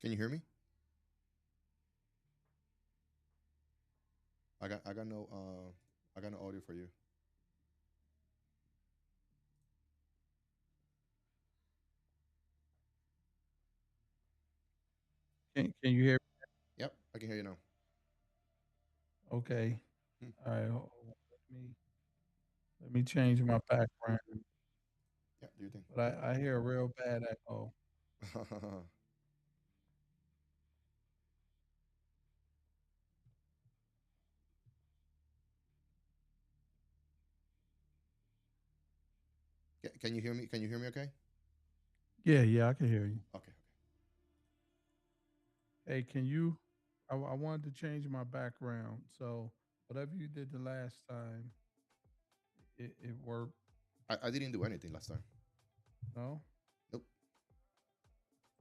Can you hear me? I got no audio for you. Can you hear? Yep, I can hear you now. Okay. Hmm. All right. Hold on. Let me change my background. Yeah, do you think? But I hear a real bad echo. Can you hear me? Can you hear me? Okay. Yeah, yeah, I can hear you. Okay. Hey, can you? I wanted to change my background. So whatever you did the last time, it worked. I didn't do anything last time. No. Nope.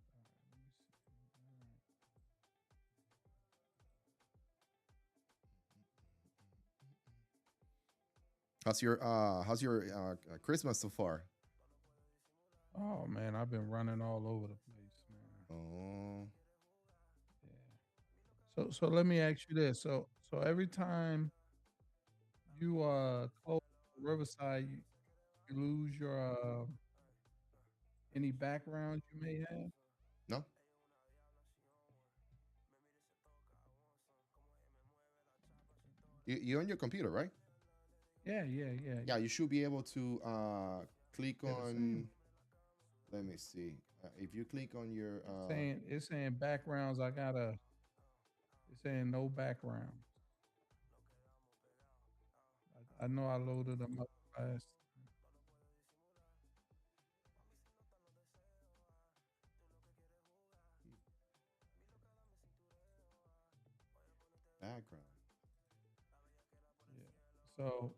All right, let me see. How's your Christmas so far? Oh man, I've been running all over the place, man. Oh, Yeah. So let me ask you this. So every time you close Riverside, you lose your any background you may have. no. You on your computer, right? Yeah, yeah, yeah. Yeah, you should be able to click Yeah, the same. on. Let me see. If you click on your It's saying backgrounds. It's saying no background. I know I loaded them up last. background, Yeah. So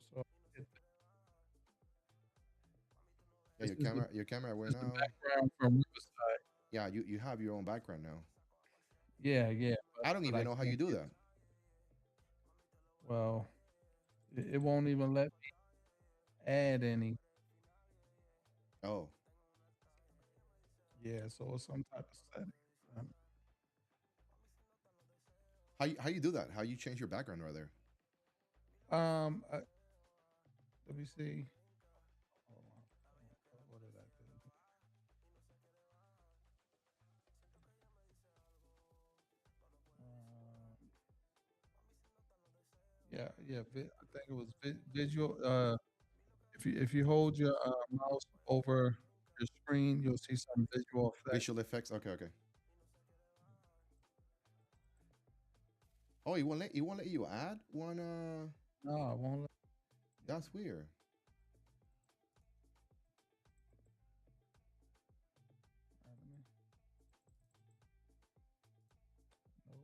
it, yeah, your camera this went is the out. background from Riverside. Yeah, you have your own background now. Yeah, yeah. But I don't but even I know how you can't do get. that. Well, it won't even let me add any. Oh, Yeah. So it's some type of setting. Um, how you do that? How you change your background right there? um I, let me see. Hold on. What did I do? Um, yeah, yeah. I think it was visual. If you hold your mouse over your screen, you'll see some visual effect. Visual effects. Okay, okay. Oh, it won't let you add one. No, I won't. Yeah, That's weird. let me. Nope.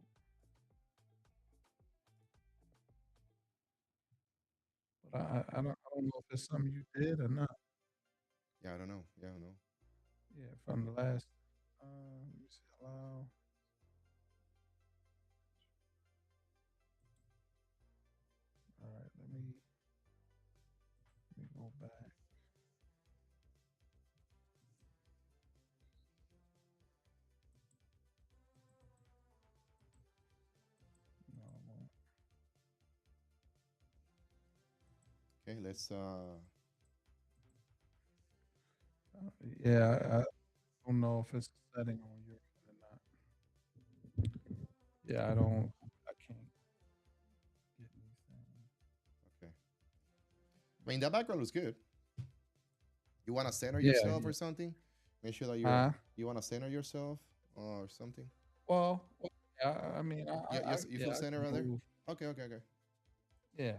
But I don't know if it's something you did or not. Yeah, I don't know. Yeah, I don't know. Yeah, from the last. Let me see. Allow. All right. Let me go back. No, it won't. Okay, let's. Yeah, I don't know if it's a setting on your end or not. Yeah, I don't. I can't get anything. Okay. I mean, that background looks good. You want to center Yeah, yourself yeah. or something? Make sure that Huh? you want to center yourself or something. Well, yeah. I mean, Yeah, yes, you feel I center can right there. move. Okay, okay, okay. Yeah,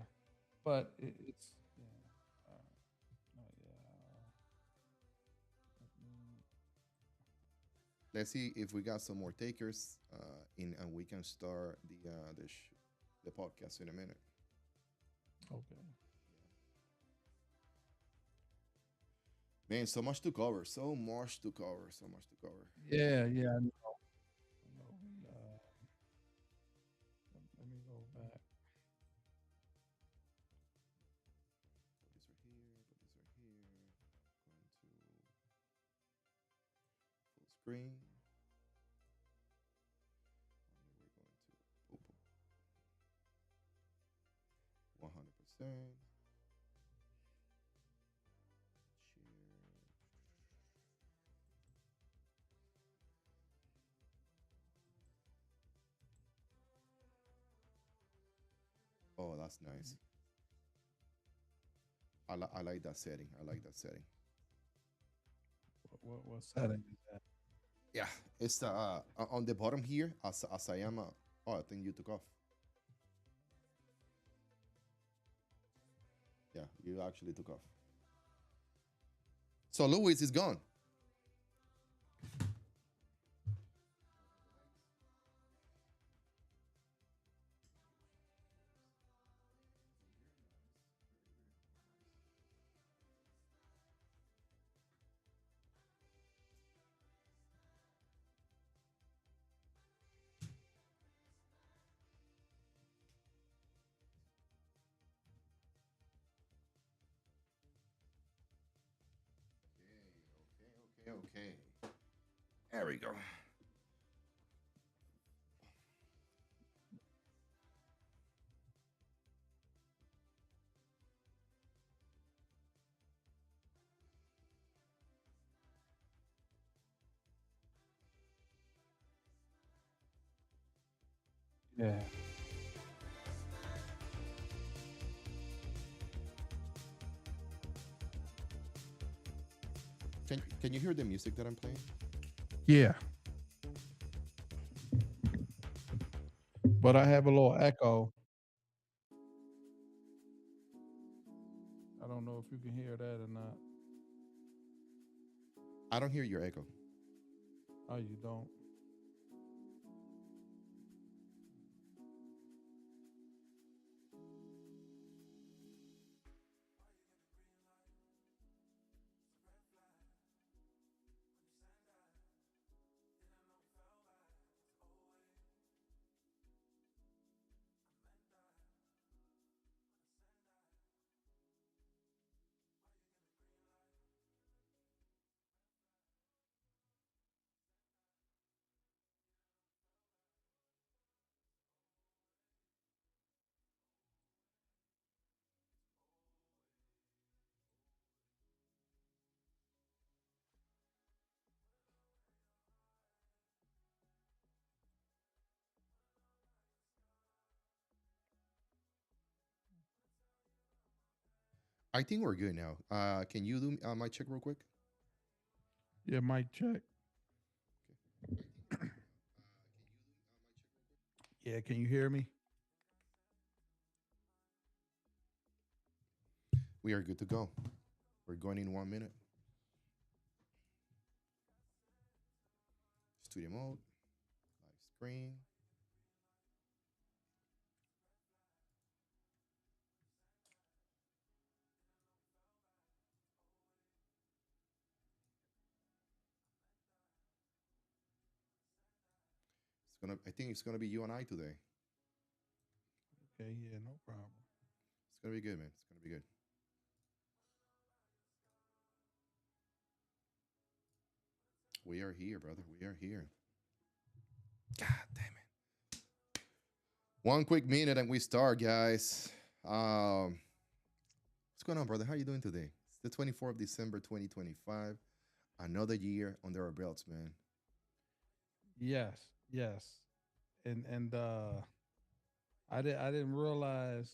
but it's yeah. Yeah. Let me, Let's see if we got some more takers. In and we can start the podcast in a minute. okay. Man, so much to cover. So much to cover. So much to cover. Yeah, yeah. I know. I know. Let me go back. Put this right here. Put this right here. Going to full screen. Send. Oh, that's nice. I like that setting. I like that setting. What setting is that? Yeah, it's on the bottom here. As I am. Oh, I think you took off. Yeah, you actually took off. So Louis is gone. Okay, okay, okay. There we go. Yeah. Can you hear the music that I'm playing? Yeah. But I have a little echo. I don't know if you can hear that or not. I don't hear your echo. Oh, you don't. I think we're good now. Can you do my check real quick? Yeah, mic check. Yeah, can you hear me? We are good to go. We're going in 1 minute. Studio mode, live screen. I think it's gonna be you and I today. Okay, yeah, no problem. It's gonna be good, man. It's gonna be good. We are here, brother. We are here. God damn it. One quick minute and we start, guys. What's going on, brother? How you doing today? It's the 24th of December, 2025. Another year under our belts, man. Yes, yes. And I didn't realize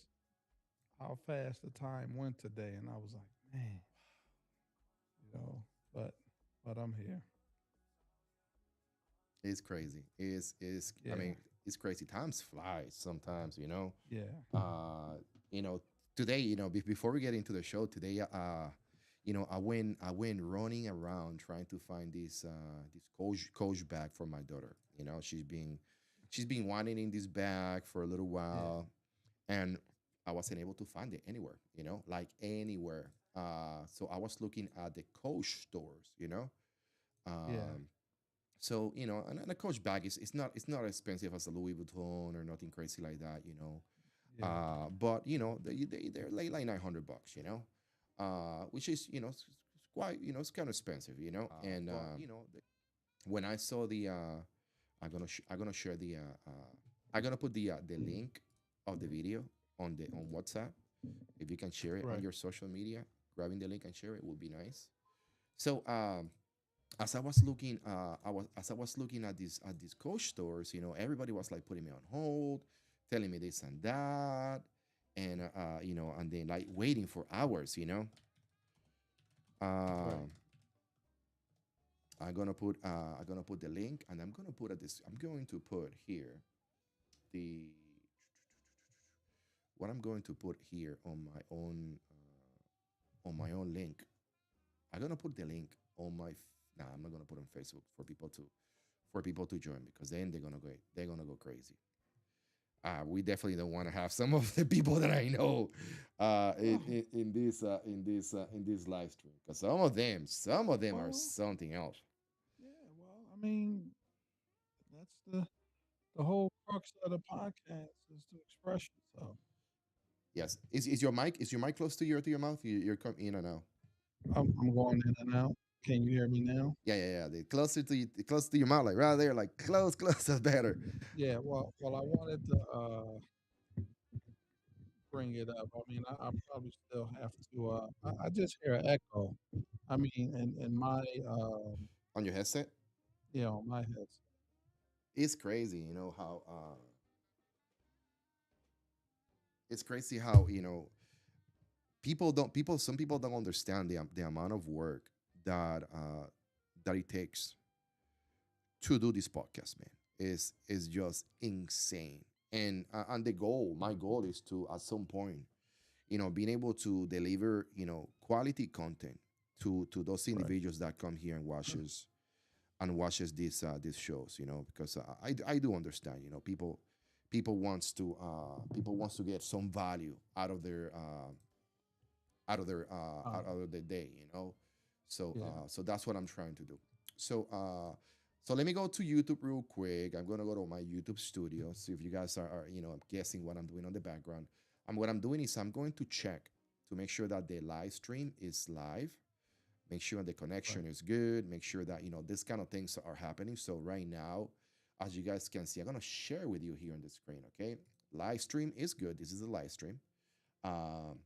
how fast the time went today, and I was like, man, you know, but I'm here. It's crazy. I Yeah, mean, it's crazy. Times fly sometimes, you know. yeah, Uh, you know, today, before we get into the show today, I went running around trying to find this coach bag for my daughter. She's been wanting in this bag for a little yeah, while, and I wasn't able to find it anywhere. Like anywhere. So I was looking at the coach stores. yeah, Um, so and a coach bag is it's not expensive as a Louis Vuitton or nothing crazy like that. yeah, But they're like $900, which is it's quite it's kind of expensive, and when I saw I'm gonna share I'm gonna put the link of the video on WhatsApp. If you can share it on Right. your social media, grabbing the link and share it would be nice. So as I was looking, as I was looking at these coach stores, everybody was like putting me on hold, telling me this and that, and and then like waiting for hours. Right. Um, I'm gonna put the link, and I'm going to put here the what I'm going to put here on my own link. I'm gonna put the link on my. Nah, I'm not gonna put on Facebook for people to join, because then they're gonna go crazy. We definitely don't want to have some of the people that I know in this live stream, because some of them are Well, something else. yeah. Well, I mean, that's the whole crux of the podcast is to express yourself. Yes, is your mic close to your mouth? You're coming in and out. I'm going in and out. Can you hear me now? Yeah. The closer to your mouth, like right there, like close, close. That's better. Yeah. Well, I wanted to bring it up. I mean, I probably still have to. I just hear an echo. I mean, in my On your headset. my headset. It's crazy, how it's crazy how some people don't understand the amount of work that it takes to do this podcast, man. Is just insane. And my goal is to, at some point, being able to deliver, quality content to those Right. individuals that come here and watches these shows, because I do understand, people wants to get some value out Um, of the day. So yeah. that's what I'm trying to do. So let me go to YouTube real quick. I'm gonna go to my YouTube studio. See if you guys are guessing what I'm doing on the background. What I'm doing is I'm going to check to make sure that the live stream is live. Make sure the Right. connection is good. Make sure that this kind of things are happening. So right now, as you guys can see, I'm gonna share with you here on the screen. Okay, live stream is good. This is a live stream. Um,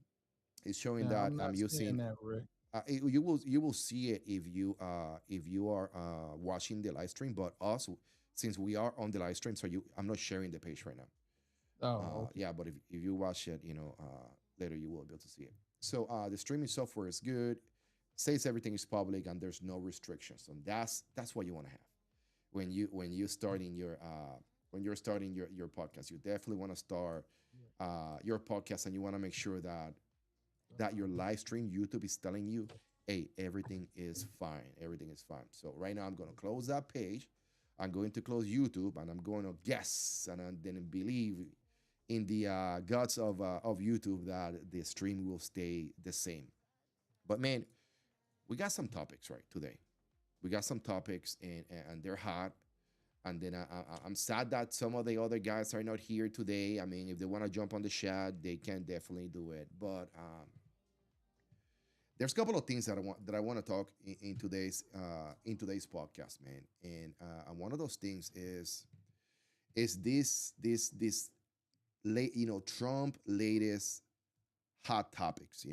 it's showing Now that I'm I'm not seeing using. that, Rick. You will see it if you are watching the live stream. But also, since we are on the live stream, so I'm not sharing the page right now. Oh, okay. Yeah, but if you watch it, later you will be able to see it. So the streaming software is good, says everything is public and there's no restrictions. And that's what you want to have when you're starting your podcast. You definitely want to start Yeah. your podcast, and you want to make sure that your live stream YouTube is telling you, hey, everything is fine. Everything is fine. So right now I'm going to close that page. I'm going to close YouTube, and I'm going to guess and then believe in the guts of YouTube that the stream will stay the same. But man, we got some topics right today. We got some topics, and they're hot. And then I'm sad that some of the other guys are not here today. I mean, if they want to jump on the chat, they can definitely do it. But there's a couple of things that I want to talk in today's podcast, man. And one of those things is this late Trump latest hot topics.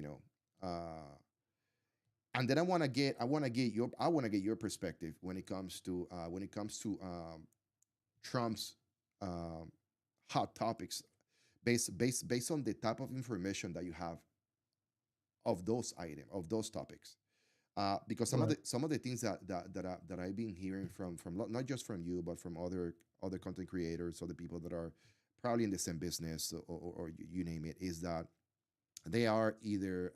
And then I want to get your perspective when it comes to Trump's um, hot topics, based on the type of information that you have of those topics. Because Right. some of the things that I've been hearing from not just from you, but from other content creators, other people that are probably in the same business, or you name it, is that they are either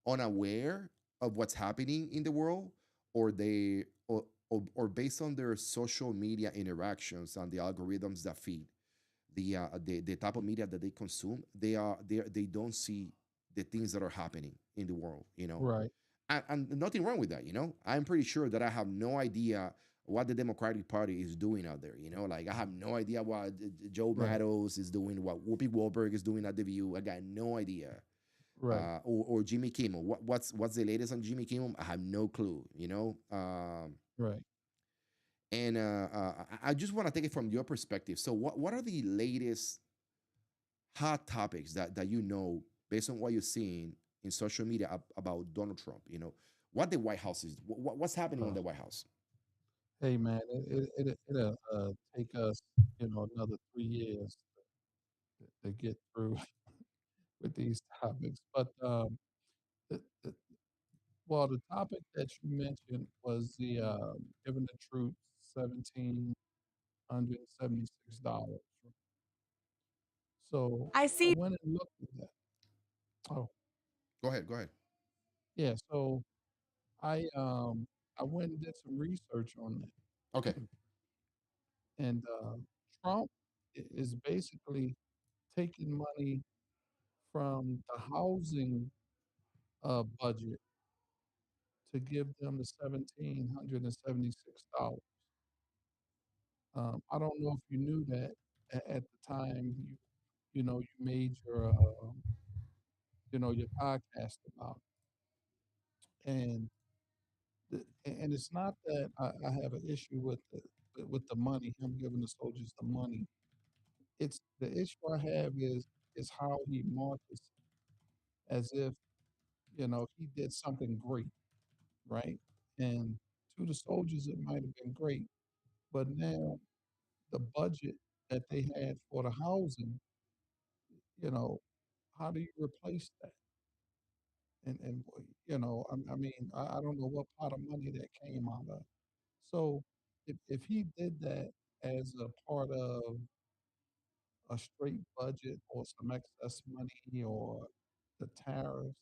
unaware of what's happening in the world, or or based on their social media interactions and the algorithms that feed the type of media that they consume, they don't see the things that are happening in the world. Right. And nothing wrong with that. I'm pretty sure that I have no idea what the Democratic Party is doing out there. Like, I have no idea what Joe Right. Maddow's is doing, what Whoopi Goldberg is doing at the View. I got no idea. Right. Or Jimmy Kimmel. What's the latest on Jimmy Kimmel? I have no clue. Right. And I just want to take it from your perspective. So what are the latest hot topics that based on what you're seeing in social media about Donald Trump. What the White House is, what's happening on Uh, the White House. hey man, it'll take us, another 3 years to get through with these topics. But the, the, well, the topic that you mentioned was the giving the troops $1,776. So I I see. went and looked at that. Oh, Go ahead, go ahead. yeah. So I went and did some research on Okay. that, and Trump is basically taking money from the housing budget to give them the $1,776. I don't know if you knew that at the time you made your podcast about it. And it's not that I have an issue with the money, him giving the soldiers the money. It's the issue I have is how he markets as if he did something great, right? And to the soldiers, it might have been great, but now the budget that they had for the housing, you know, how do you replace that? I mean, I don't know what pot of money that came out of. So if he did that as a part of a straight budget or some excess money or the tariffs,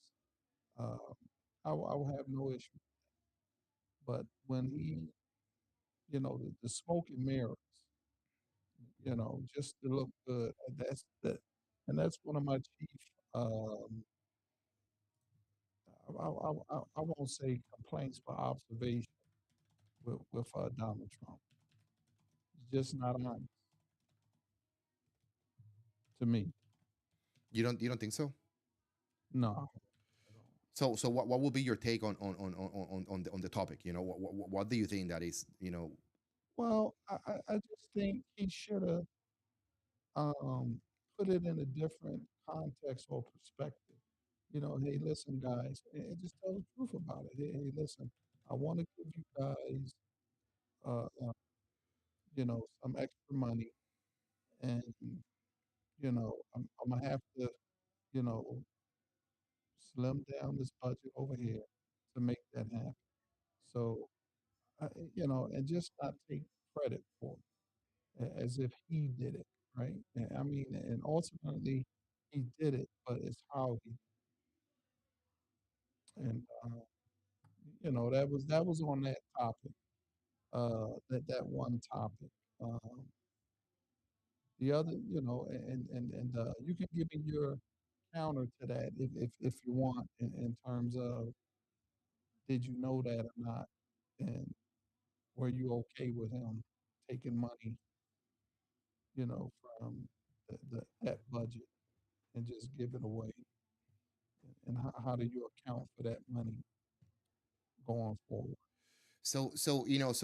um, I will have no issue. But when the smoke and mirrors, just to look good, and that's one of my chief, um, I won't say complaints, but observation with Donald Trump. It's just not honest to me. You don't think so? No. I don't. So what will be your take on the topic? What do you think that is, Well, I just think he should have um, put it in a different context or perspective. Hey, listen, guys, and just tell the truth about it. Hey, listen, I want to give you guys, some extra money, and I'm gonna have to, you know, slim down this budget over here to make that happen. So, and just not take credit for it as if he did it, right? I mean, and ultimately he did it, but it's how he. And that was on that topic, that one topic. Um, the other, and you can give me your counter to that if you want, in terms of did you know that or not, and were you okay with him taking money, from that budget and just give it away, and how do you account for that money going forward? so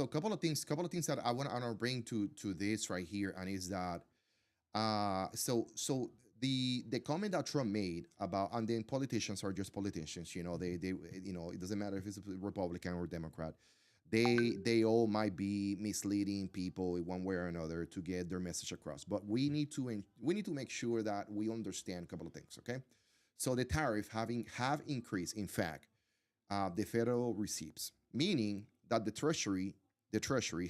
a couple of things that I want to bring to this right here, and is that the comment that Trump made about, and then politicians are just politicians, they it doesn't matter if it's a Republican or Democrat. They all might be misleading people in one way or another to get their message across, but we need to make sure that we understand a couple of things, okay? So the tariff have increased, in fact, the federal receipts, meaning that the treasury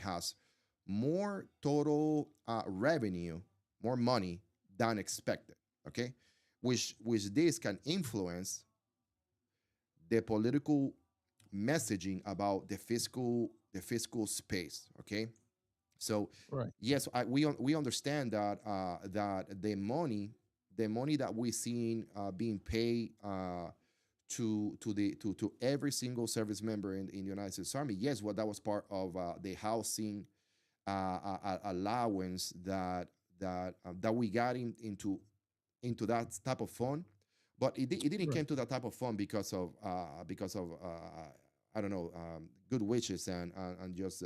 has more total revenue, more money than expected. Okay, which this can influence the political messaging about the fiscal space. Okay, so Right, yes, we understand that the money that we seen being paid to every single service member in the United States Army. Yes, that was part of the housing allowance that we got into that type of fund, but it didn't right, come to that type of fund because of I don't know, good wishes and just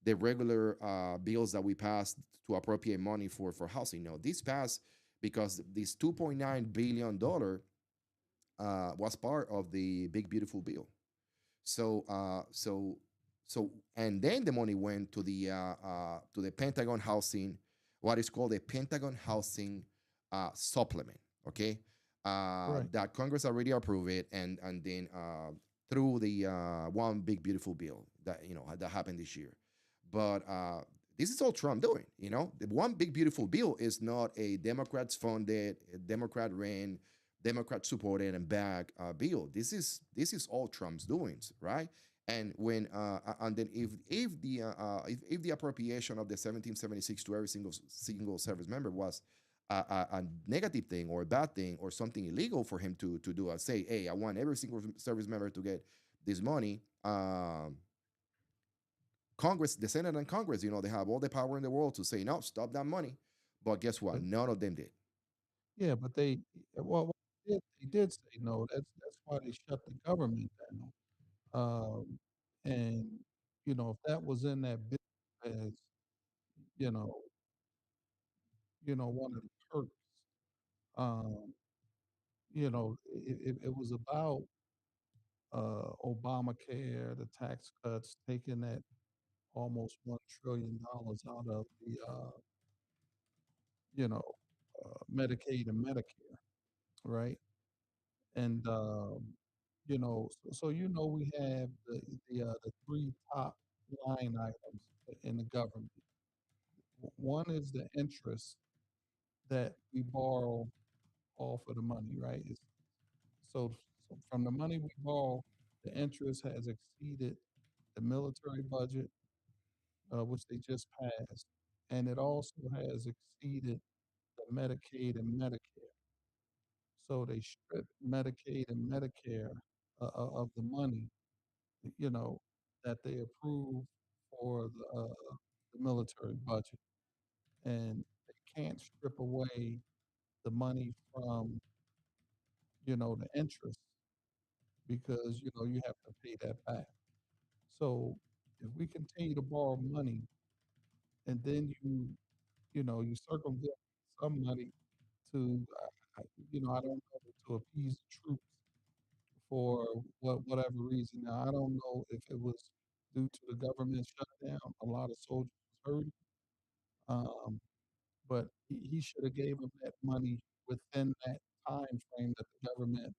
the regular bills that we passed to appropriate money for housing. No, this passed because this $2.9 billion was part of the big beautiful bill. So and then the money went to the Pentagon housing, what is called the Pentagon housing supplement. Okay, Right. that Congress already approved it, and then through the one big beautiful bill that that happened this year. But this is all Trump doing. The one big beautiful bill is not a Democrats funded, Democrat ran, Democrat supported and backed bill. This is all Trump's doings, right? And when and then if the appropriation of the 1776 to every single service member was a negative thing or a bad thing or something illegal for him to do, say, hey, I want every single service member to get this money. Congress, the Senate and Congress, they have all the power in the world to say no, stop that money. But guess what? But None of them did. yeah, but well, they did say no. That's why they shut the government down. Um, and if that was in that bill as you know, one of the perks, um, it was about Obamacare, the tax cuts, taking that almost $1 trillion out of the you know Medicaid and Medicare, right? And we have the three top line items in the government. One is the interest that we borrow off of the money, right? So from the money we borrow, the interest has exceeded the military budget, which they just passed, and it also has exceeded the Medicaid and Medicare. So they strip Medicaid and Medicare of the money, you know, that they approve for the military budget, and they can't strip away the money from the interest because you have to pay that back. So if we continue to borrow money and then you circumvent some money to I don't know, to appease the troops for whatever reason. Now I don't know if it was due to the government shutdown. A lot of soldiers was hurting, um, but he should have gave them that money within that time frame that the government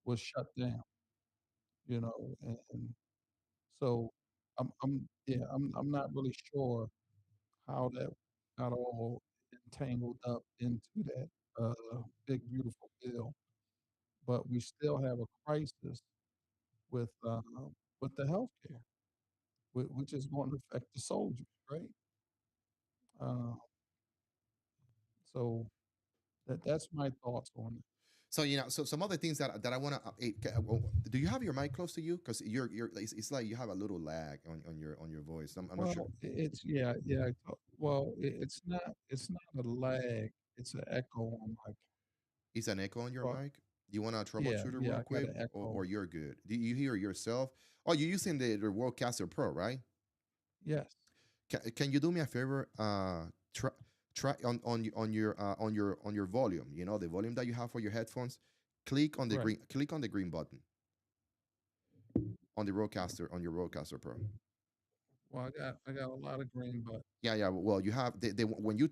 was shut down. And so I'm not really sure how that got all entangled up into that big beautiful bill, but we still have a crisis with uh, with the healthcare, which is going to affect the soldiers, right? Uh, so that's my thoughts on it. So so some other things that I want to. Do you have your mic close to you? Because it's like you have a little lag on your voice. I'm not sure. Well, it's yeah. Well, it's not a lag. It's an echo on my Is an echo on your part. mic? Do you want to Yeah, troubleshoot it yeah. real I got quick, an or echo. you're good? Do you hear yourself? Oh, you're using the Worldcaster Pro, right? Yes, Can you do me a favor? Try on your volume. The volume that you have for your headphones. right. Click on the green button on the Rodecaster on your Rodecaster Pro. Well, I got a lot of green, but Yeah, yeah. Well, you have when you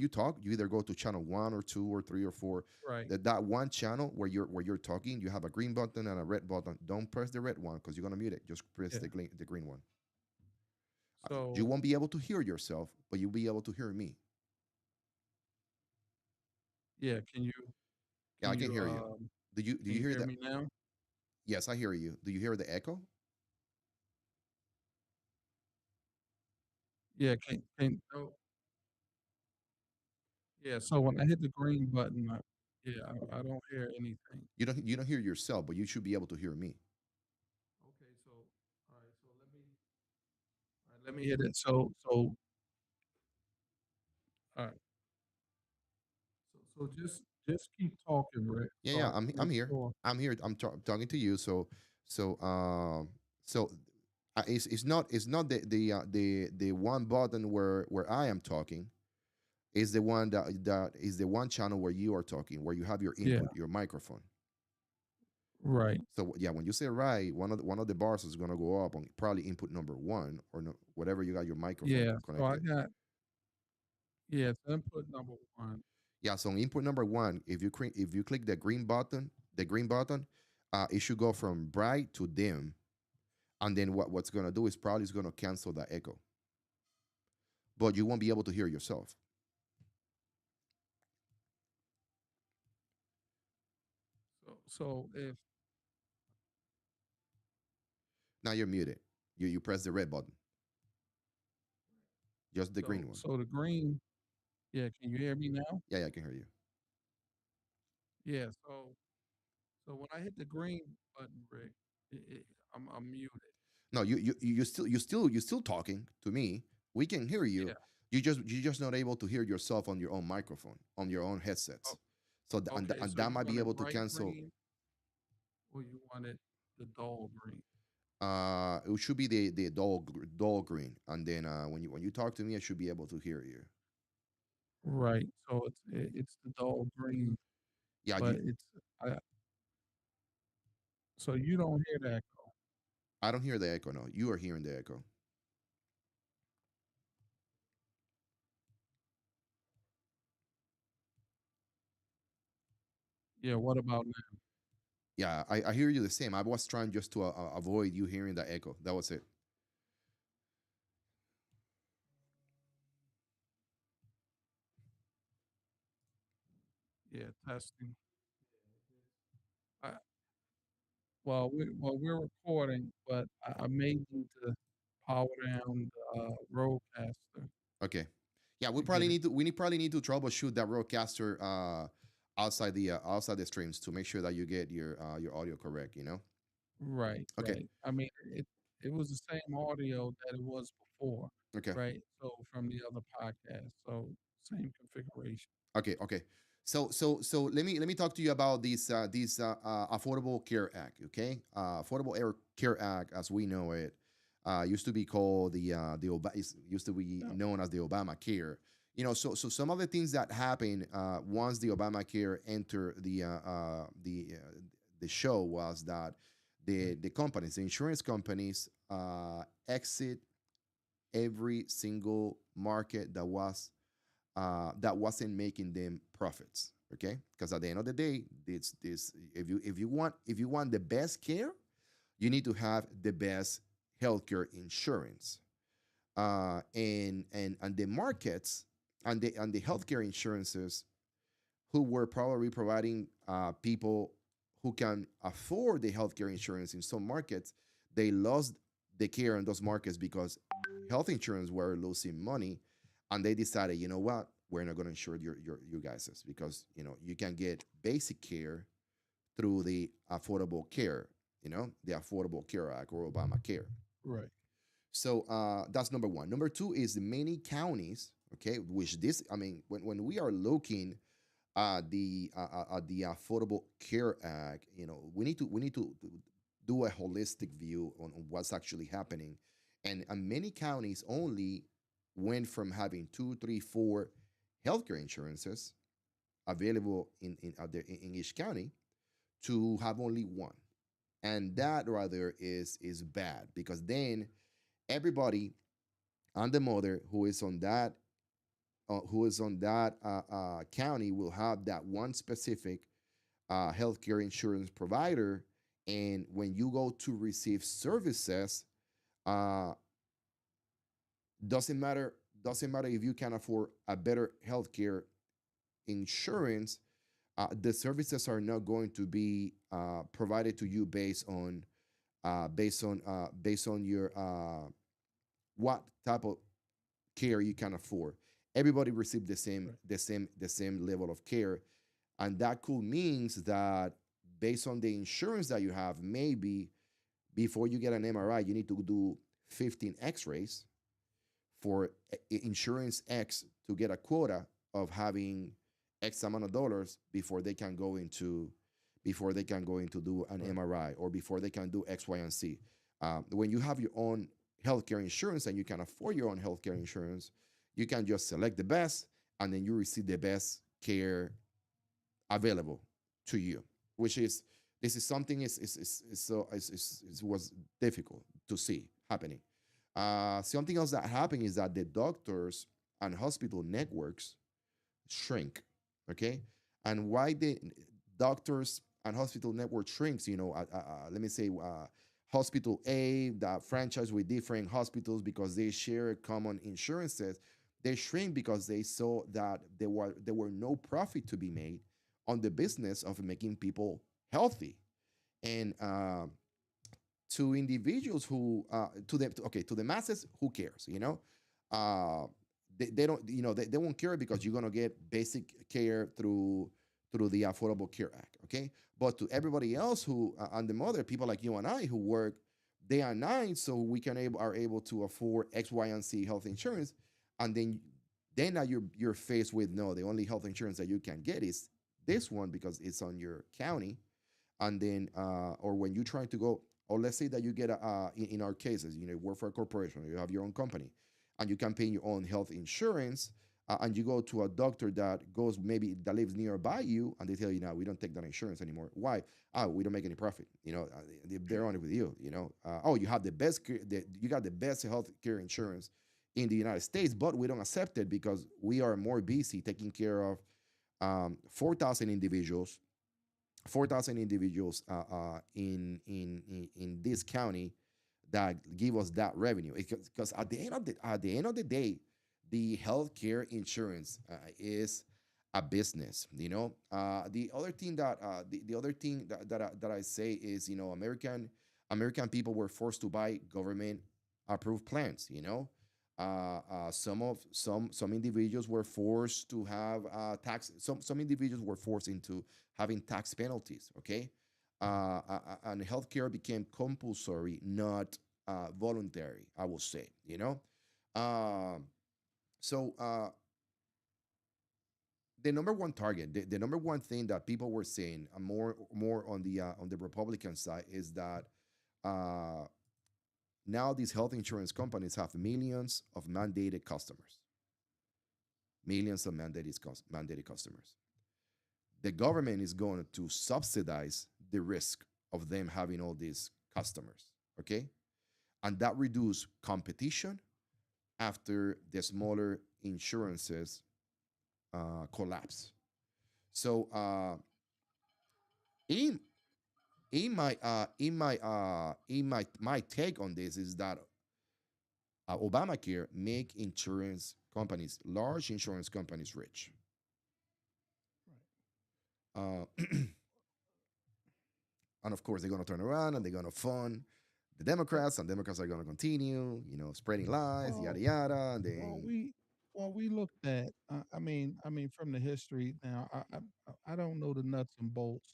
talk, you either go to channel one or two or three or four. right. That one channel where you're talking, you have a green button and a red button. Don't press the red one because you're gonna mute it. Just press Yeah. the green one. You So won't be able to hear yourself, but you'll be able to hear me. yeah, can you Yeah, can I can you hear you. Do you hear hear that? me now? Yes, I hear you. Do you hear the echo? Yeah, can oh, yeah. So when I hit the green button, yeah, I don't hear anything. You don't hear yourself, but you should be able to hear me. Okay, so all right, so let me hit it. So all right, so just keep talking, Rick, Yeah, so yeah. I I'm can I'm make here. sure. I'm here. I'm talking to you. So so it's not the one button where I am talking. is the one that is the one channel where you are talking, where you have your Yeah, input, your microphone. right. So yeah, when you say right, one of the bars is gonna go up on probably input number one or no, whatever you got your microphone Yeah, so I connected. got yeah, it's input number 1. Yeah, so on input number one, if you click the green button, it should go from bright to dim, and then what's gonna do is probably is gonna cancel the echo, but you won't be able to hear yourself. So if Now you're muted. You press the red button, just the green one. so the green, yeah, can you hear me now? Yeah, yeah, I can hear you. Yeah, so when I hit the green button, Rick, I'm muted. No, you still talking to me. We can hear you. Yeah. You just not able to hear yourself on your own microphone, on your own headsets. Oh, So okay, and so that you might be want it able to bright cancel. green or you want it the dull green? It should be the dull green, and then when you talk to me, I should be able to hear you. Right. So it's the dull green, Yeah, but it's I, so you don't hear that. I don't hear the echo. No, you are hearing the echo. Yeah, what about now? Yeah, I hear you the same. I was trying just to avoid you hearing the echo. That was it. Yeah, testing. I, we're recording, but I may need to power down the roadcaster Okay. Yeah, to get it we probably need to troubleshoot that roadcaster outside the streams to make sure that you get your audio correct. right, Okay. right. I mean, it was the same audio that it was before, Okay. right? So from the other podcast, so same configuration. Okay, okay. So let me talk to you about this Affordable Care Act. Okay, Affordable Care Act, as we know it, used to be called used to be Yeah, known as the Obamacare. So some of the things that happened once the Obamacare entered the show was that right, the insurance companies, exit every single market that wasn't making them profits. Okay, because at the end of the day, this if you want the best care, you need to have the best healthcare insurance. And the markets and the healthcare insurances who were probably providing people who can afford the healthcare insurance in some markets, they lost the care in those markets because health insurance were losing money, and they decided, you know what, we're not going to insure your you guys because you can get basic care through the Affordable Care, the Affordable Care Act or Obamacare. right, So that's number one. Number two is many counties, okay, which this, I mean, when we are looking the Affordable Care Act, we need to do a holistic view on what's actually happening, and many counties only went from having two, three, four healthcare insurances available in each county to have only one, and that rather is bad because then everybody and the mother who is on that county will have that one specific healthcare insurance provider. And when you go to receive services, uh, doesn't matter doesn't matter if you can afford a better healthcare insurance. The services are not going to be provided to you based on your what type of care you can afford. Everybody receive the same right, the same the same level of care, and that could means that based on the insurance that you have, maybe before you get an MRI, you need to do 15 X-rays for insurance X to get a quota of having X amount of dollars before they can go into do an right, MRI or before they can do X, Y, and Z. When you have your own healthcare insurance and you can afford your own healthcare insurance, you can just select the best and then you receive the best care available to you, which is this is something is so is was difficult to see happening. Something else that happened is that the doctors and hospital networks shrink. Okay, and why the doctors and hospital network shrinks? Let me say, hospital A that franchise with different hospitals because they share common insurances. They shrink because they saw that there were no profit to be made on the business of making people healthy. And to individuals who to the masses, who cares, uh they don't, they won't care because you're going to get basic care through the Affordable Care Act. Okay, but to everybody else who and the mother people like you and I who work day and night so we are able to afford X, Y, and Z health insurance, and then now you're faced with, no, the only health insurance that you can get is this one because it's on your county. And then or when you try to go, or let's say that you get in our cases, you work for a corporation, you have your own company, and you can pay your own health insurance, and you go to a doctor that goes maybe that lives nearby you, and they tell you, now we don't take that insurance anymore. Why? Oh, we don't make any profit. They're on it with you. Oh, you have the best you got the best health care insurance in the United States, but we don't accept it because we are more busy taking care of 4,000 individuals 4,000 individuals in this county that give us that revenue. Because at the end of the day, the healthcare insurance is a business. The other thing that I say is, American people were forced to buy government approved plans. Some individuals were forced to have tax. Some individuals were forced into having tax penalties. Okay, and healthcare became compulsory, not voluntary. I will say. Um, so the number one target, the number one thing that people were saying, more on the Republican side, is that uh, now these health insurance companies have millions of mandated customers. The government is going to subsidize the risk of them having all these customers. Okay, and that reduce competition after the smaller insurances collapse. So in my take on this is that Obamacare make large insurance companies rich. Uh, and of course, they're going to turn around and they're going to fund the Well, Democrats, and Democrats are going to continue, spreading lies, yada well, yada. And well, then, we looked at. I mean, from the history. Now, I don't know the nuts and bolts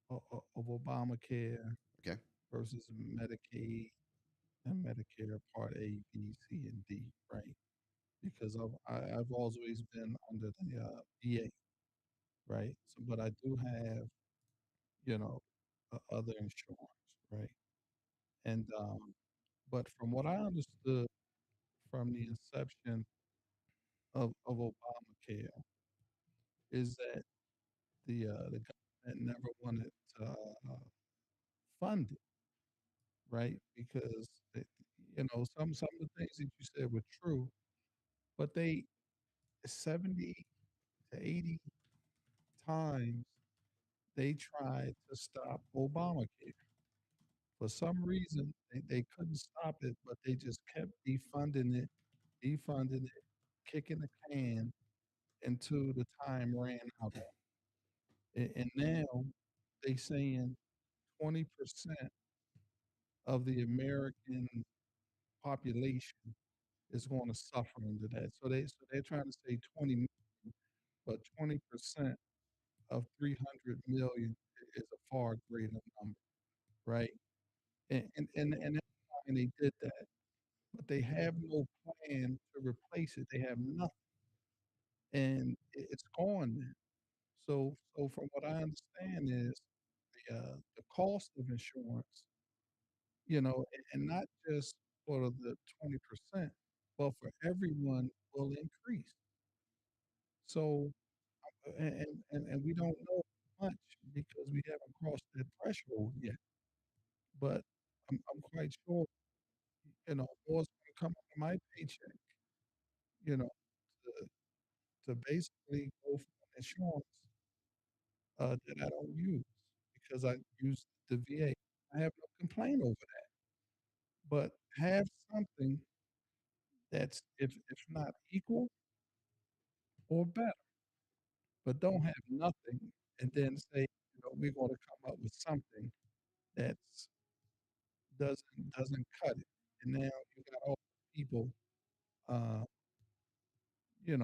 of Obamacare okay, versus Medicaid and Medicare Part A, B, C, and D, right? Because I've always been under the VA, right? So, but I do have, you know, other insurance, right? And but from what I understood from the inception of Obamacare is that the government never wanted to fund it, right? Because it, some of the things that you said were true, but they 70 to 80 times they tried to stop Obamacare. For some reason, they couldn't stop it, but they just kept defunding it, kicking the can until the time ran out. And now they saying 20% of the American population is going to suffer under that. So they're trying to say 20 million, but 20% of 300 million is a far greater number, right? And that's why they did that. But they have no plan to replace it. They have nothing, and it's gone now. So from what I understand is the cost of insurance, and not just for the 20%, but for everyone will increase. So and we don't know much because we haven't crossed that threshold yet. But I'm quite sure, more is going to come out of my paycheck, you know, to basically go for an insurance that I don't use because I use the VA. I have no complaint over that. But have something that's if not equal or better, but don't have nothing and then say, we're going to come up with something that's doesn't cut it. And now you got all the people, uh, hurting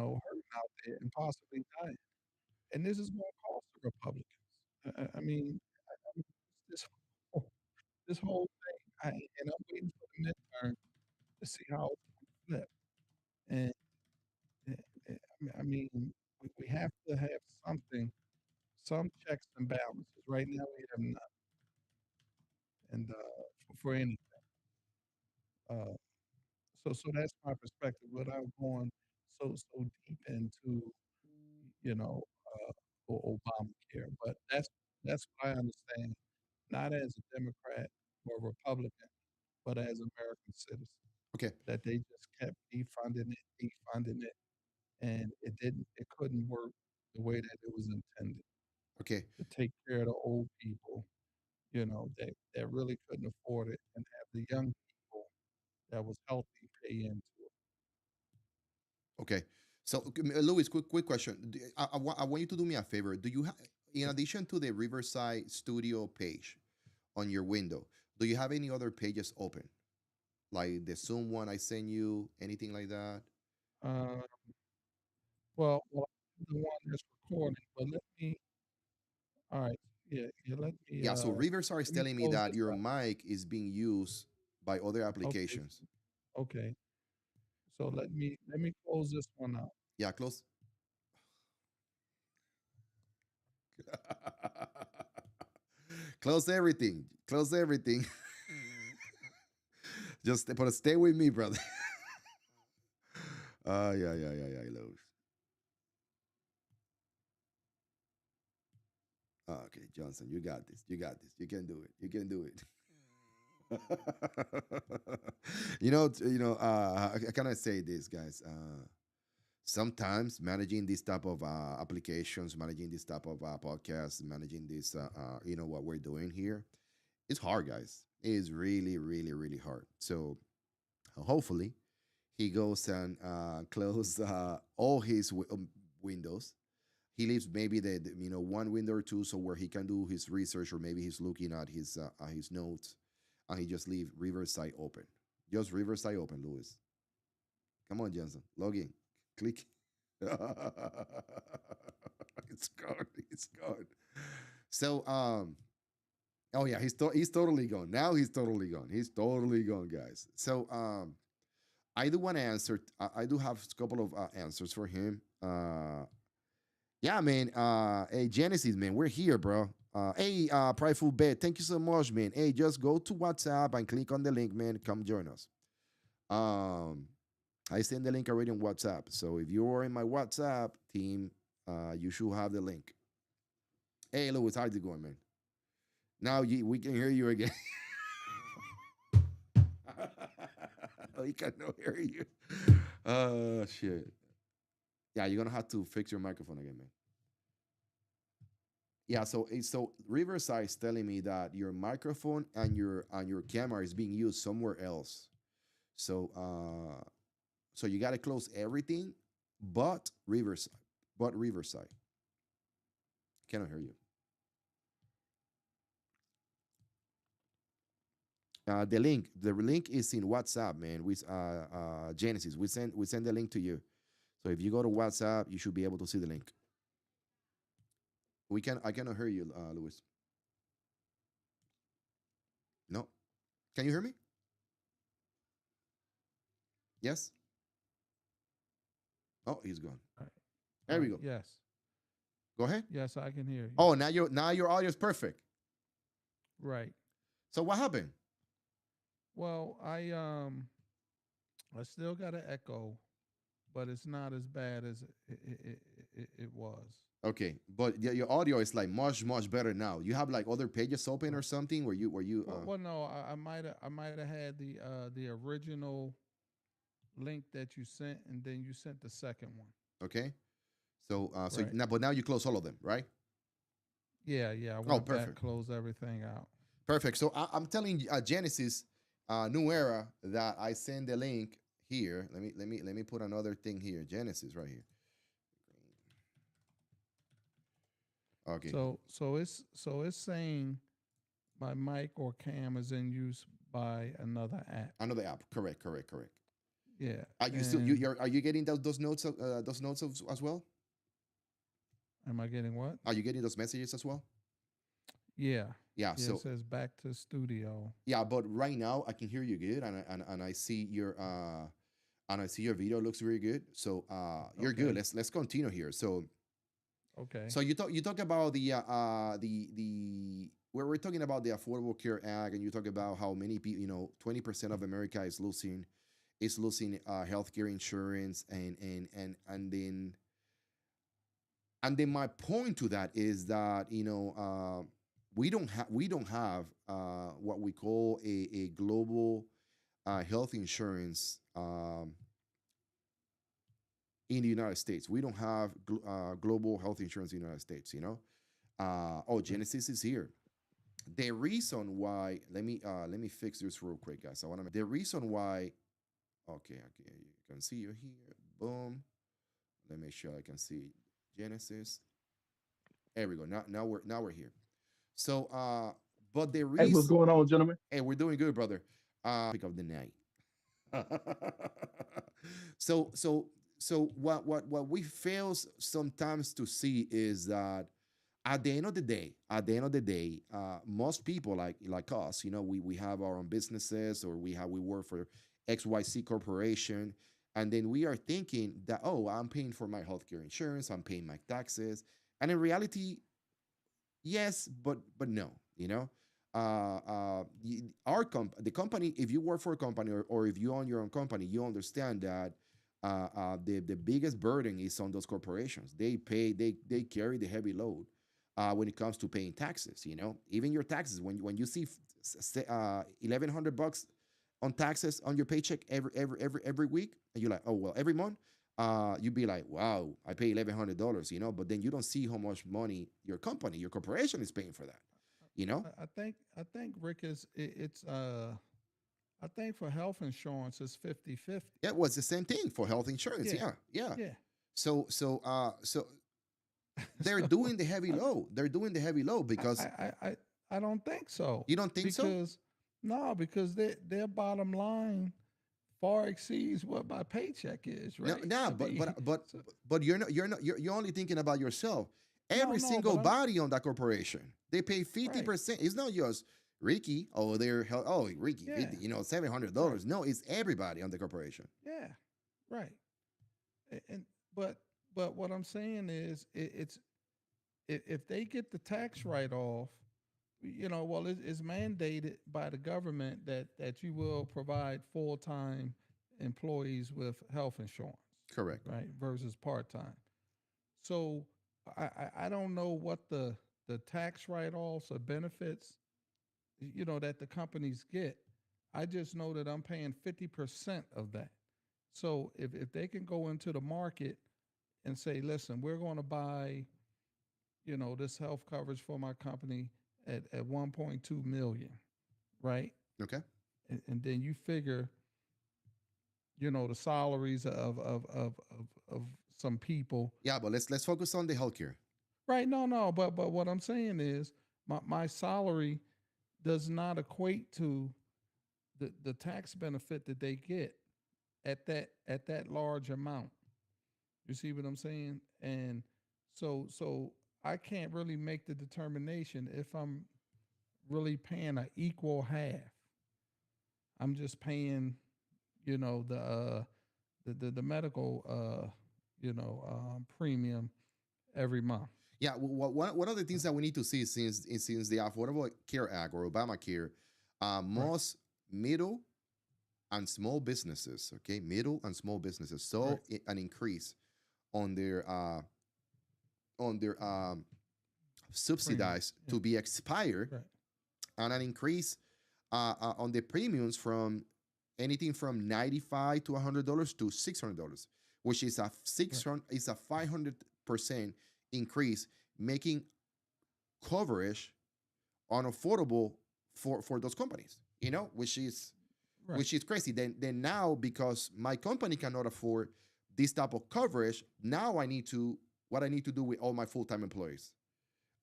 out there and possibly dying. And this is going to cost the Republicans. I mean, I mean, this whole, this whole thing, and I'm waiting for the midterm to see how it's going to flip. And I mean, we have to have something, some checks and balances. Right now, we have none. And for anything, uh, so that's my perspective without going so deep into Obamacare. But that's what I understand, not as a Democrat or a Republican, but as American citizens, Okay. that they just kept defunding it, and it couldn't work the way that it was intended Okay. to take care of the old people, that really couldn't afford it, and have the young people that was healthy pay into it. Okay. So, Louis, quick question. I want you to do me a favor. Do you have, in Yeah. addition to the Riverside Studio page on your window, do you have any other pages open? Like the Zoom one I sent you, anything like that? Uh, well, the one that's recording, but let me. All right, yeah, yeah. Yeah, so Riverside is Let me telling me close that this your out. mic is being used by other Okay, applications. okay. So let me close this one out. Yeah, close. Close everything. Close everything. Just but stay with me, brother. Yeah, Louis. Okay, Johnson, you got this. You got this. You can do it. You can do it. I kind of say this, guys. Sometimes managing this type of applications, managing this type of podcasts, managing this, what we're doing here, it's hard, guys. It is really, really, really hard. So hopefully, he goes and close all his windows. He leaves maybe the one window or two, so where he can do his research, or maybe he's looking at his notes, and he just leave Riverside open. Just Riverside open, Louis. Come on, Jensen, log in, click. It's gone. It's gone. So oh yeah, he's totally gone. Now he's totally gone. He's totally gone, guys. So I do want to answer. I do have a couple of answers for him. Yeah, man. Hey, Genesis, man, we're here, bro. Hey, Prideful Bet, thank you so much, man. Hey, just go to WhatsApp and click on the link, man. Come join us. Um, I send the link already on WhatsApp. So if you're in my WhatsApp team, you should have the link. Hey, Louis, how's it going, man? Now we can hear you again. We cannot hear you. Shit. Yeah, you're gonna have to fix your microphone again, man. Yeah, so Riverside is telling me that your microphone and your camera is being used somewhere else. So so you gotta close everything but Riverside. But Riverside. Cannot hear you. The link is in WhatsApp, man. With Genesis. We send the link to you. So if you go to WhatsApp, you should be able to see the link. I cannot hear you, Luis. No. Can you hear me? Yes? Oh, he's gone. All right. There we go. Yes. Go ahead. Yes, I can hear you. Oh, now your audio is perfect. Right. So what happened? Well, I still got an echo but it's not as bad as it was. Okay, but your audio is like much better now. You have like other pages open or Well, something where you well, no, I might have had the original link that you sent, and then you sent the second one. okay. So Right. now, but now you close all of them, right? Yeah, yeah. I Oh, went back, perfect, closed everything out. perfect. So I'm telling you, Genesis, New Era, that I send the link here. Let me put another thing here. Genesis right here. Okay, So it's saying my mic or cam is in use by another app. another app. Correct, correct, correct. Yeah, Are you still and are you getting those notes those notes as well? am I getting what? Are you getting those messages as well? Yeah, Yeah. yeah. It So says back to studio. yeah, but right now I can hear you good, and I see your video looks very good. So you're good. Okay, Let's continue here. So okay. you talk about the where we're talking about the Affordable Care Act, and you talk about how many people, 20% of America is losing healthcare insurance, and then my point to that is that we don't have what we call a global health insurance in the United States. We don't have global health insurance in the United States. Right. Genesis is here. The reason why, let me fix this real quick, guys. I want to the reason why. Okay, you can see you here. Boom. Let me make sure I can see Genesis. There we go. Now we're here. So, but the Hey, what's reason, going on, gentlemen? hey, we're doing good, brother. Pick of the night. so so so what we fail sometimes to see is that at the end of the day, most people like us, we have our own businesses, or we work for XYZ corporation, and then we are thinking that, oh, I'm paying for my healthcare insurance, I'm paying my taxes, and in reality, yes, but no. The company, if you work for a company, or if you own your own company, you understand that the biggest burden is on those corporations. They carry the heavy load when it comes to paying taxes. Even your taxes, when you see 1,100 bucks on taxes on your paycheck every week, and you're like, oh well, every month, you'd be like, wow, I pay $1,100, but then you don't see how much money your corporation is paying for that, you know. I think Rick I think for health insurance it's 50-50. Yeah, it was the same thing for health insurance. Yeah, Yeah, yeah. yeah. So they're So doing the heavy load. They're doing the heavy load I, because I, I, I don't think so, you don't think so. because no, because their bottom line far exceeds what my paycheck is, No, right? no, I but mean, but but so, but you're only thinking about yourself. no, Every no, but single I'm body on that corporation, they pay fifty right. percent. It's not just Ricky. Oh, Ricky, Yeah, 50. seven hundred right. dollars. No, it's everybody on the corporation. Yeah, right. And but what I'm saying is it's if they get the tax write off, well, it's mandated by the government that you will provide full time employees with health insurance, Correct. right, versus part time. So I don't know what the tax write offs or benefits that the companies get. I just know that I'm paying 50% of that. So if they can go into the market and say, listen, we're going to buy this health coverage for my company at 1.2 million, right? Okay. And then you figure, the salaries of some people. Yeah, but let's focus on the healthcare. Right. No. But what I'm saying is my salary does not equate to the tax benefit that they get at that large amount. You see what I'm saying? And so I can't really make the determination if I'm really paying an equal half. I'm just paying, the medical premium every month. Yeah, one of the things that we need to see, since the Affordable Care Act, or Obamacare, Right. most middle and small businesses, okay, middle and small businesses, Right. saw an increase on their Premium. subsidized Yeah. to be expired, Right. and an increase on the premiums from anything from $95 to $100 to $600, which is a Right. 600 is a 500% increase, making coverage unaffordable for those companies. Right. Which is crazy. Then now, because my company cannot afford this type of coverage, now I need to what I need to do with all my full time employees.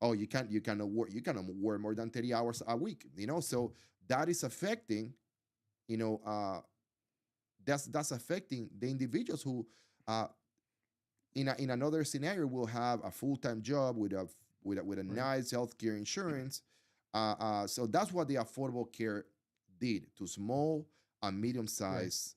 Oh, you cannot work more than 30 hours a week. So that is affecting you know that's affecting the individuals who uh, in another scenario will have a full time job with a Right. nice healthcare insurance. So that's what the Affordable Care did to small and medium Right. sized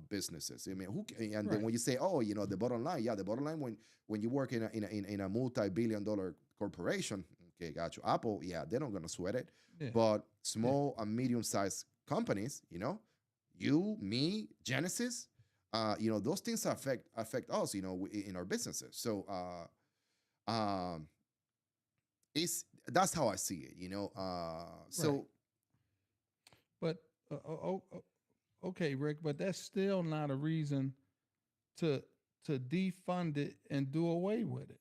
businesses. I mean, and then Right. when you say, oh, the bottom line, yeah, the bottom line when you work in a multi-billion-dollar corporation, okay, got you. Apple, yeah, they're not gonna sweat it, Yeah. but Yeah. small and medium sized companies, you, me, Genesis, those things affect us, in our businesses. So it's that's how I see it. Right. So But okay, Rick, but that's still not a reason to defund it and do away with it,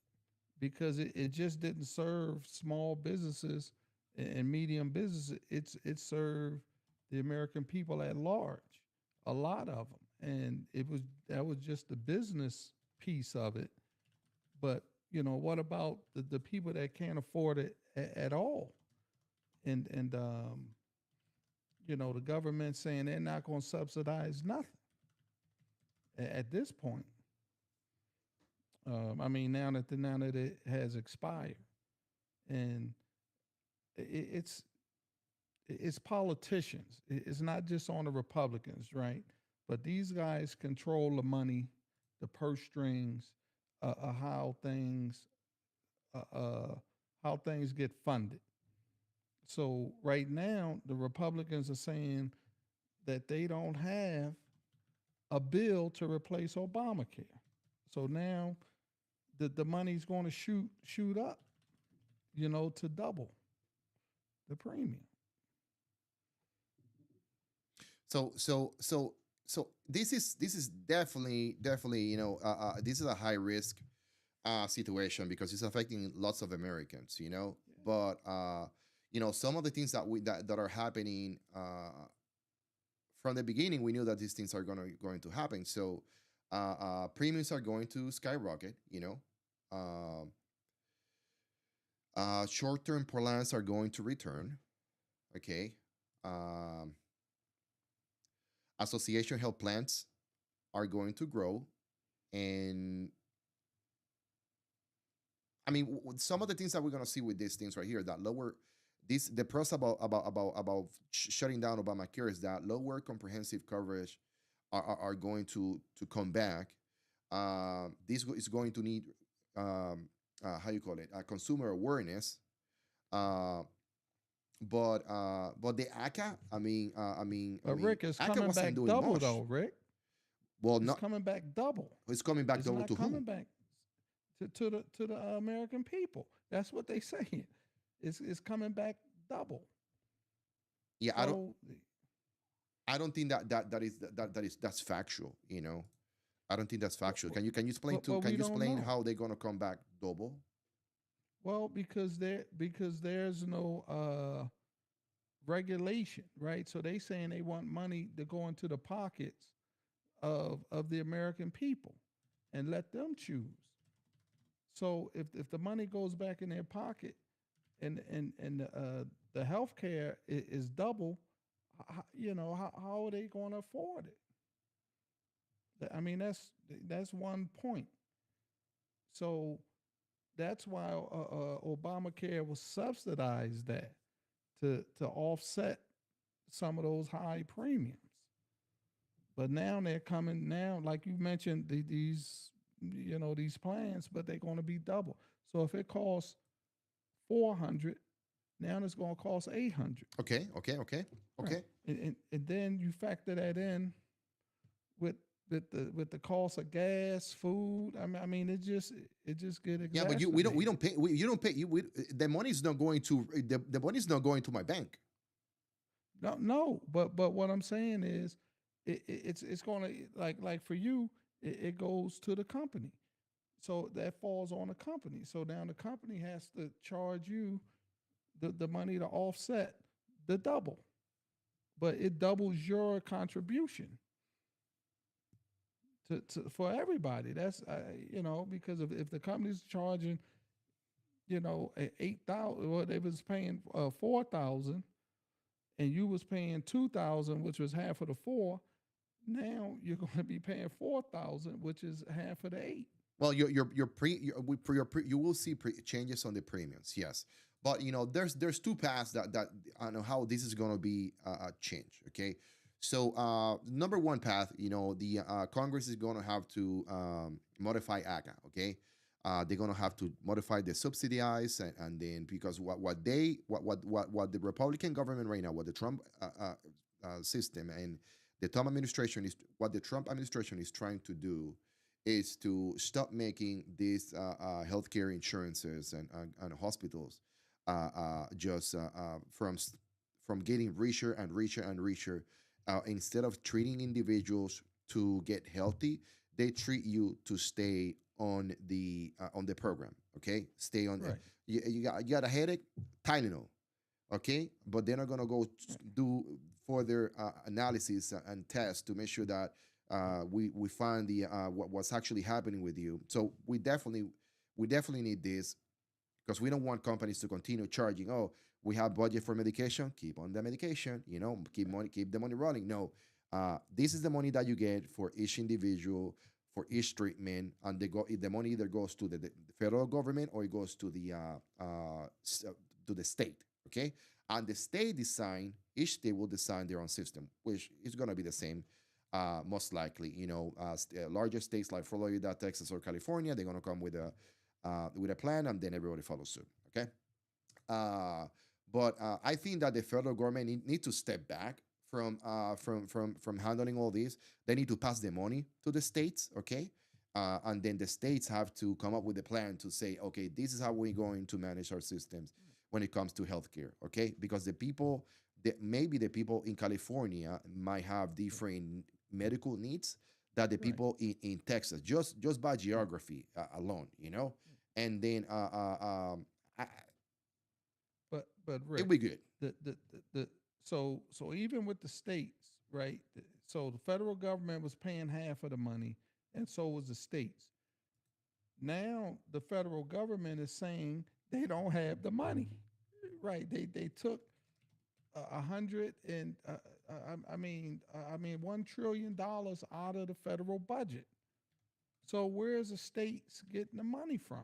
because it just didn't serve small businesses and medium businesses. It served the American people at large, a lot of them, and that was just the business piece of it. But what about the people that can't afford it at all? And the government saying they're not going to subsidize nothing at this point. I mean, now that it has expired, and it's politicians. It's not just on the Republicans, right? But these guys control the money, the purse strings, how uh, uh, things get funded. So right now, the Republicans are saying that they don't have a bill to replace Obamacare. So now the money's going to shoot up, to double the premium. so this is definitely this is a high risk situation because it's affecting lots of Americans. But some of the things that are happening from the beginning, we knew that these things are going to happen. So premiums are going to skyrocket. Um, Short-term plans are going to return. Okay. Um, Association health plans are going to grow, and I mean, some of the things that we're going to see with these things right here that lower this the pros about shutting down Obamacare is that lower comprehensive coverage are going to come back. This is going to need how you call it, consumer awareness. Uh, but the ACA, But Rick, it's ACA coming wasn't back doing double much. though, Rick. Well, It's not coming back double. it's coming back It's double not to whom? coming back to the American people. That's what they saying. It's coming back double. Yeah, So I don't think that's factual. I don't think that's well, factual. well, Can you explain but can we you don't explain know. how they're gonna come back double? Well, because there's no regulation, right? So they saying they want money to go into the pockets of the American people and let them choose. So if the money goes back in their pocket and the health care is double, how are they going to afford it? I mean, that's one point. So that's why Obamacare was subsidized that to offset some of those high premiums. But now they're coming now, like you mentioned, these plans, but they're going to be double. So if it costs 400, Now it's going to cost 800. Okay, okay, okay, Right. okay. And then you factor that in with the cost of gas, food. I mean, it just get Yeah, but you we exacerbated. don't pay you don't pay you the money's not going to the money's not going to my bank. No, no, but what I'm saying is, it's going to, like for you, it goes to the company. So that falls on the company. So now the company has to charge you the money to offset the double, but it doubles your contribution to for everybody. That's because if the company's charging 8,000, well, they was paying 4,000, and you was paying 2,000, which was half of the four. Now you're going to be paying 4,000, which is half of the eight. Well, you will see changes on the premiums, yes, but there's two paths that I know how this is going to be changed. Okay, so number one path, the Congress is going to have to modify ACA. Okay, they're going to have to modify the subsidize, and then because what the Republican government right now, what the Trump system and the Trump administration is trying to do is to stop making these healthcare insurances and hospitals just from getting richer and richer and richer. Instead of treating individuals to get healthy, they treat you to stay on the program. Okay, stay on. Right. You got a headache, Tylenol. Okay, but they're not gonna go do further analysis and tests to make sure that we find what's actually happening with you. So we definitely need this because we don't want companies to continue charging. Oh, we have budget for medication, keep on the medication. Keep the money running. No, this is the money that you get for each individual for each treatment, and the money either goes to the federal government or it goes to the state. Okay, and the state design each state will design their own system, which is going to be the same. Most likely, larger states like Florida, Texas, or California, they're going to come with a plan, and then everybody follows suit. Okay, uh, but I think that the federal government need to step back from handling all this. They need to pass the money to the states. Okay, and then the states have to come up with a plan to say, okay, this is how we're going to manage our systems when it comes to healthcare. Okay, because maybe the people in California might have different medical needs that the Right. people in Texas, just by geography alone. And then But it'll Rick, be good. the so even with the states, right? So the federal government was paying half of the money, and so was the states. Now the federal government is saying they don't have the money, right? They took 100 and $1 trillion out of the federal budget. So where's the states getting the money from?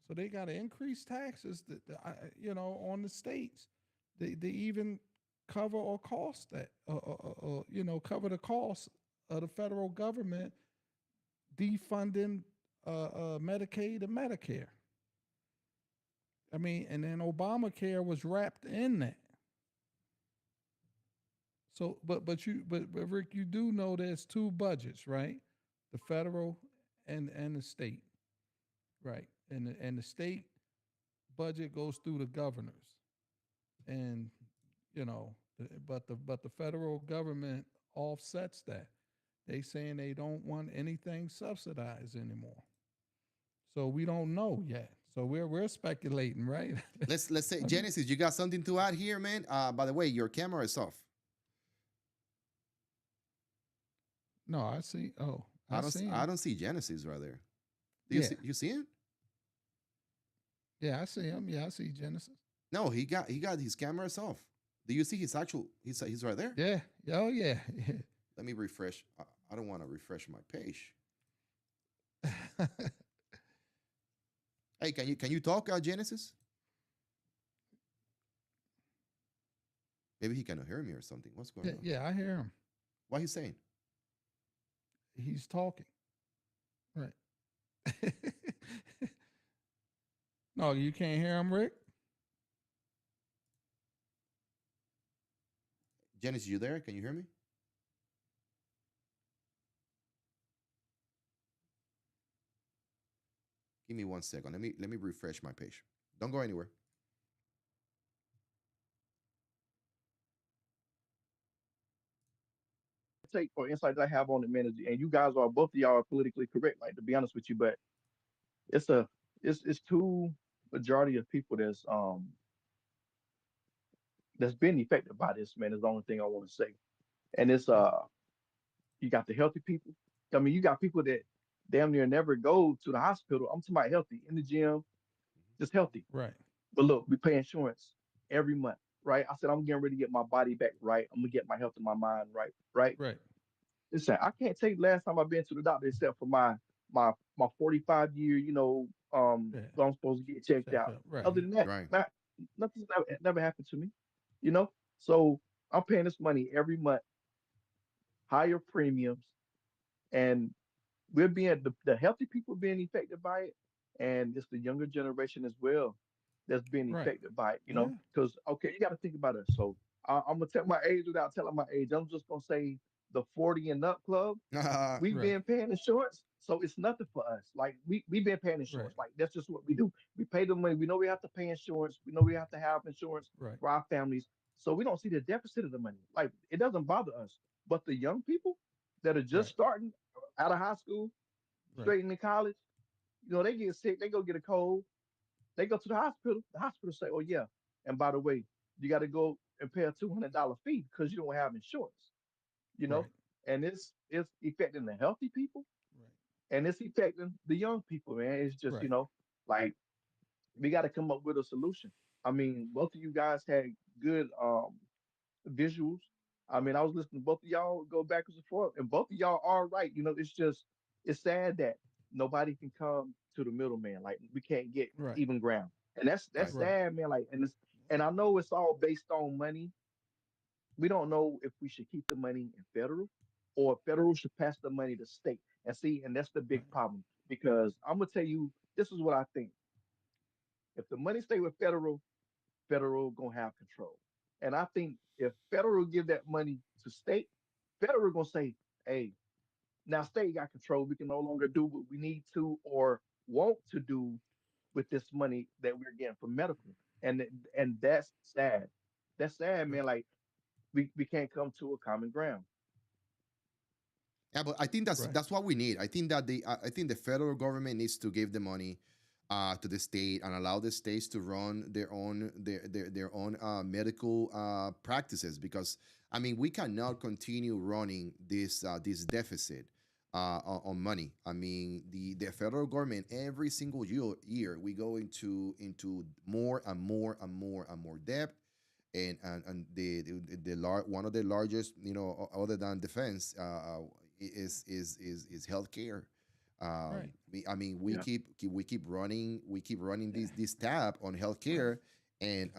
So they got to increase taxes on the states. They even cover or cost that, cover the cost of the federal government defunding Medicaid and Medicare. I mean, and then Obamacare was wrapped in that. So, but Rick, you do know there's two budgets, right? The federal and the state, right? And the state budget goes through the governors, and but the federal government offsets that. They saying they don't want anything subsidized anymore. So we don't know yet. So we're speculating, right? Let's say I mean, Genesis, you got something to add here, man. By the way, your camera is off. no, I see. Oh, I I don't see I him. don't see Genesis right there. Do you Yeah, see him? yeah, I see him. Yeah, I see Genesis. No, he got his cameras off. Do you see his actual? He's right there. Yeah. Oh, yeah. Let me refresh. I don't want to refresh my page. Hey, can you talk, Genesis? Maybe he cannot hear me or something. What's going Yeah, on? yeah, I hear him. What he's saying? He's talking. Right. No, you can't hear him, Rick? Janice, you there? Can you hear me? Give me 1 second. Let me refresh my page. Don't go anywhere. Take or insight that I have on the manager, and you guys are both of y'all are politically correct. Like to be honest with you, but it's a it's two majority of people that's been affected by this, man. Is the only thing I want to say. And it's Right. you got the healthy people. I mean, you got people that damn near never go to the hospital. I'm talking about healthy in the gym, just healthy. Right. But look, we pay insurance every month, right? I said I'm getting ready to get my body back right. I'm gonna get my health and my mind right, right? Right. Listen, I can't tell you the last time I've been to the doctor except for my 45 year, Yeah. I'm supposed to get checked Check out. up. Right. Other than that, Right. nothing's never happened to me, you know. So I'm paying this money every month, higher premiums, and we're being the healthy people being affected by it, and it's the younger generation as well that's being Right. affected by it. Yeah. Because okay, you got to think about it. So I'm gonna tell my age without telling my age. I'm just gonna say the 40 and up club. We've Right. been paying insurance, so it's nothing for us. Like we've been paying Right. insurance. Like that's just what we do. We pay the money. We know we have to pay insurance. We know we have to have insurance Right. for our families. So we don't see the deficit of the money. Like it doesn't bother us. But the young people that are just Right. starting out of high school, Right. straight into college, they get sick, they go get a cold, they go to the hospital. The hospital say, "Oh yeah, and by the way, you got to go and pay a $200 fee because you don't have insurance." You know, Right. and it's affecting the healthy people Right. and it's affecting the young people, man. It's just, Right. like we got to come up with a solution. I mean, both of you guys had good visuals. I mean, I was listening to both of y'all go backwards and forth, and both of y'all are right. It's sad that nobody can come to the middleman. Like we can't get Right. even ground, and that's Right. Right. sad, man. Like, and I know it's all based on money. We don't know if we should keep the money in federal or federal should pass the money to state. And see, and that's the big Right. problem because I'm gonna tell you, this is what I think. If the money stay with federal, federal gonna have control. And I think if federal give that money to state, federal gonna say, hey, now state got control. We can no longer do what we need to or want to do with this money that we're getting from medical. And that's sad. That's sad, Right. man. Like we can't come to a common ground. Yeah, but I think that's Right. that's what we need. I think the federal government needs to give the money to the state and allow the states to run their own medical practices because I mean we cannot continue running this deficit on money. I mean the federal government every single year we go into more and more and more and more debt and one of the largest other than defense is healthcare. Right. I mean, Yeah. we keep running Yeah. this tab on Right. healthcare, and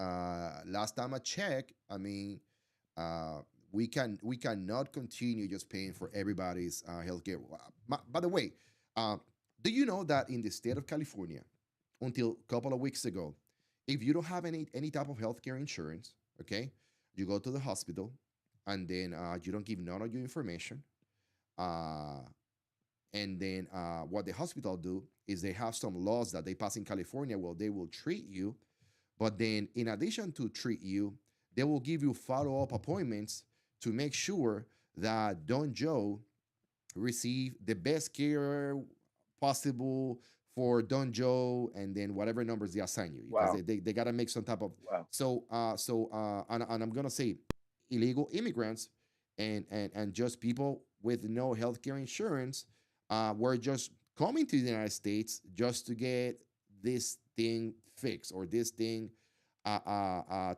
last time I checked, I mean, uh, we cannot continue just paying for everybody's healthcare. By the way, uh, do you know that in the state of California, until a couple of weeks ago, if you don't have any type of healthcare insurance, okay, you go to the hospital, and then you don't give none of your information. Uh, and then what the hospital do is they have some laws that they pass in California where they will treat you, but then in addition to treat you, they will give you follow-up appointments to make sure that Don Joe receive the best care possible for Don Joe and then whatever numbers they assign you because Wow. they got to make some type of Wow. and I'm gonna say illegal immigrants and just people with no healthcare insurance were just coming to the United States just to get this thing fixed or this thing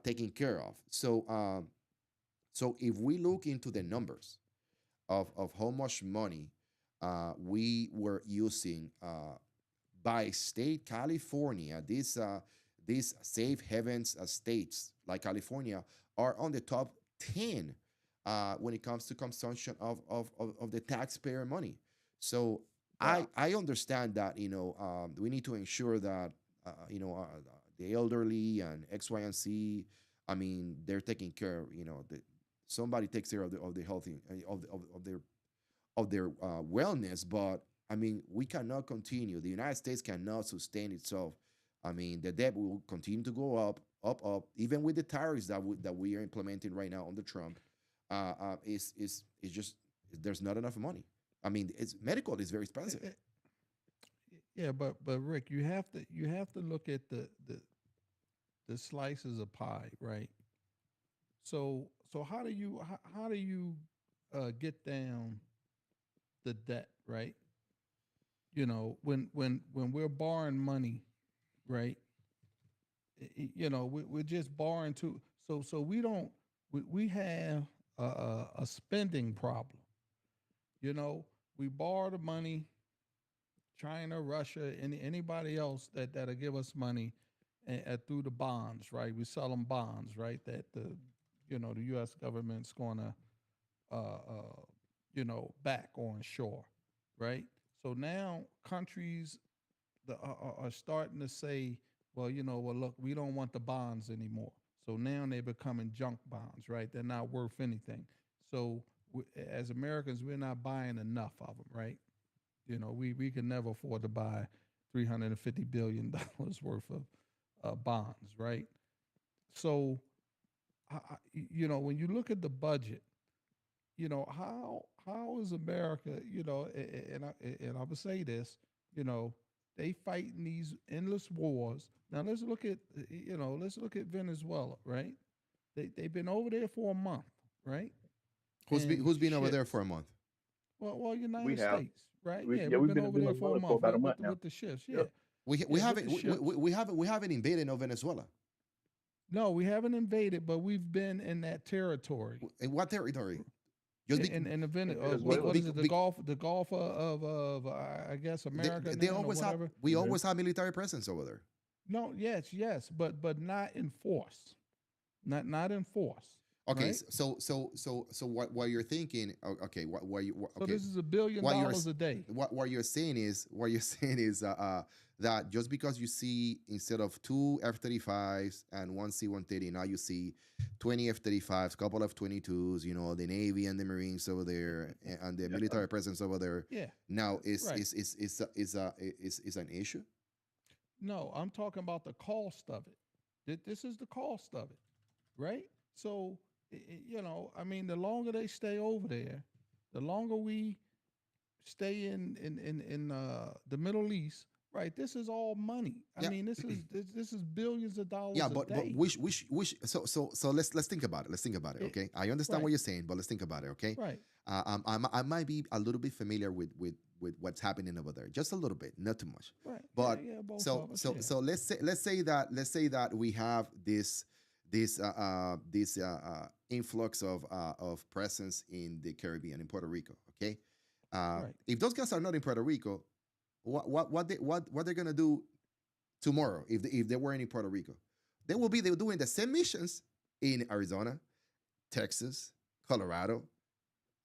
taken care of. So if we look into the numbers of how much money we were using by state California. These safe havens states like California are on the top 10 when it comes to consumption of the taxpayer money. So Wow. I understand that we need to ensure that the elderly and X, Y, and Z. I mean, they're taking care. somebody takes care of the healthy of their wellness. But I mean, we cannot continue. The United States cannot sustain itself. I mean, the debt will continue to go up, up, up. Even with the tariffs that we are implementing right now under Trump, is just there's not enough money. I mean, it's medical is very expensive. Yeah, but Rick, you have to look at the slices of pie, right? So how do you get down the debt, right? When we're borrowing money, right? We're just borrowing to so we don't we have a spending problem. You know, we borrow the money, China, Russia, anybody else that'll give us money through the bonds, right? We sell them bonds, right? That the U.S. government's going to back on shore, right? So now countries are starting to say, well, look, we don't want the bonds anymore. So now they're becoming junk bonds, right? They're not worth anything. So as Americans, we're not buying enough of them, right? We can never afford to buy $350 billion worth of bonds, right? So, when you look at the budget, how is America, and I would say this, you know, they fighting these endless wars. Now let's look at Venezuela, right? They've been over there for a month, right? And Who's been over there ships. for a month? Well, We United have. States, right? We, Yeah, yeah, we've we've been been in over there for a Venezuela for month about a with month the now. with the ships. Yeah, Yep. yeah, with the ships. We haven't invaded no Venezuela. No, we haven't invaded, but we've been in that territory. In what territory? Just be, In the In what Venezuela. is it? The Gulf of I guess America they then or always have whatever. we Hmm. always have military presence over there. No, yes, but not in force, not in force, Okay, right? so what you're thinking? Okay, So okay, this is $1 billion what you're a day. what you're saying is that just because you see instead of two F-35s and one C-130, now you see 20 F-35s, couple of 22s, the Navy and the Marines over there, and the Yeah. military presence over there. Yeah, Now right. is an issue. No, I'm talking about the cost of it. This is the cost of it, right? So, I mean, the longer they stay over there, the longer we stay in the Middle East, right? This is all money. I Yeah, mean, this is billions of yeah, dollars a but day. so let's think about it. Let's think about it. It, Okay, I understand what right, you're saying, but let's think about it. Okay, right, I might be a little bit familiar with what's happening over there, just a little bit, not too much. right. Yeah, But yeah. Both so of us. so Yeah, so let's say that we have this influx of presence in the Caribbean in Puerto Rico. Okay, right. if those guys are not in Puerto Rico, what they're gonna do tomorrow if they were in Puerto Rico? They're doing the same missions in Arizona, Texas, Colorado,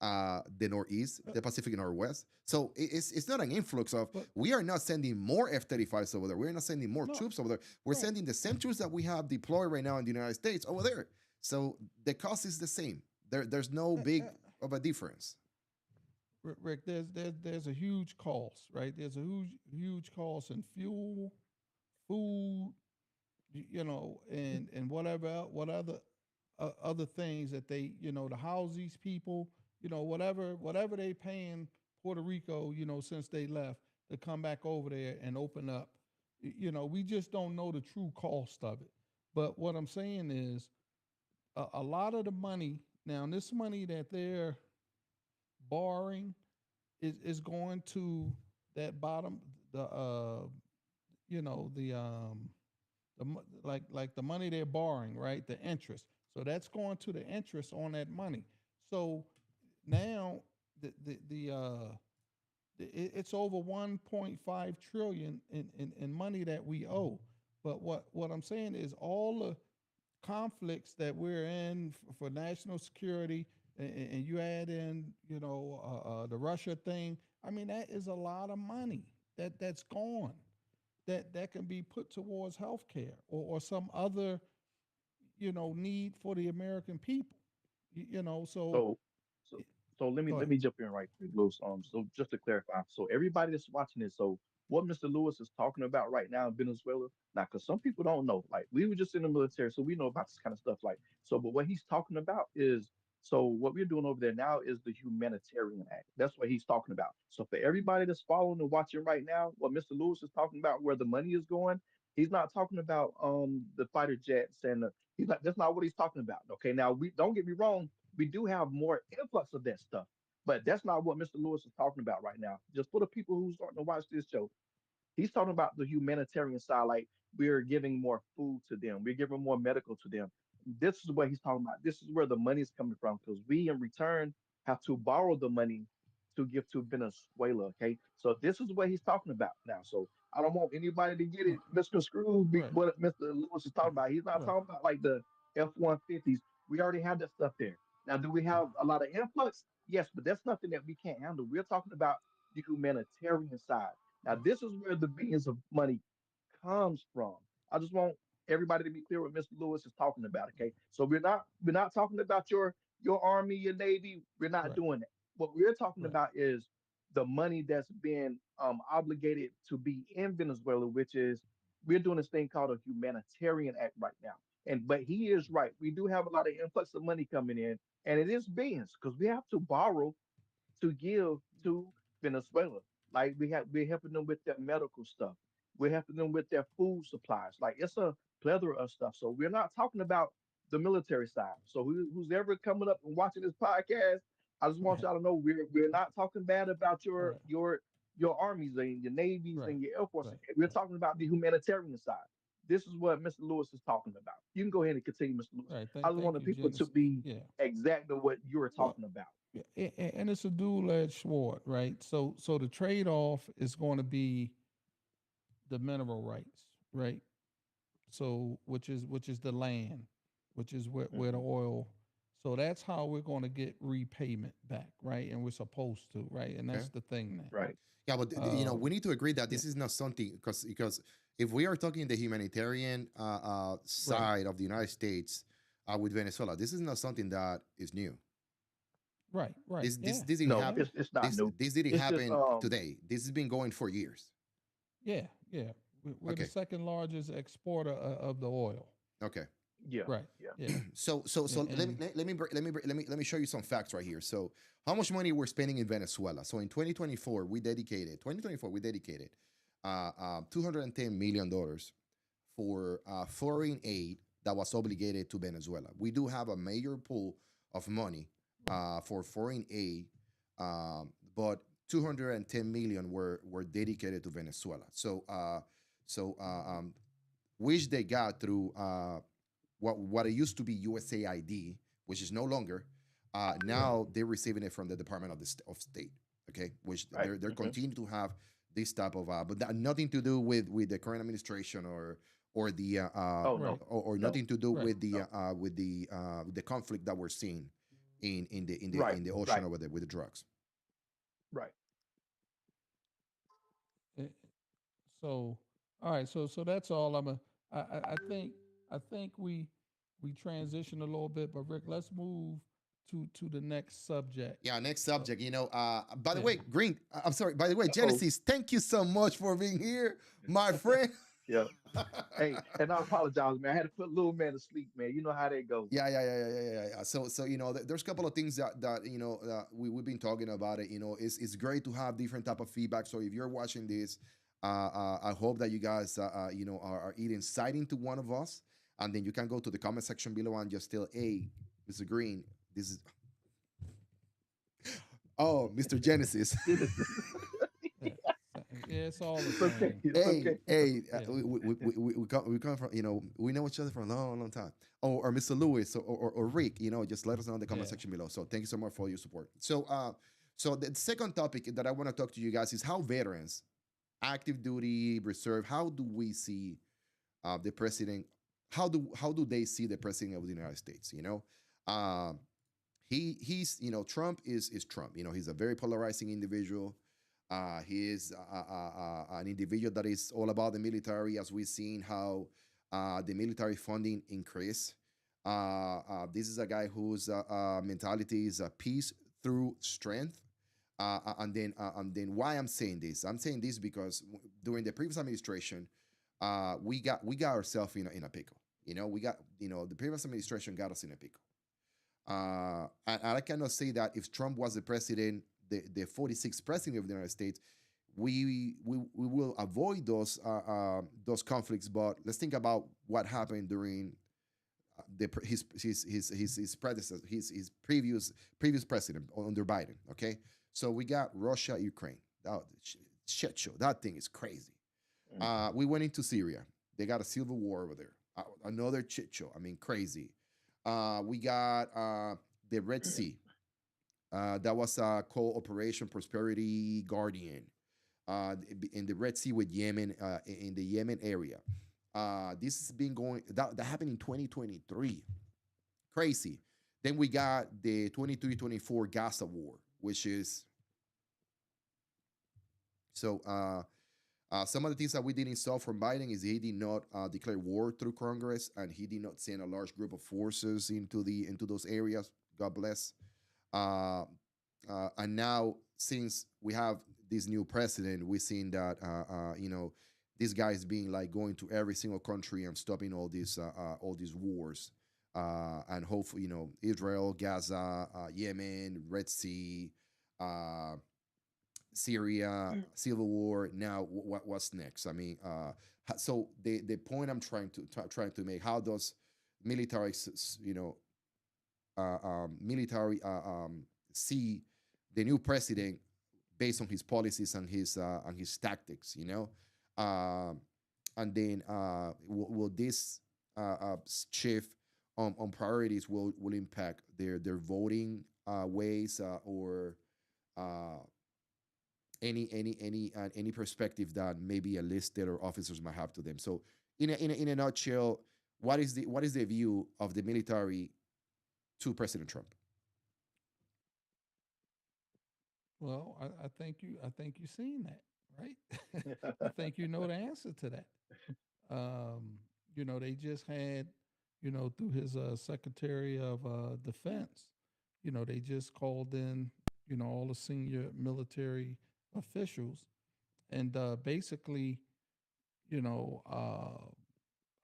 the Northeast, Uh, the Pacific Northwest. So it's not an influx of but we are not sending more F-35s over there. We're not sending more no, troops over there. We're right. sending the same troops that we have deployed right now in the United States over there. So the cost is the same. There's no Uh, big uh, of a difference. Rick, there's a huge cost, right? There's a huge cost in fuel, food, and what other things that they, to house these people, whatever they paying Puerto Rico, since they left to come back over there and open up. We just don't know the true cost of it. But what I'm saying is a lot of the money now, this money that they're borrowing is going to that bottom the like the money they're borrowing, right? The interest. So that's going to the interest on that money. So now it's over 1.5 trillion in money that we owe. But what I'm saying is all the conflicts that we're in for national security, and you add in, the Russia thing. I mean, that is a lot of money that's gone that can be put towards healthcare or some other, need for the American people. You know, so So, so, so let me go let ahead. me jump in right quick, Lewis. So just to clarify, so everybody that's watching this, so what Mr. Lewis is talking about right now in Venezuela, now, because some people don't know, like we were just in the military, so we know about this kind of stuff. Like, so, but what he's talking about is, so what we're doing over there now is the humanitarian act. That's what he's talking about. So for everybody that's following and watching right now, what Mr. Lewis is talking about, where the money is going, he's not talking about the fighter jets and he's not. That's not what he's talking about. Okay, now we don't get me wrong, we do have more influx of that stuff. But that's not what Mr. Lewis is talking about right now. Just for the people who's starting to watch this show, he's talking about the humanitarian side, like we're giving more food to them, we're giving more medical to them. This is what he's talking about. This is where the money is coming from, because we in return have to borrow the money to give to Venezuela. Okay, so this is what he's talking about now. So I don't want anybody to get Right, it misconstrued. right, What Mr. Lewis is talking about, he's not right, talking about like the F-150s. We already have that stuff there. Now, do we have a lot of influx? Yes, but that's nothing that we can't handle. We're talking about the humanitarian side. Now, this is where the billions of money comes from. I just want everybody to be clear what Mr. Lewis is talking about. Okay, so we're not talking about your army, your navy. We're not right, doing that. What we're talking right, about is the money that's been obligated to be in Venezuela, which is we're doing this thing called a humanitarian act right now. And but he is right. We do have a lot of influx of money coming in, and it is billions because we have to borrow to give to Venezuela. Like we're helping them with their medical stuff. We're helping them with their food supplies. Like it's a plethora of stuff. So we're not talking about the military side. So who's ever coming up and watching this podcast, I just want right, y'all to know we're not talking bad about your right, your armies and your navies right, and your air force. right, We're right. talking about the humanitarian side. This is what Mr. Lewis is talking about. You can go ahead and continue, Mr. Lewis. Right. I just want Thank the you, people to Genesis. be Yeah. exactly what you're Well, talking about. yeah, and it's a dual-edged sword, right? So the trade-off is going to be the mineral rights, right? So which is the land, which is where the Hmm. oil. So that's how we're going to get repayment back, right? And we're supposed to, right? And Okay. that's the thing Right. Yeah, but we now. need to agree that Yeah, this is not something because if we are talking the humanitarian right, side of the United States with Venezuela, this is not something that is new. right. This didn't No, Yeah, happen. it's not new. This didn't It's just happen today. This has been going for years. yeah. We're the Okay. second largest exporter of the oil. Okay. yeah, Right. yeah. Yeah. So And let me show you some facts right here. So how much money we're spending in Venezuela? So in 2024 we dedicated 210 million dollars for foreign aid that was obligated to Venezuela. We do have a major pool of money for foreign aid, but 210 million were dedicated to Venezuela. So which they got through what it used to be USAID, which is no longer. right. Now they're receiving it from the Department of State. Okay, which Right. they're Hmm. continuing to have this type of, but that, nothing to do with the current administration or the Oh Right. no, or no, nothing to do Right. no. with the conflict that we're seeing Right. in the ocean Right. over there with the drugs. Right. Eh, So, all right. So that's all. I think we transition a little bit, but Rick, let's move to the next subject. Yeah, next Uh, subject. By the yeah. way, Green. I'm sorry. By the way, Oh Genesis. Thank you so much for being here, my friend. yeah. Hey, and I apologize, man. I had to put little man to sleep, man. You know how that go. Yeah. So there's a couple of things that we've been talking about it. It's great to have different type of feedback. So if you're watching this, I hope that you guys are either inciting to one of us, and then you can go to the comment section below and just tell, hey, Mr. Green, this is oh, Mr. Genesis. Genesis. Yeah. Yeah. It's all the It's okay. same. It's Hey, okay. hey, Yeah. we come from we know each other for a long, long time. Or Mr. Lewis or Rick, just let us know in the comment Yeah. section below. So thank you so much for your support. So the second topic that I want to talk to you guys is how veterans, active duty, reserve, how do we see the president? How do they see the president of the United States? Um, he's Trump is Trump. He's a very polarizing individual. He is an individual that is all about the military, as we've seen how the military funding increased. This is a guy whose mentality is peace through strength. And then why I'm saying this? I'm saying this because during the previous administration, we got ourselves in a pickle. We got the previous administration got us in a pickle. And I cannot say that if Trump was the president, the 46th president of the United States, we will avoid those conflicts. But let's think about what happened during his predecessor, his previous president under Biden. Okay, so we got Russia, Ukraine. That shit show. That thing is crazy. Mm. We went into Syria. They got a civil war over there. Another shit show. I mean, crazy. We got the Red Sea. That was called Operation Prosperity Guardian in the Red Sea with Yemen, in the Yemen area. This has been going, that happened in 2023. Crazy. Then we got the 23-24 Gaza war, which is so. Some of the things that we didn't saw from Biden is he did not declare war through Congress, and he did not send a large group of forces into those areas. God bless. Uh, and now, since we have this new president, we're seeing that this guy is being like going to every single country and stopping all these wars. And hopefully, Israel, Gaza, Yemen, Red Sea, uh, Syria, civil war. Now, what's next? I mean, so the point I'm trying to make: how does military, military see the new president based on his policies and his tactics? Um, and then will this shift on priorities will impact their voting ways, or uh, any perspective that maybe enlisted or officers might have to them. So in a nutshell, what is the view of the military to President Trump? Well, I think you seen that, right? I think you know the answer to that. They just had, through his Secretary of Defense, they just called in, all the senior military officials, and basically, you know,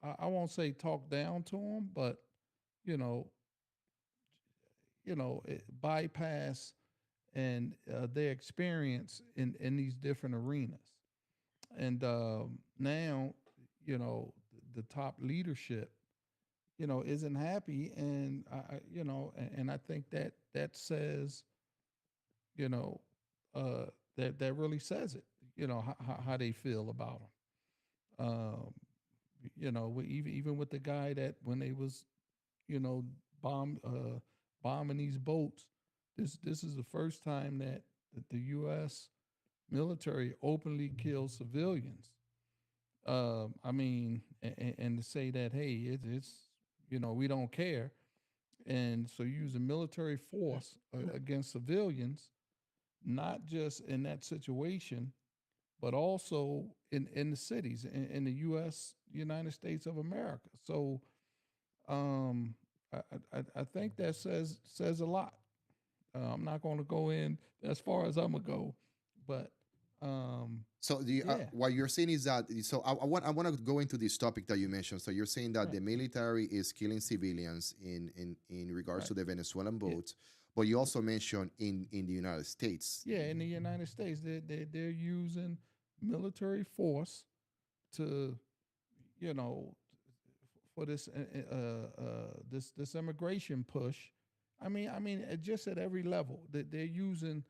I won't say talk down to them, but you know, bypass and their experience in these different arenas. And now, the top leadership, isn't happy, and and I think that says, you know, that really says it. How they feel about him. Even with the guy that when they was, you know, bombing these boats, this is the first time that the U.S. military openly kills civilians. I mean, and to say that, hey, it's we don't care, and so using military force against civilians, not just in that situation, but also in the cities in the U.S. United States of America. So um, I think that says a lot. I'm not going to go in as far as I'm gonna go, but So yeah, what you're saying is that, so I want to go into this topic that you mentioned. So you're saying that right, the military is killing civilians in regards right, to the Venezuelan yeah, boats, but you also mentioned in the United States. yeah. In the United States, they're using military force to, you know, for this immigration push. I mean, just at every level that they're using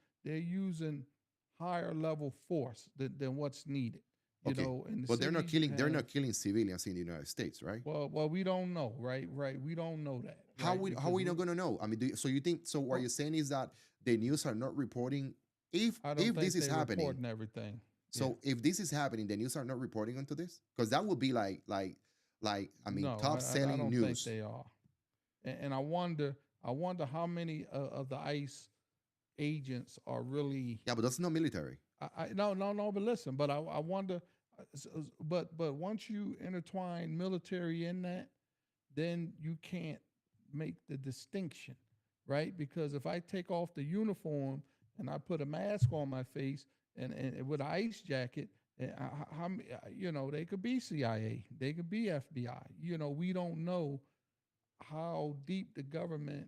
higher level force than what's needed. Okay, In the but they're not cities you killing they're have. not killing civilians in the United States, right? Well, we don't know, right? Right, we don't know that, How right? we how are Because we not we, going to know? I mean, so you think, so what well, you're saying is that the news are not reporting, if I don't if this think is they happening. reporting everything. Yeah, So if this is happening, the news are not reporting onto this, because that would be like I mean, no, top I selling don't think news. they are. And I wonder how many of the ICE agents are really. Yeah, but that's not military. No, no, no. But listen, but I wonder. But once you intertwine military in that, then you can't. make the distinction, right? Because if I take off the uniform and I put a mask on my face and with an ice jacket, they could be CIA, they could be FBI. We don't know how deep the government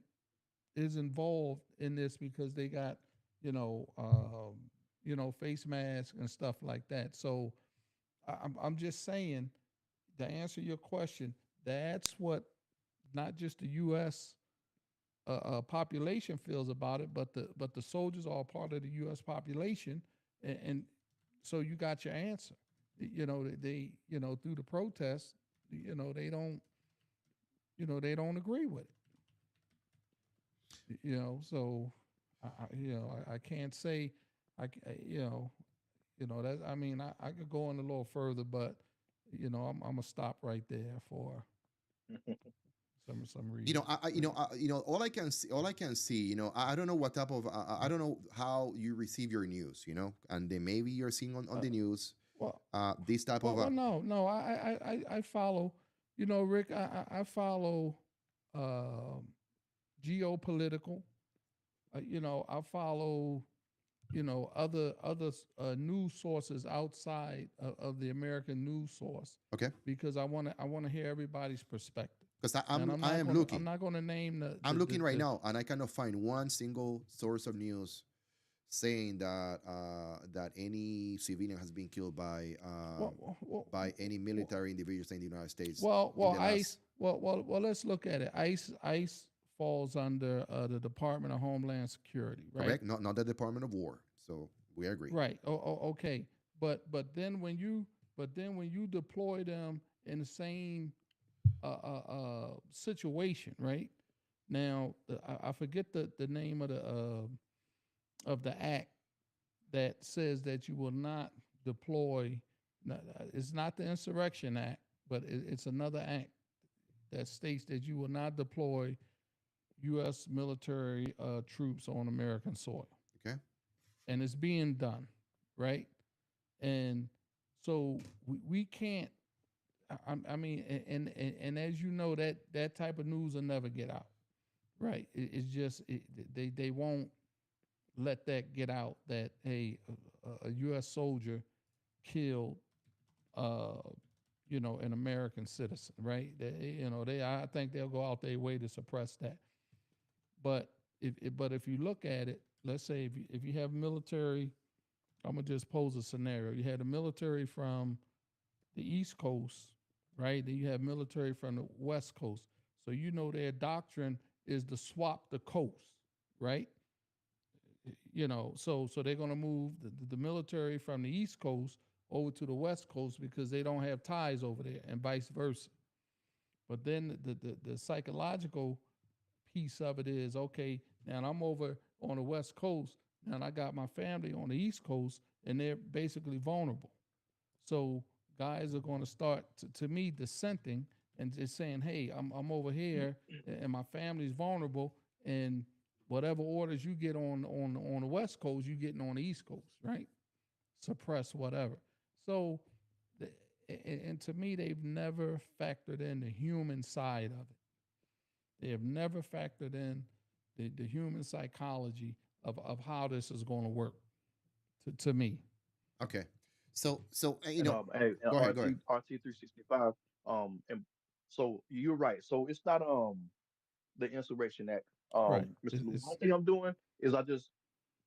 is involved in this because they got face masks and stuff like that. So I'm just saying, to answer your question, that's what not just the U.S. Population feels about it, but the soldiers are a part of the U.S. population, and so you got your answer. Through the protests, they don't agree with it. So I can't say I that I could go on a little further, but I'm gonna stop right there for some reason. All I can see, I don't know what type of, I don't know how you receive your news, and then maybe you're seeing on Uh, the news, well, this type of, no, I follow. Rick, I follow um geopolitical. I follow other news sources outside of the American news source okay, because I want to hear everybody's perspective. because And I'm not gonna name I'm looking right the now, and I cannot find one single source of news saying that that any civilian has been killed well, well, by any well, military individuals in the United States well, in well, the last. ICE. Well, let's look at it. ICE falls under the Department of Homeland Security, right? Correct, not the Department of War. So we agree. Right. Okay. But then when you deploy them in the same situation, right? Now, I forget the name of the act that says that you will not deploy. It's not the Insurrection Act, but it's another act that states that you will not deploy U.S. military troops on American soil, Okay. and it's being done, right? And so we can't. And as you know, that type of news will never get out, right? It's just they won't let that get out that hey, a U.S. soldier killed, uh, an American citizen, right? I think they'll go out their way to suppress that. But if you look at it, let's say if you have military, I'm gonna just pose a scenario. You had the military from the East Coast, right? Then you have military from the West Coast. So their doctrine is to swap the coast, right? So they're gonna move the military from the East Coast over to the West Coast because they don't have ties over there, and vice versa. But then the psychological piece of it is okay. Now I'm over on the West Coast, and I got my family on the East Coast, and they're basically vulnerable. So guys are going to start to me dissenting and just saying, "Hey, I'm over here, and my family's vulnerable, and whatever orders you get on the West Coast, you getting on the East Coast, right? Suppress whatever." So, and to me, they've never factored in the human side of it. They have never factored in the human psychology of how this is going to work. To me, Okay. So Hey, go ahead. Go ahead. RT 365. And so you're right. So it's not the Insurrection Act. right? Mr. Lewis, It's one thing I'm doing is I just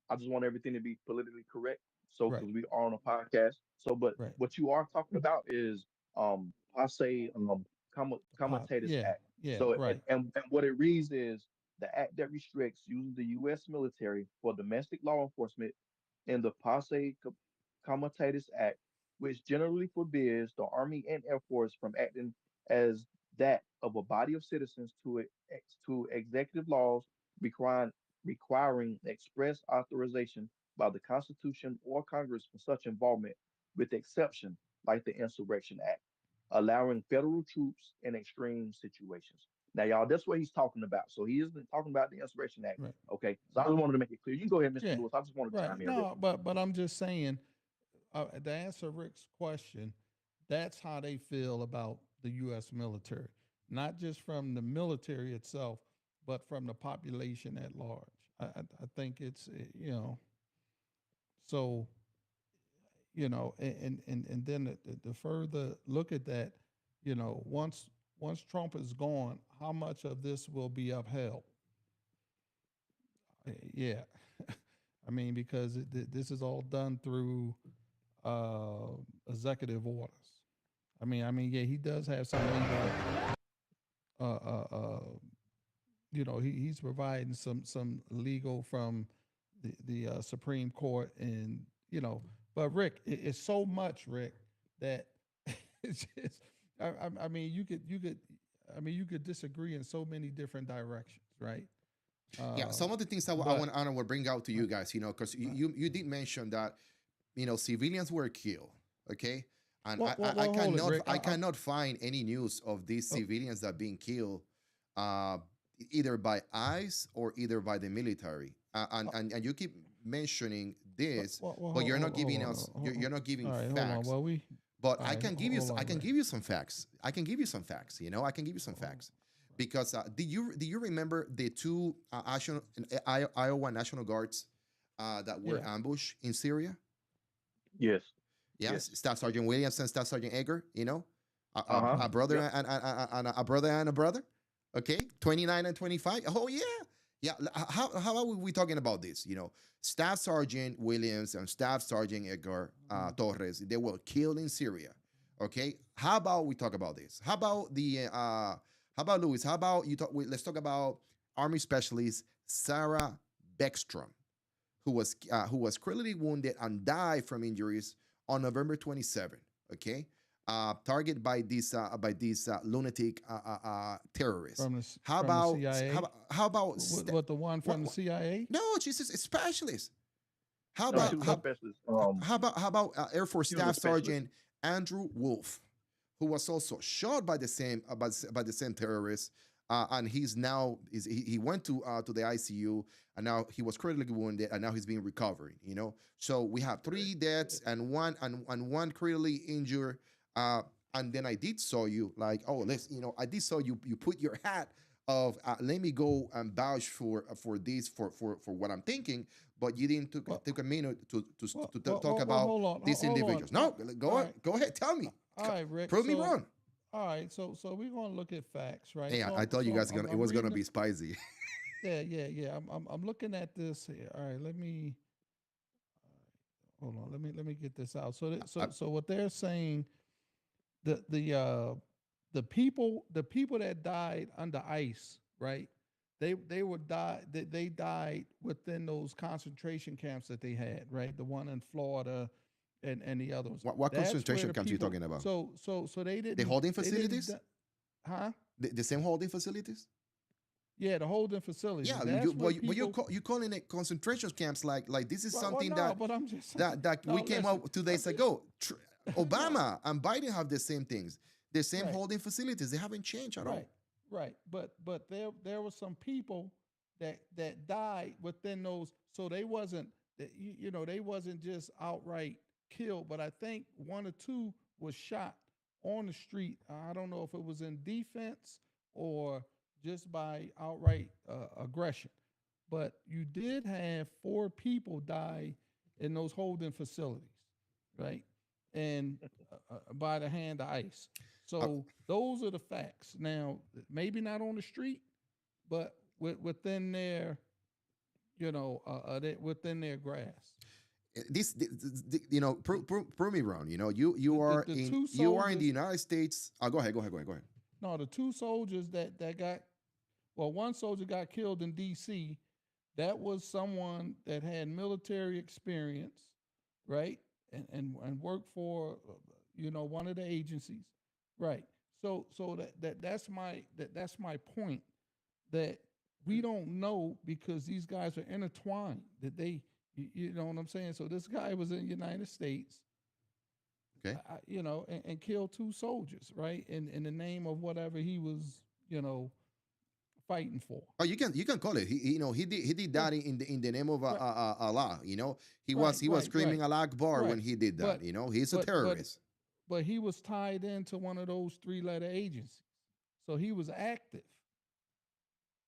want everything to be politically correct. So right, because we are on a podcast. So but right. what you are talking about is I say Comitatus Yeah, Act. yeah, So right, and what it reads is the act that restricts using the US military for domestic law enforcement in the Comitatus Act, which generally forbids the Army and Air Force from acting as that of a body of citizens to executive laws requiring requiring express authorization by the Constitution or Congress for such involvement, with exception like the Insurrection Act, allowing federal troops in extreme situations. Now, y'all, that's what he's talking about. So he isn't talking about the Insurrection Act. right, Okay. So I just wanted to make it clear. You can go ahead, Mr. yeah, Lewis. I just wanted to right. chime in real No, quick. but I'm just saying, to answer Rick's question, that's how they feel about the U.S. military, not just from the military itself, but from the population at large. I think it's so and then the further look at that, once Trump is gone, how much of this will be upheld? Yeah, I mean because this is all done through uh, executive orders. Yeah, he does have some legal uh, uh, uh, he's providing some legal from the Supreme Court, and but Rick, it's so much, Rick, that it's just, you could disagree in so many different directions, right? Yeah, Uh, some of the things that but I want to bring out to you guys, because you did mention that civilians were killed, okay, and I hold it, cannot Rick. find any news of these Uh, civilians that being killed, uh, either by ICE or either by the military, and you keep mentioning this, but you're not hold giving on. us you're not All giving right, hold on. facts. Well, we But all right. Hold I on, can Rick. give you some facts. I can give you some facts. I can give you some Hold on. facts because do you remember the two Iowa National Guards that were Yeah. ambushed in Syria? Yes. Yes, Yes. Staff Sergeant Williams and Staff Sergeant Egger. Uh-huh. A brother Yep. and a brother and a brother. Okay, 29 and 25. Oh yeah, yeah. How are we talking about this? Staff Sergeant Williams and Staff Sergeant Edgar Torres. They were killed in Syria. Okay, how about we talk about this? How about how about Louis? How about you talk? Let's talk about Army Specialist Sarah Beckstrom, who was critically wounded and died from injuries on November 27. Okay, targeted by these lunatic terrorists. From How from the about CIA. how about What the one from the what? CIA? No, she's a specialist. How No, Right. she about was a specialist. how about Air Force She was a Staff specialist. Sergeant Andrew Wolf, who was also shot by the same by the same terrorists, and he went to the ICU, and now he was critically wounded, and now he's being recovering. So we have Okay. three deaths and one critically injured. Uh, and then I did saw you like, oh, I did saw you put your hat of let me go and vouch for this for what I'm thinking, but you didn't Well, took a minute to talk well, about hold on, these hold on. individuals. No, All go on, right, go ahead, tell me, all right, Rick. prove me wrong. All right, so we're gonna look at facts, right? Yeah, I thought you guys it I'm was gonna reading. be spicy. Yeah. I'm looking at this here. All right, let me hold on. Let me get this out. I, So what they're saying, the the uh the people that died under ICE, right? They were died they died within those concentration camps that they had, right? The one in Florida and the others. what That's where concentration the camps you people. talking about? So The holding they didn't, facilities, huh? the same holding facilities. Yeah, the holding facilities. Yeah, That's where you people. you calling it concentration camps like this is Well, something no, but I'm just saying. that we No, came listen. up 2 days I'm just ago. no. Obama and Biden have the same things, the same Right, holding facilities. They haven't changed at right, all. right. But there were some people that died within those. So they wasn't they wasn't just outright killed. But I think one or two was shot on the street. I don't know if it was in defense or just by outright aggression. But you did have four people die in those holding facilities, right? And by the hand of ICE. Uh, So those are the facts. Now, maybe not on the street, but within their, within their grasp. prove me wrong. The two You are in the soldiers, United States. Go ahead, go ahead. no, the two soldiers that got, well, one soldier got killed in D.C. That was someone that had military experience, right? And worked for, one of the agencies, right? So that's my point, that we don't know because these guys are intertwined. That you know what I'm saying. So this guy was in the United States, Okay. and killed two soldiers, right? In the name of whatever he was, fighting for. Oh, you can call it. He did Yeah, that in the name of right, Allah. right, He was screaming right, Allah Akbar when right. he did that. But He's a but but terrorist. but he was tied into one of those three-letter agencies, so he was active.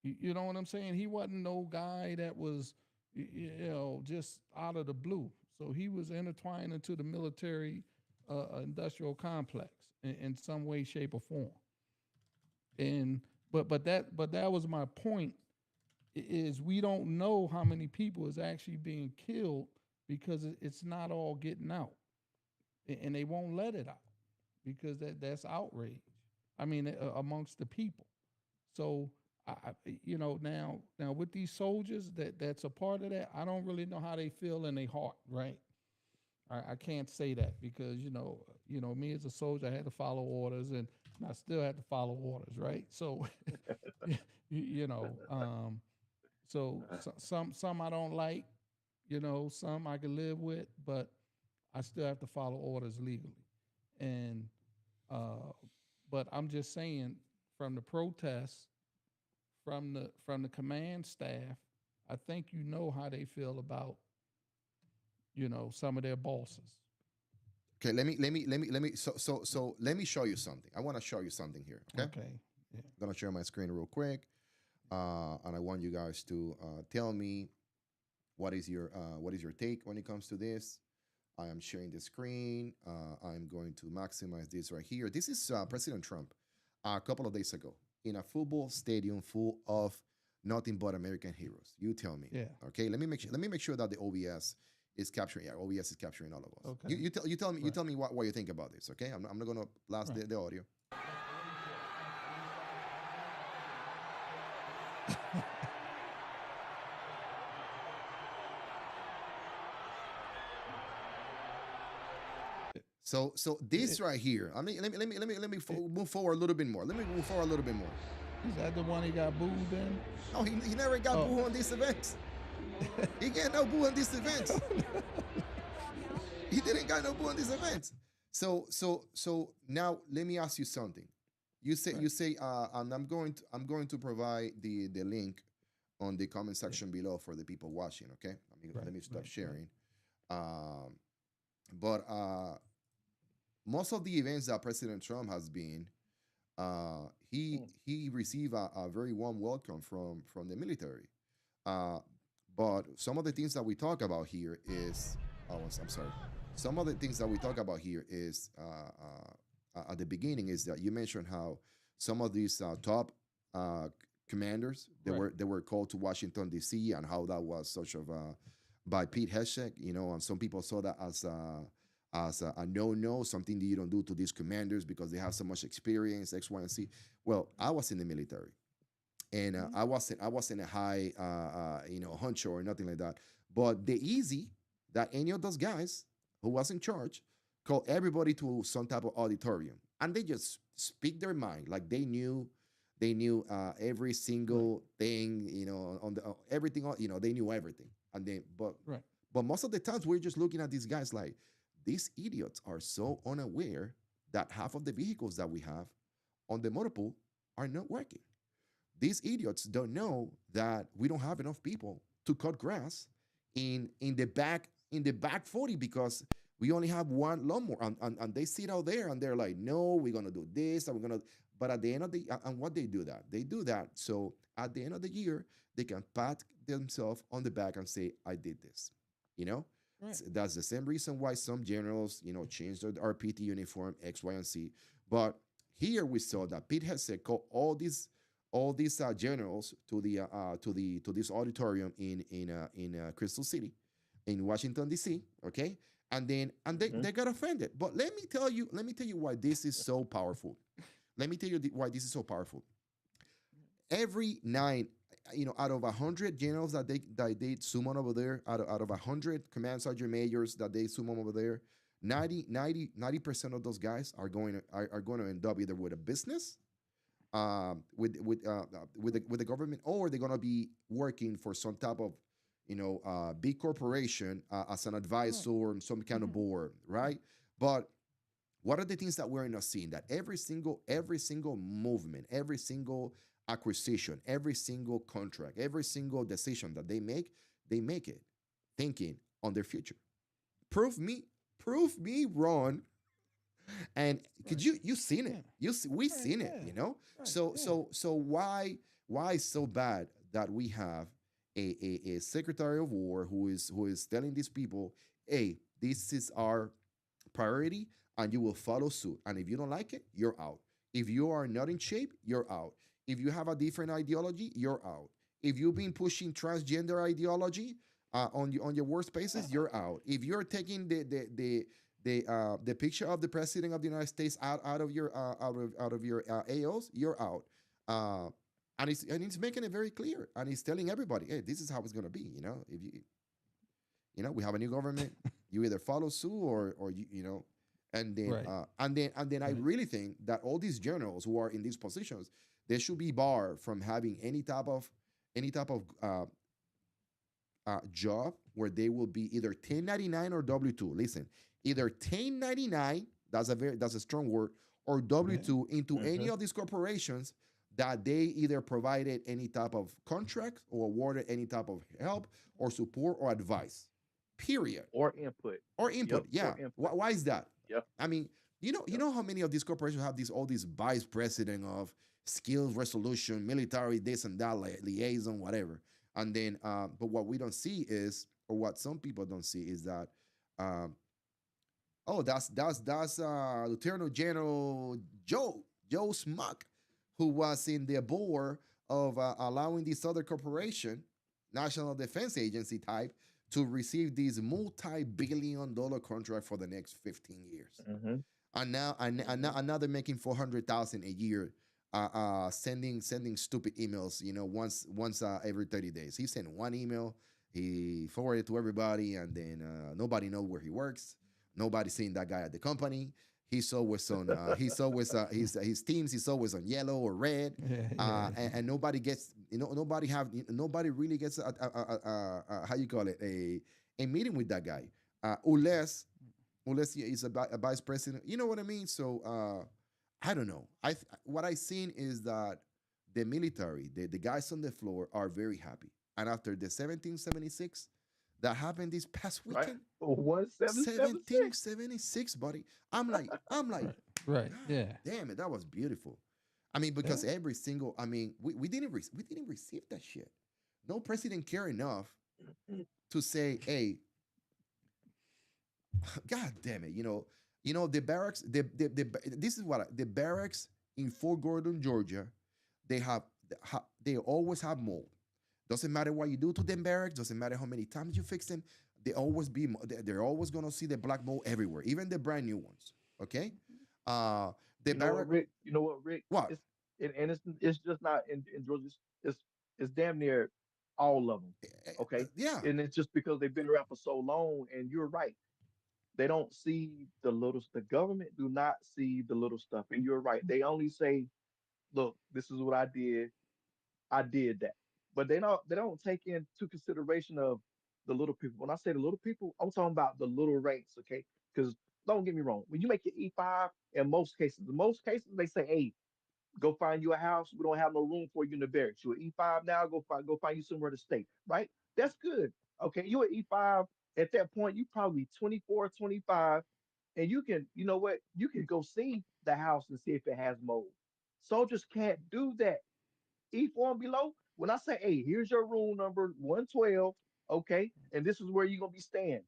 You know what I'm saying? He wasn't no guy that was, just out of the blue. So he was intertwined into the military industrial complex in some way, shape, or form. And but that was my point, is we don't know how many people is actually being killed because it's not all getting out, and they won't let it out because that's outrage. I mean, amongst the people. So now with these soldiers that's a part of that, I don't really know how they feel in their heart, right? I can't say that because me as a soldier, I had to follow orders, and I still had to follow orders, right? So you know, some I don't like, some I can live with, but I still have to follow orders legally. And uh, but I'm just saying, from the protests, from the command staff, I think how they feel about some of their bosses. Okay, let me so let me show you something. I want to show you something here. Okay, I'm Okay, yeah, gonna share my screen real quick, and I want you guys to tell me what is your take when it comes to this. I am sharing the screen. I'm going to maximize this right here. This is President Trump a couple of days ago in a football stadium full of nothing but American heroes. You tell me. yeah, Okay, let me make sure. yeah. Let me make sure that the OBS is capturing. Yeah, OBS is capturing all of us. Okay, You right, tell me what you think about this. Okay, I'm not gonna blast right. the audio. So this It, right here. I mean, move forward a little bit more. Let me move forward a little bit more. is that the one he got booed in? No, he never got Oh, boo on this event. He get no boo on this event. He didn't got no boo on this event. So now let me ask you something. right, You say and I'm going to provide the link on the comment yeah, section below for the people watching. Okay, let right, me stop right, right. sharing. Um, but most of the events that President Trump has been, he received a very warm welcome from the military. Uh, but some of the things that we talk about here is, I'm sorry. Some of the things that we talk about here is at the beginning is that you mentioned how some of these top commanders Right. they were called to Washington D.C. and how that was such of by Pete Hegseth, and some people saw that as a no, something that you don't do to these commanders because they have so much experience, X, Y, and Z. Well, I was in the military, and Mhm. I wasn't a high huncho or nothing like that. But the easy that any of those guys who was in charge called everybody to some type of auditorium, and they just speak their mind like they knew every Right, single thing on the everything they knew everything, and then right, but most of the times we're just looking at these guys like these idiots are so unaware that half of the vehicles that we have on the motor pool are not working. These idiots don't know that we don't have enough people to cut grass in the back 40 because we only have one lawnmower, and they sit out there and they're like, no, we're gonna do this and we're gonna. But at the end of the and what they do that so at the end of the year they can pat themselves on the back and say, I did this. You know, right. that's the same reason why some generals changed their RPT uniform X, Y, and Z. But here we saw that Pete has said call all these generals to this auditorium in Crystal City, in Washington D.C. Okay, and they got offended. But let me tell you why this is so powerful. Let me tell you why this is so powerful. Every nine, out of 100 generals that they summon over there, out of 100 command sergeant majors that they summon over there, 90% of those guys are going to end up either with a business with the government, or they're gonna be working for some type of big corporation as an Right. advisor or some kind of Mhm. board, right? But what are the things that we're not seeing? That every single movement, every single acquisition, every single contract, every single decision that they make it thinking on their future. Prove me wrong. And could Right. you seen it? Yeah. We've Right. seen it. Yeah. Right. So Yeah. so so why why it's so bad that we have a secretary of war who is telling these people, hey, this is our priority, and you will follow suit. And if you don't like it, you're out. If you are not in shape, you're out. If you have a different ideology, you're out. If you've been pushing transgender ideology on your workspaces, you're out. If you're taking the picture of the president of the United States out of your AOs, you're out. Uh, and it's making it very clear, and he's telling everybody, hey, this is how it's gonna be. If we have a new government, you either follow suit or and then Right. I Right. really think that all these generals who are in these positions, they should be barred from having any type of job where they will be either 1099 or W2. Listen, either 1099, that's a strong word, or Yeah. W2 into Hmm. any of these corporations that they either provided any type of contract or awarded any type of help or support or advice. Period. Or input. Or Yep. input. Yeah. Or input. Why is that? Yep. I mean, you Yep. know how many of these corporations have these all these vice president of skills resolution, military, this and that, liaison, whatever. And then, but what we don't see is, or what some people don't see is that, um, oh, that's Lieutenant General Joe Smuck, who was in the board of allowing this other corporation, National Defense Agency type, to receive this multi-billion-dollar contract for the next 15 years. Hmm. And Hmm. now they're making 400,000 a year, sending stupid emails. Once every 30 days. He sent one email, he forwarded it to everybody, and then nobody know where he works. Nobody seen that guy at the company. He's always on. He's always his teams. He's always on yellow or red, Yeah. Yeah. and nobody gets. Nobody really gets how you call it, a meeting with that guy, unless he's a vice president. You know what I mean? So I don't know. What I seen is that the military, the guys on the floor are very happy. And after the 1776 that happened this past Right. weekend, 1776. 1776, buddy. I'm like, Right. Right. God Yeah. damn it, that was beautiful. I mean, Yeah. because every single, I mean, we didn't receive that shit. No president care enough to say, hey, God damn it, the barracks, this is what the barracks in Fort Gordon, Georgia, they have, they always have mold. Doesn't matter what you do to them barracks, doesn't matter how many times you fix them, they're always gonna see the black mold everywhere, even the brand new ones. Okay, uh, the You know what, barrack, Rick? You know what, Rick? what? And it's just not in Georgia. It's damn near all of them. Okay, Yeah, and it's just because they've been around for so long. And you're right. They don't see the little. The government do not see the little stuff. And you're right. They only say, "Look, this is what I did. I did that." But they don't take into consideration of the little people. When I say the little people, I'm talking about the little ranks. Okay, because don't get me wrong. When you make your E5, in most cases, they say, "Hey, go find you a house. We don't have no room for you in the barracks. You're E5 now. Go find you somewhere to stay." Right? That's good. Okay, you're E5. At that point, you probably 24, 25, and you know what? You can go see the house and see if it has mold. Soldiers can't do that. E4 and below. When I say, "Hey, here's your room number 112, okay, and this is where you're gonna be staying,"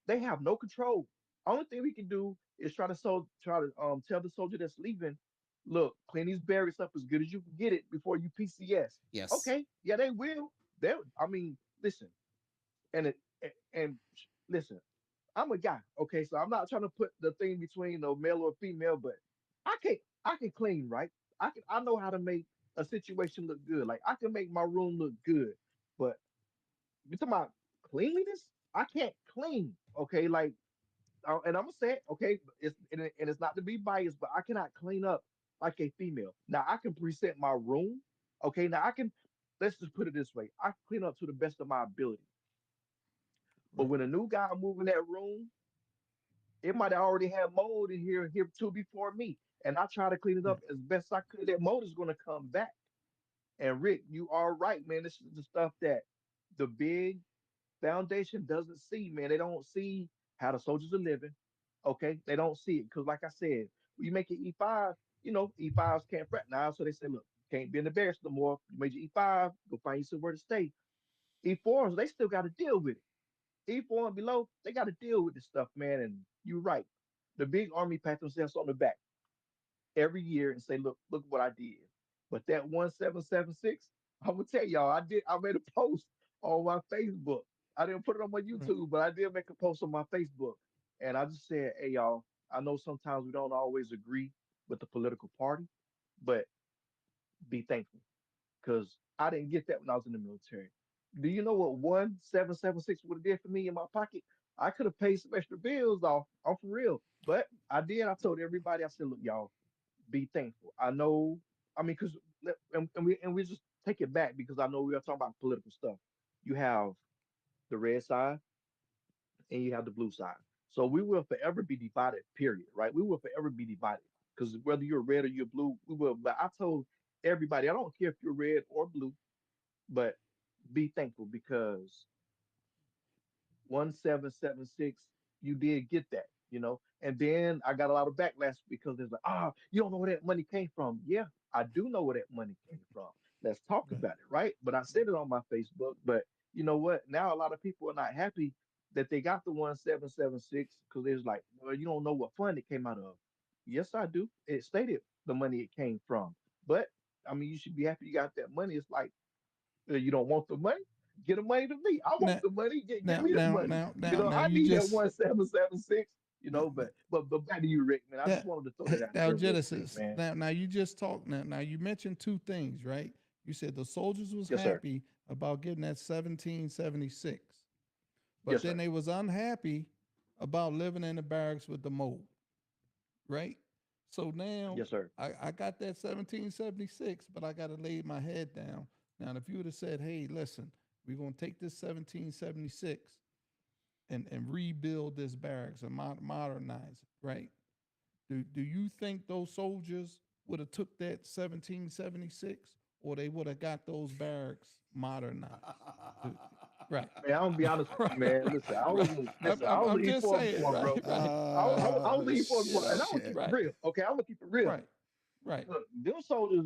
they have no control. Only thing we can do is try to tell the soldier that's leaving, "Look, clean these barracks up as good as you can get it before you PCS." yes, Okay, yeah, they will. I mean, listen, and listen, I'm a guy, okay, so I'm not trying to put the thing between a male or female, but I can clean, right? I know how to make a situation look good. Like I can make my room look good, but you talking about cleanliness? I can't clean, okay? Like and I'm gonna say it, okay? And it's not to be biased, but I cannot clean up like a female. Now I can present my room, okay? Now I can. Let's just put it this way: I can clean up to the best of my ability. But Right. when a new guy move in that room, it might have already had mold in here too before me, and I try to clean it Right. up as best I could. That mold is gonna come back. And Rick, you are right, man. This is the stuff that the big foundation doesn't see, man. They don't see how the soldiers are living. Okay, they don't see it because, like I said, when you make it E5, E5s can't fret now. So they say, look, Can't be in the barracks no more. You made your E5, go find you somewhere to stay. E4s, they still got to deal with it. E4 and below, they got to deal with this stuff, man. And you're right. The big army pat themselves on the back every year and say, look what I did. But that 1776, I'm gonna tell y'all, I made a post on my Facebook. I didn't put it on my Right. YouTube, but I did make a post on my Facebook. And I just said, hey y'all, I know sometimes we don't always agree with the political party, but be thankful. Because I didn't get that when I was in the military. Do you know what 1776 would have did for me in my pocket? I could have paid some extra bills off. I'm for real. But I did. I told everybody, I said, look, y'all, be thankful. I know, I mean, because and we just take it back because I know we are talking about political stuff. You have the red side and you have the blue side. So we will forever be divided, period, right? We will forever be divided because whether you're red or you're blue, we will. But I told everybody, I don't care if you're red or blue, but be thankful because 1776, you did get that, you know. And then I got a lot of backlash because there's like, you don't know where that money came from. Yeah, I do know where that money came from. Let's talk Right. about it, right? But I said it on my Facebook. But you know what? Now a lot of people are not happy that they got the 1776 because it's like, well, you don't know what fund it came out of. Yes, I do. It stated the money it came from. But I mean, you should be happy you got that money. It's like you don't want the money? Get the money to me. I want Now, the money. Give now, me the now, money. now, You now, know, now, I you need that just 1776. You now, know, but back to you, Rick, man. I just that wanted to throw that out now there real quick, Genesis. man. Now you just talked. Now you mentioned two things, right? You said the soldiers was Yes, sir. happy about getting that 1776, but Yes, then sir. they was unhappy about living in the barracks with the mold, right? So now Yes, sir. I got that 1776, but I got to lay my head down. Now, if you would have said, hey, listen, we're going to take this 1776 and rebuild this barracks and modernize it, right? Do you think those soldiers would have took that 1776 or they would have got those barracks modernized? Do- Right. Man, I'm gonna be honest with you, right, man. right, Listen, I right. was listen. I was I'm leave just for saying, more, right, bro. right, I'll leave for more, and I'm gonna Shit. keep it right, real. Okay, I'm gonna keep it real. right, right, Look, them soldiers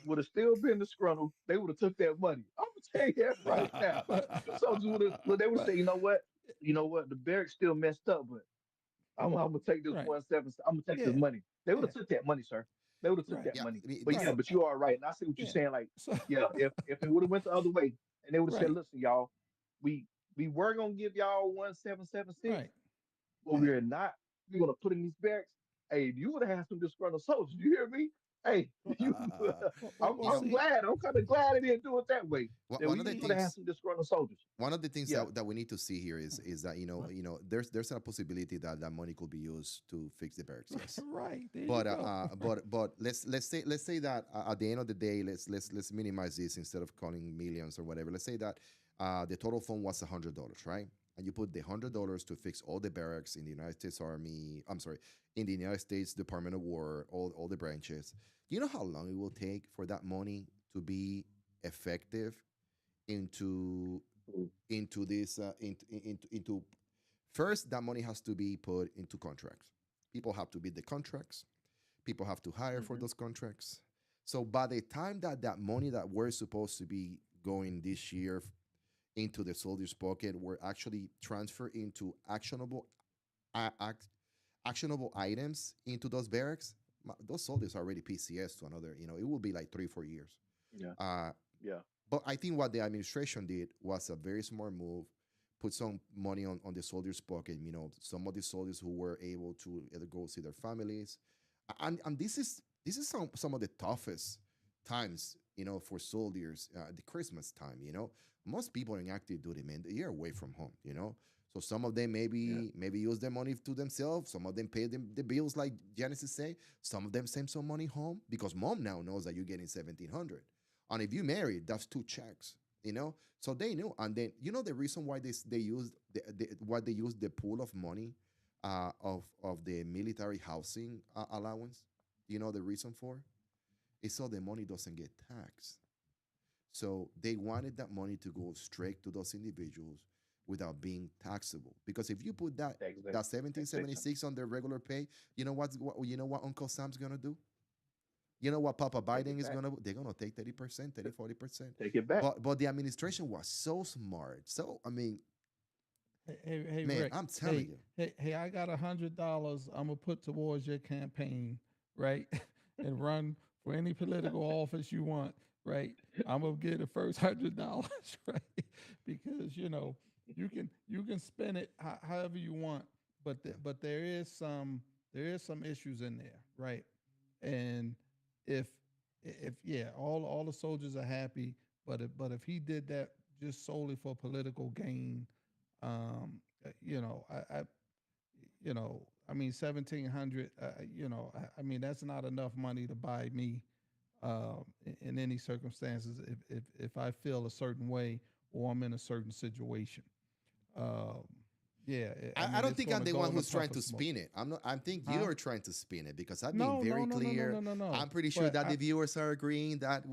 would have still been disgruntled. They would have took that money. I'm gonna tell you that right right. now. But, Them soldiers would have. Look, they would but, say, you know what, the barracks still messed up, but I'm gonna take this right. 17. I'm gonna take this Yeah, money. They would yeah, have took that money, sir. They would have took right, that Yeah, money. I mean, But this yeah, right. but you are right, and I see what you're Yeah. saying. Like, So, yeah, if it would have went the other way, and they would have said, right, listen, y'all, we we were gonna give y'all 1776, right, but right. we're not. We're gonna put in these barracks. Hey, you would have had some disgruntled soldiers. You hear me? Hey, you. Well, I'm see, glad. I'm kind of glad they didn't do it that way. That one of the we would have had things some disgruntled soldiers. Yeah. that we need to see here is that right, there's a possibility that that money could be used to fix the barracks. Yes, right. There you but go. Right, let's say that at the end of the day, let's minimize this instead of calling millions or whatever. Let's say that the total fund was $100, right? And you put the $100 to fix all the barracks in the United States Army. I'm sorry, in the United States Department of War, all the branches. Do you know how long it will take for that money to be effective into Mm. this into first that money has to be put into contracts. People have to bid the contracts. People have to hire for Mhm. those contracts. So by the time that that money that we're supposed to be going this year into the soldiers pocket were actually transferred into a- act, actionable items into those barracks, those soldiers are already PCS to another, it will be like 3 4 years. Yeah. uh, Yeah. but I think what the administration did was a very smart move. Put some money on the soldiers' pocket. Some of the soldiers who were able to either go see their families, and this is some of the toughest times. For soldiers, the Christmas time. Most people in active duty, man, they're away from home. So some of them Yeah. maybe use their money to themselves. Some of them pay them the bills, like Genesis say. Some of them send some money home because mom now knows that you're getting 1,700. And if you married, that's two checks, So they knew. And then the reason why they used why they used the pool of money of the military housing allowance. The reason for is so the money doesn't get taxed. So they wanted that money to go straight to those individuals without being taxable. Because if you put that That makes sense. 1776 on their regular pay, you know what Uncle Sam's gonna do? You know what Papa Take Biden it is back. gonna? They're gonna take 30%, 30, 40%. Take it back. But the administration was so smart. So I mean, Hey, man, Rick. I'm telling Hey, you. hey, I got $100. I'm gonna put towards your campaign, right? And run for any political office you want, right? I'm gonna get the first $100, right? Because you can spend it however you want, but Yeah. but there is some issues in there, right? And if yeah, all the soldiers are happy, but if he did that just solely for political gain, I mean, 1,700. I mean, that's not enough money to buy me in any circumstances if I feel a certain way or I'm in a certain situation. Um, yeah, I I mean, don't it's think going I'm to the go one in a who's trying puff of to smoke. spin it. I'm not. I think you Huh? are trying to spin it because I've been No, no, very no, no, no, clear. no, no, I'm no. pretty sure But that the viewers are agreeing that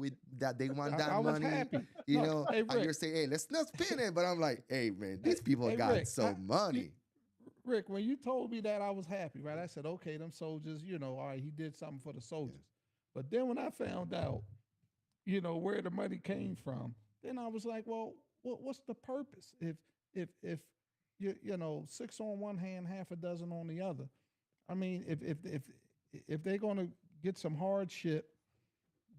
they want I that was money, happy. No, hey and you're Rick, saying, hey, let's not spin it. But I'm like, hey, man, hey, these people hey got Rick, some you, money. Rick, when you told me that, I was happy, right? I said, okay, them soldiers, all right, he did something for the Yeah. soldiers. But then when I found out, where the money came from, then I was like, well, what's the purpose? If six on one hand, half a dozen on the other. I mean, if they're gonna get some hardship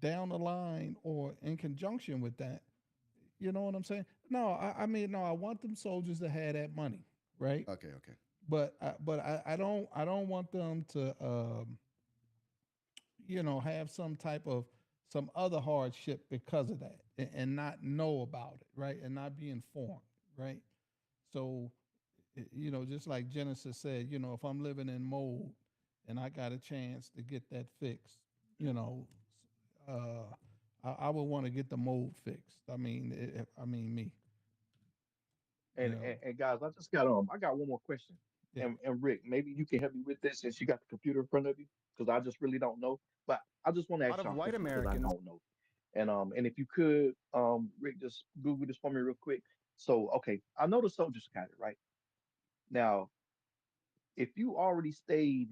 down the line or in conjunction with that, you know what I'm saying? No, I mean, no, I want them soldiers to have that money, right? Okay. Okay. But I don't want them to have some other hardship because of that, and not know about it, right? And not be informed, right? So, just like Genesis said, if I'm living in mold and I got a chance to get that fixed, you know, uh, I would want to get the mold fixed. I mean, I mean me, you And, know, and and guys, I got one more question. yeah. And Rick, maybe you can help me with this since you got the computer in front of you, because I just really don't know. But I just want to ask y'all a question because I don't know. And if you could, Rick, just Google this for me real quick. So, okay, I know the soldiers got it right now. If you already stayed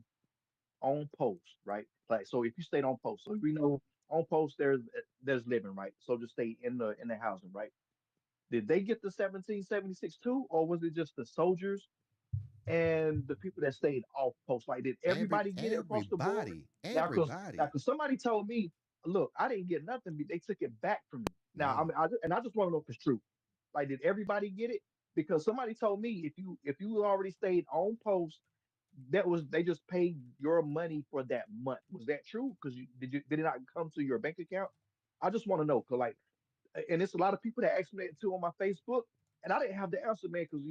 on post, right? Like, so if you stayed on post, so we know on post there's living, right? So just stay in the housing, right? Did they get the 1776 too, or was it just the soldiers and the people that stayed off post? Like, did everybody get it across the board? Everybody, Now, everybody. cause somebody told me, look, I didn't get nothing, but they took it back from me. Now, No. I just want to know if it's true. Like, did everybody get it? Because somebody told me if you already stayed on post, that was they just paid your money for that month. Was that true? Because did it not come to your bank account? I just want to know, cause like, and it's a lot of people that asked me that too on my Facebook, and I didn't have the answer, man, because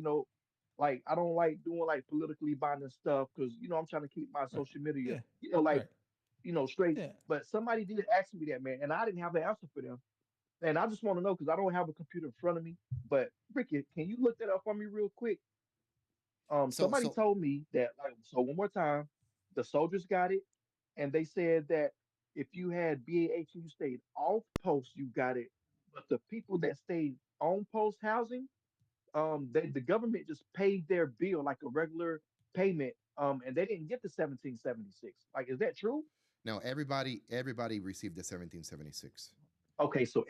like I don't like doing like politically binding stuff because I'm trying to keep my Right, social media, yeah, like right, straight. yeah. But somebody did ask me that, man, and I didn't have the answer for them, and I just want to know because I don't have a computer in front of me. But Ricky, can you look that up for me real quick? So Somebody so told me that, like, so one more time, the soldiers got it, and they said that if you had BAH and you stayed off post, you got it. But the people that stayed on post housing, the government just paid their bill like a regular payment, and they didn't get the 1776. Like, is that true? now everybody received the 1776. Okay, so So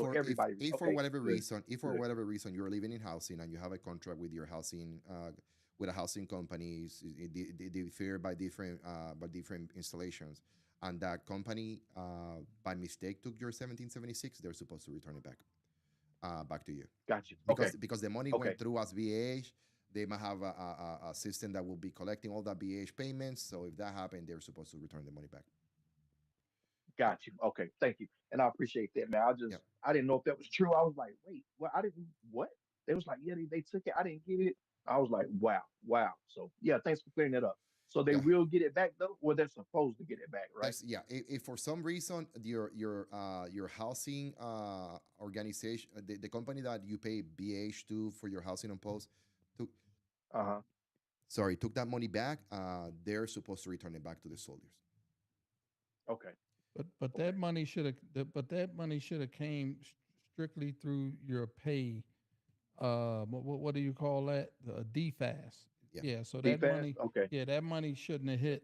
so everybody, if for okay, whatever good, reason, if for good, whatever reason you're living in housing and you have a contract with your housing with a housing company, they differ by different installations, and that company by mistake took your 1776, they're supposed to return it back to you got you. Okay, because the money okay, went through as BAH. They might have a system that will be collecting all that BAH payments. So if that happened, they're supposed to return the money back. got you. Okay, thank you, and I appreciate that, man. Yep. I didn't know if that was true. I was like, wait, well, I didn't what? They was like, yeah, they took it. I didn't get it. I was like, wow, wow. So yeah, thanks for clearing that up. So they Yeah. will get it back though, or they're supposed to get it back, right? That's yeah. If for some reason your housing organization, the company that you pay BH to for your housing on post, took Uh-huh. took that money back. They're supposed to return it back to the soldiers. Okay. But Okay. that money should have came strictly through your pay. What do you call that? The DFAS. Yeah. Yeah. So that DFAS. money, Okay. yeah, that money shouldn't have hit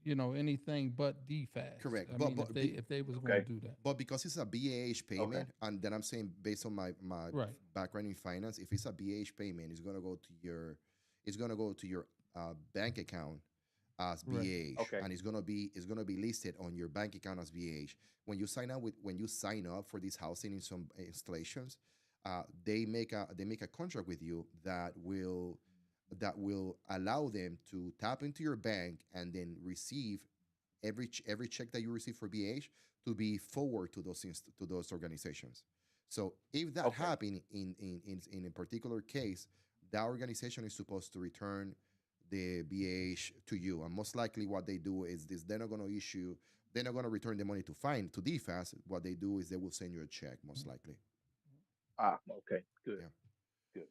anything but DFAS. correct. I But mean, but if they was going Okay. to do that, but because it's a BAH Okay. payment, and then I'm saying based on my right, background in finance, if it's a BAH payment, it's gonna go to your bank account as right, BAH, Okay. and it's gonna be listed on your bank account as BAH. When you sign up for these housing in some installations, they make a contract with you that will allow them to tap into your bank and then receive every check that you receive for BH to be forward to those organizations. So if that Okay. happened in a particular case, that organization is supposed to return the BH to you. And most likely what they do is this: they're not going to return the money to DFAS. What they do is they will send you a check, most likely. Ah, okay. Good. Yeah. Good.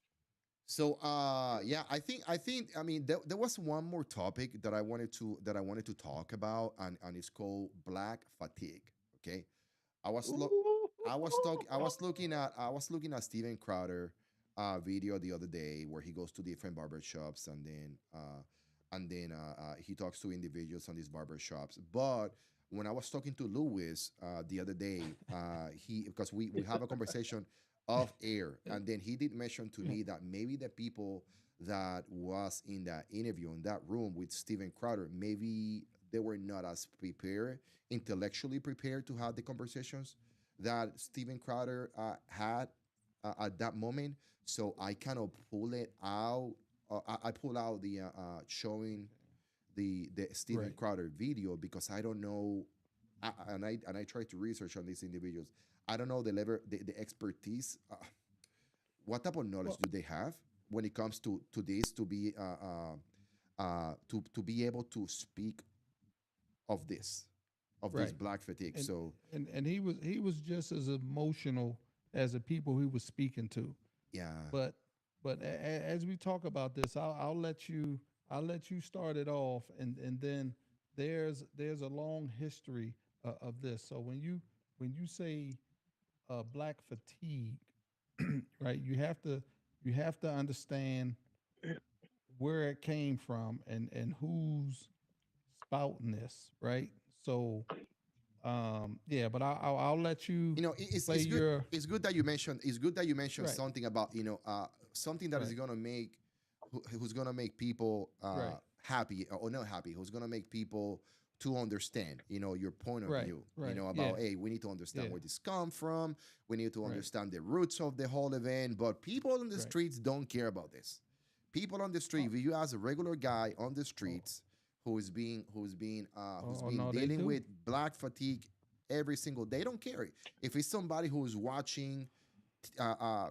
So Good. yeah, I think I mean there was one more topic that I wanted to talk about, and it's called black fatigue. Okay. I was look Ooh. I was looking at Steven Crowder video the other day where he goes to different barbershops, and then he talks to individuals on these barbershops. But when I was talking to Lewis the other day, he because we have a conversation off air, and then he did mention to me that maybe the people that was in that interview in that room with Steven Crowder, maybe they were not as prepared, intellectually prepared to have the conversations that Steven Crowder had at that moment. So I kind of pull it out. I pull out the showing the Steven right, Crowder video because I don't know, and I try to research on these individuals. I don't know the level, the expertise. What type of knowledge well, do they have when it comes to this to be able to speak of this right, black fatigue? and So and he was just as emotional as the people he was speaking to. yeah, But as we talk about this, I'll let you start it off, and then there's a long history of this. So when you say black fatigue, right? You have to understand where it came from and who's spouting this, right? So yeah, but I'll let you it's play it's good. your It's good that you mentioned right, something about something that is right, gonna make who's gonna make people right, happy or not happy, who's gonna make people to understand your point of right, view, right. Yeah, about, hey, we need to understand yeah, where this come from, we need to right, understand the roots of the whole event. But people on the right. streets don't care about this. People on the Oh, street, if you ask a regular guy on the oh, streets who's been oh, no, they dealing do. with black fatigue every single day, they don't care if it's somebody who's watching uh,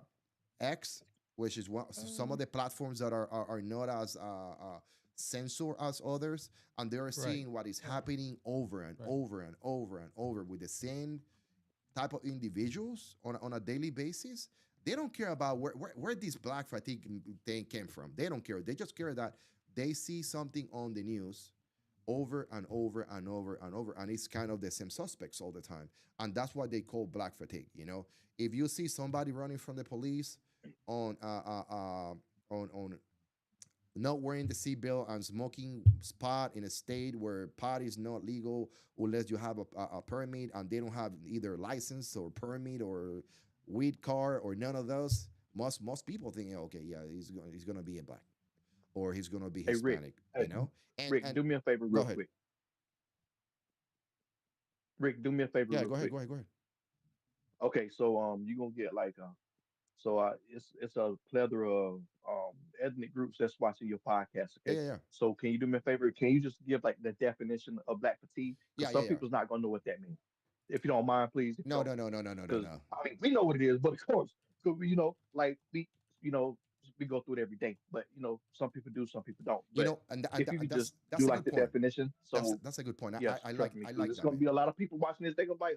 X, which is some Uh, of the platforms that are not as censor as others, and they are right, seeing what is right, happening over and right. over and over and over with the same type of individuals on a daily basis. They don't care about where this black fatigue thing came from. They don't care. They just care that they see something on the news over and over and over and over, and it's kind of the same suspects all the time. And that's what they call black fatigue. If you see somebody running from the police on on not wearing the seatbelt and smoking pot in a state where pot is not legal unless you have a permit, and they don't have either license or permit or weed card or none of those, most people think, okay, yeah, he's gonna be a black, or he's gonna be Hey, Rick. Hispanic, Hey, Rick, and do me a favor go real ahead. quick. Rick, do me a favor Yeah, real go ahead, quick. go ahead, go ahead. Okay, so you gonna get like so it's a plethora of ethnic groups that's watching your podcast. Yeah, Okay, yeah, yeah, so can you do me a favor? Can you just give like the definition of black fatigue? yeah, Because yeah, some yeah. people's not gonna know what that means. If you don't mind, please. If you No, don't, no, no, no, no, no, no, because no. I mean we know what it is, but of course, because like you know we go through it every day. But some people do, some people don't. But And if you and could just that's do a like good the point. definition, That's so that's a good point. I, yes, I I like trust me, I because like it's that, gonna man. be a lot of people watching this. They're gonna be like,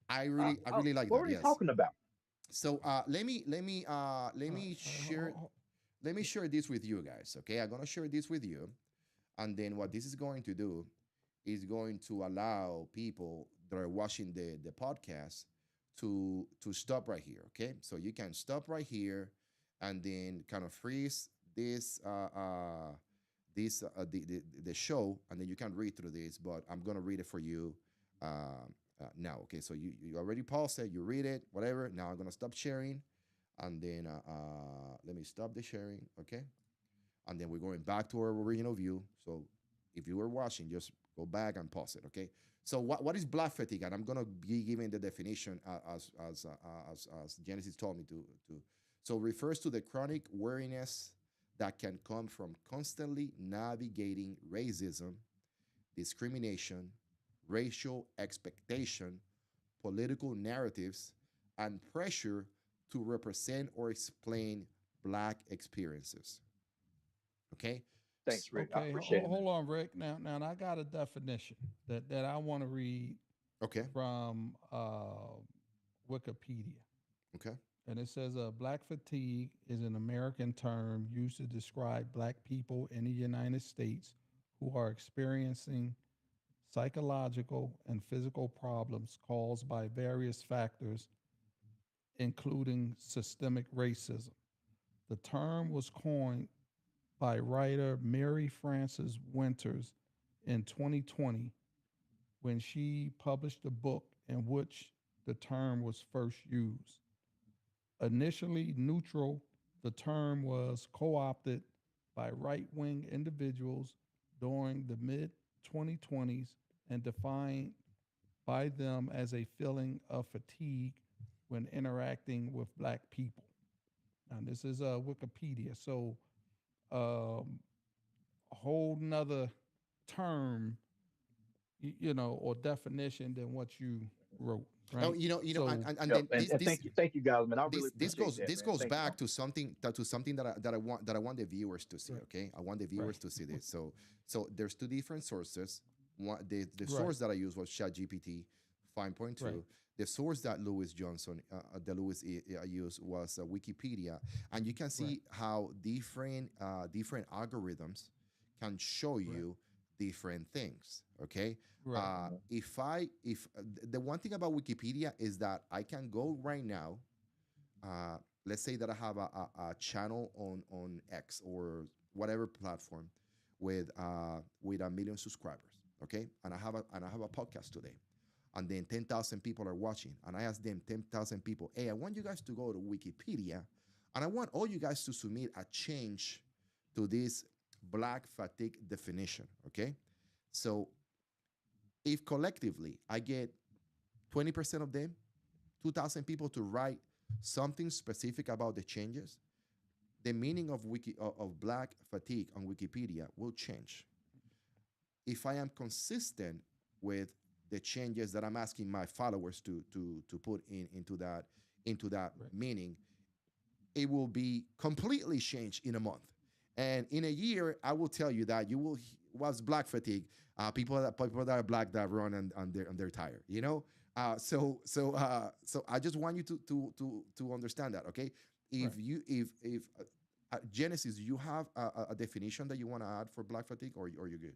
I really like what that. are they Yes. talking about? So let me share Ho- this with you guys. Okay, I'm gonna share this with you, and then what this is going to do is going to allow people that are watching the podcast to stop right here. Okay, so you can stop right here, and then kind of freeze the show, and then you can read through this. But I'm gonna read it for you now. Okay, so you already paused it, you read it, whatever. Now I'm gonna stop sharing, and then let me stop the sharing. Okay, and then we're going back to our original view. So if you were watching, just go back and pause it. Okay. So what is black fatigue? And I'm gonna be giving the definition as Genesis told me to. So it refers to the chronic weariness that can come from constantly navigating racism, discrimination, racial expectation, political narratives, and pressure to represent or explain black experiences. Okay. Thanks, Rick. I Okay, appreciate it, man. hold on, Rick. Now I got a definition that I want to read Okay. from Wikipedia. Okay. And it says black fatigue is an American term used to describe black people in the United States who are experiencing psychological and physical problems caused by various factors, including systemic racism. The term was coined by writer Mary Frances Winters in 2020 when she published a book in which the term was first used. Initially neutral, the term was co opted by right wing individuals during the mid 2020s and defined by them as a feeling of fatigue when interacting with black people. Now, this is Wikipedia, so a whole nother term, or definition than what you wrote, Oh, right? and, So, and Yep. then And thank you guys, man. I really this appreciate goes that, this man. goes Thank back y'all. to something that I want the viewers to see. right, Okay, I want the right, viewers to see this. So there's two different sources. The right, source that I used was ChatGPT right, 5.2. The source that Lewis Johnson, used was Wikipedia, and you can right, see how different algorithms can show right, you different things. Okay, right, if the one thing about Wikipedia is that I can go right now. Let's say that I have a channel on X or whatever platform with 1 million subscribers. Okay, and I have a podcast today, and then 10,000 people are watching, and I ask them 10,000 people, hey, I want you guys to go to Wikipedia, and I want all you guys to submit a change to this black fatigue definition. Okay, so if collectively I get 20% of them, 2,000 people to write something specific about the changes, the meaning of black fatigue on Wikipedia will change. If I am consistent with the changes that I'm asking my followers to put into that right, meaning, it will be completely changed in a month. And in a year, I will tell you that you will was black fatigue. People that are black that run and they're tired. So I just want you to understand that. Okay, if right. you if Genesis, you have a definition that you want to add for black fatigue, or you're good.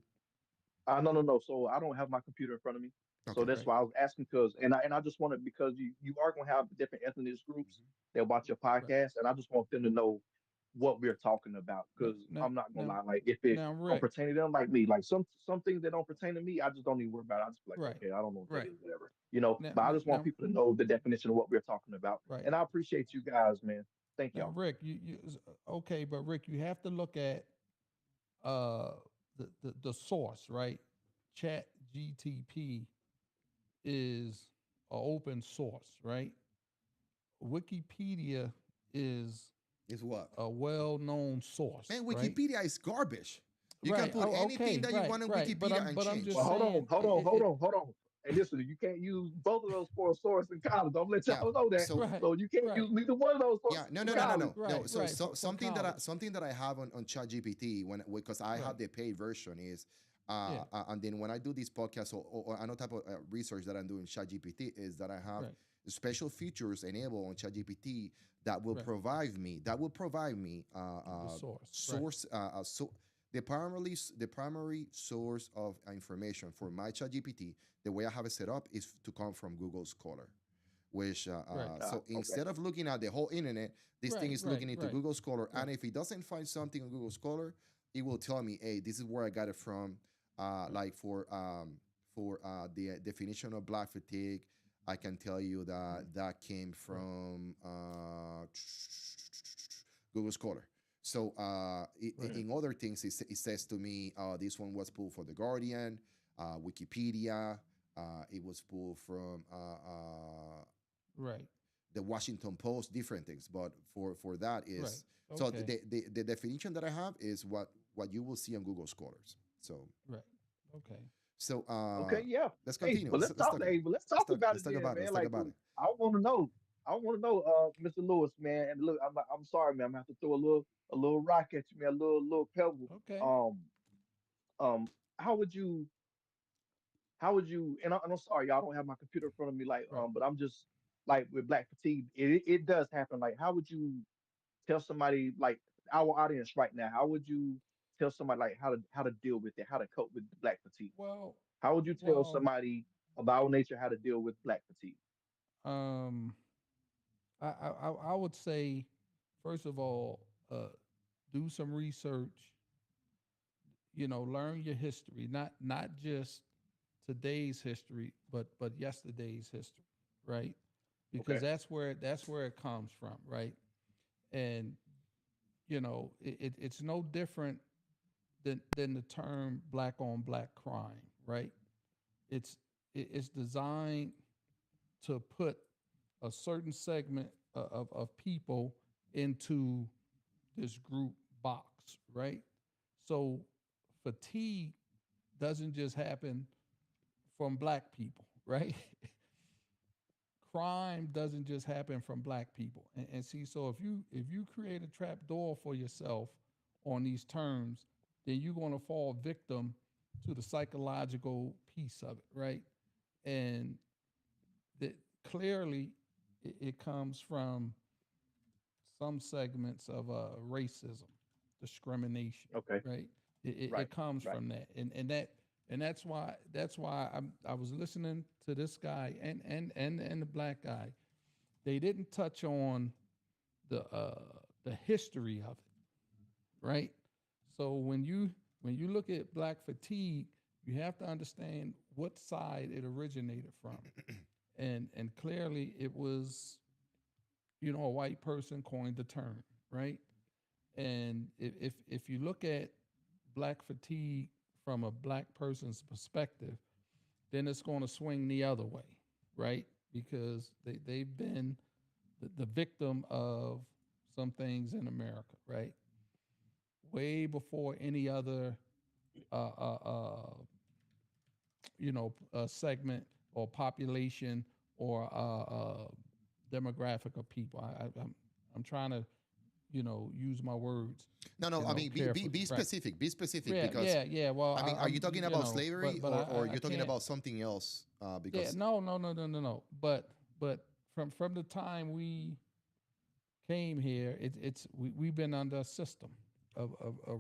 No, no, no. So I don't have my computer in front of me. So Okay. that's Right, why I was asking because, and I just wanted because you are gonna have different ethnic groups Mhm. that watch your right. podcast, and I just want them to know what we're talking about Now, because now, I'm not gonna now, lie, like if it now, don't Rick. pertain to them, like me, like some things that don't pertain to me, I just don't even worry about it. I just be like, Right, okay, I don't know what that right. is, whatever. Now, But I now, just want now, people to know the definition of what we're talking about, right. and I appreciate you guys, man. Thank Now, y'all. Rick, okay, but Rick, you have to look at uh the source, right? Chat GTP is a open source, right? Wikipedia is Is what? a well-known source, Man, right? Wikipedia is garbage. You can Right. put Oh, anything okay. that you Right. want on Right. But Wikipedia and I'm change. Well, just hold on, saying hold on, hold on, hold on. And listen, you can't use both of those for a source in college. Don't let Yeah. y'all know that. So right. So you can't Right. use neither one of those yeah, sources no, in no, no, no, Right. college. no, no. Right. So Right. For college. something that I have on ChatGPT when because I have Right. the paid version is, Yeah. and then when I do this podcast or another type of research that I'm doing ChatGPT is that I have Right. special features enabled on ChatGPT Right. that will provide me The source. Right. source so the primary source of information for my ChatGPT, the way I have it set up is to come from Google Scholar, which Right. so Okay. instead of looking at the whole internet, this thing Right. is Right. looking into Right. Google Scholar, Right. and if it doesn't find something on Google Scholar, it will tell me, hey, this is where I got it from. Like for the definition of black fatigue, I can tell you that that came Right. from Google Scholar. So Right. in other things, it says to me, this one was pulled for the Guardian, Wikipedia. It was pulled from Right. the Washington Post, different things. But for that Right. is so Okay. the definition that I have is what you will see on Google Scholars. So Right. Okay. so Okay, yeah. let's Hey, continue. but let's Let's talk. talk about Hey, it. but let's talk about Let's it talk then, about it. Let's man. talk Like, about 'cause it. I want to know. I want to know, Mr. Lewis, man. And look, I'm sorry, man. I'm gonna have to throw a little rock at you, man. A little pebble. Okay. Um, how would you? How would you? And I'm sorry, y'all don't have my computer in front of me. Like, Right. but I'm just like with black fatigue. It does happen. Like, how would you tell somebody like our audience right now? How would you tell somebody like how to deal with it? How to cope with black fatigue? Well, How would you tell well, somebody about our nature how to deal with black fatigue? um, I would say, first of all, do some research. Learn your history, not just today's history, but yesterday's history, right? Because Okay. that's where it comes from, right? And it's no different than the term black on black crime, right? It's it's designed to put a certain segment of people into this group box, right? So fatigue doesn't just happen from black people, right? Crime doesn't just happen from black people. And see, so if you create a trap door for yourself on these terms, then you're going to fall victim to the psychological piece of it, right? And that clearly it comes from some segments of racism, discrimination, Okay. right? It Right. comes Right. from that, and that's why I was listening to this guy and the black guy. They didn't touch on the history of it, right? So when you look at black fatigue, you have to understand what side it originated from, and clearly it was a white person coined the term, right? And if you look at black fatigue from a black person's perspective, then it's going to swing the other way, right? Because they've been the victim of some things in America, right? Way before any other, uh, uh, uh, segment or population or demographic of people. I'm trying to use my words, No, no. I mean, carefully. be Right. specific. Be specific Yeah, because yeah, yeah. Well, I mean, are you talking about slavery but or I you're talking can't. about something else? Yeah, Because no, no, no, no, no, no. But from the time we came here, we've been under a system of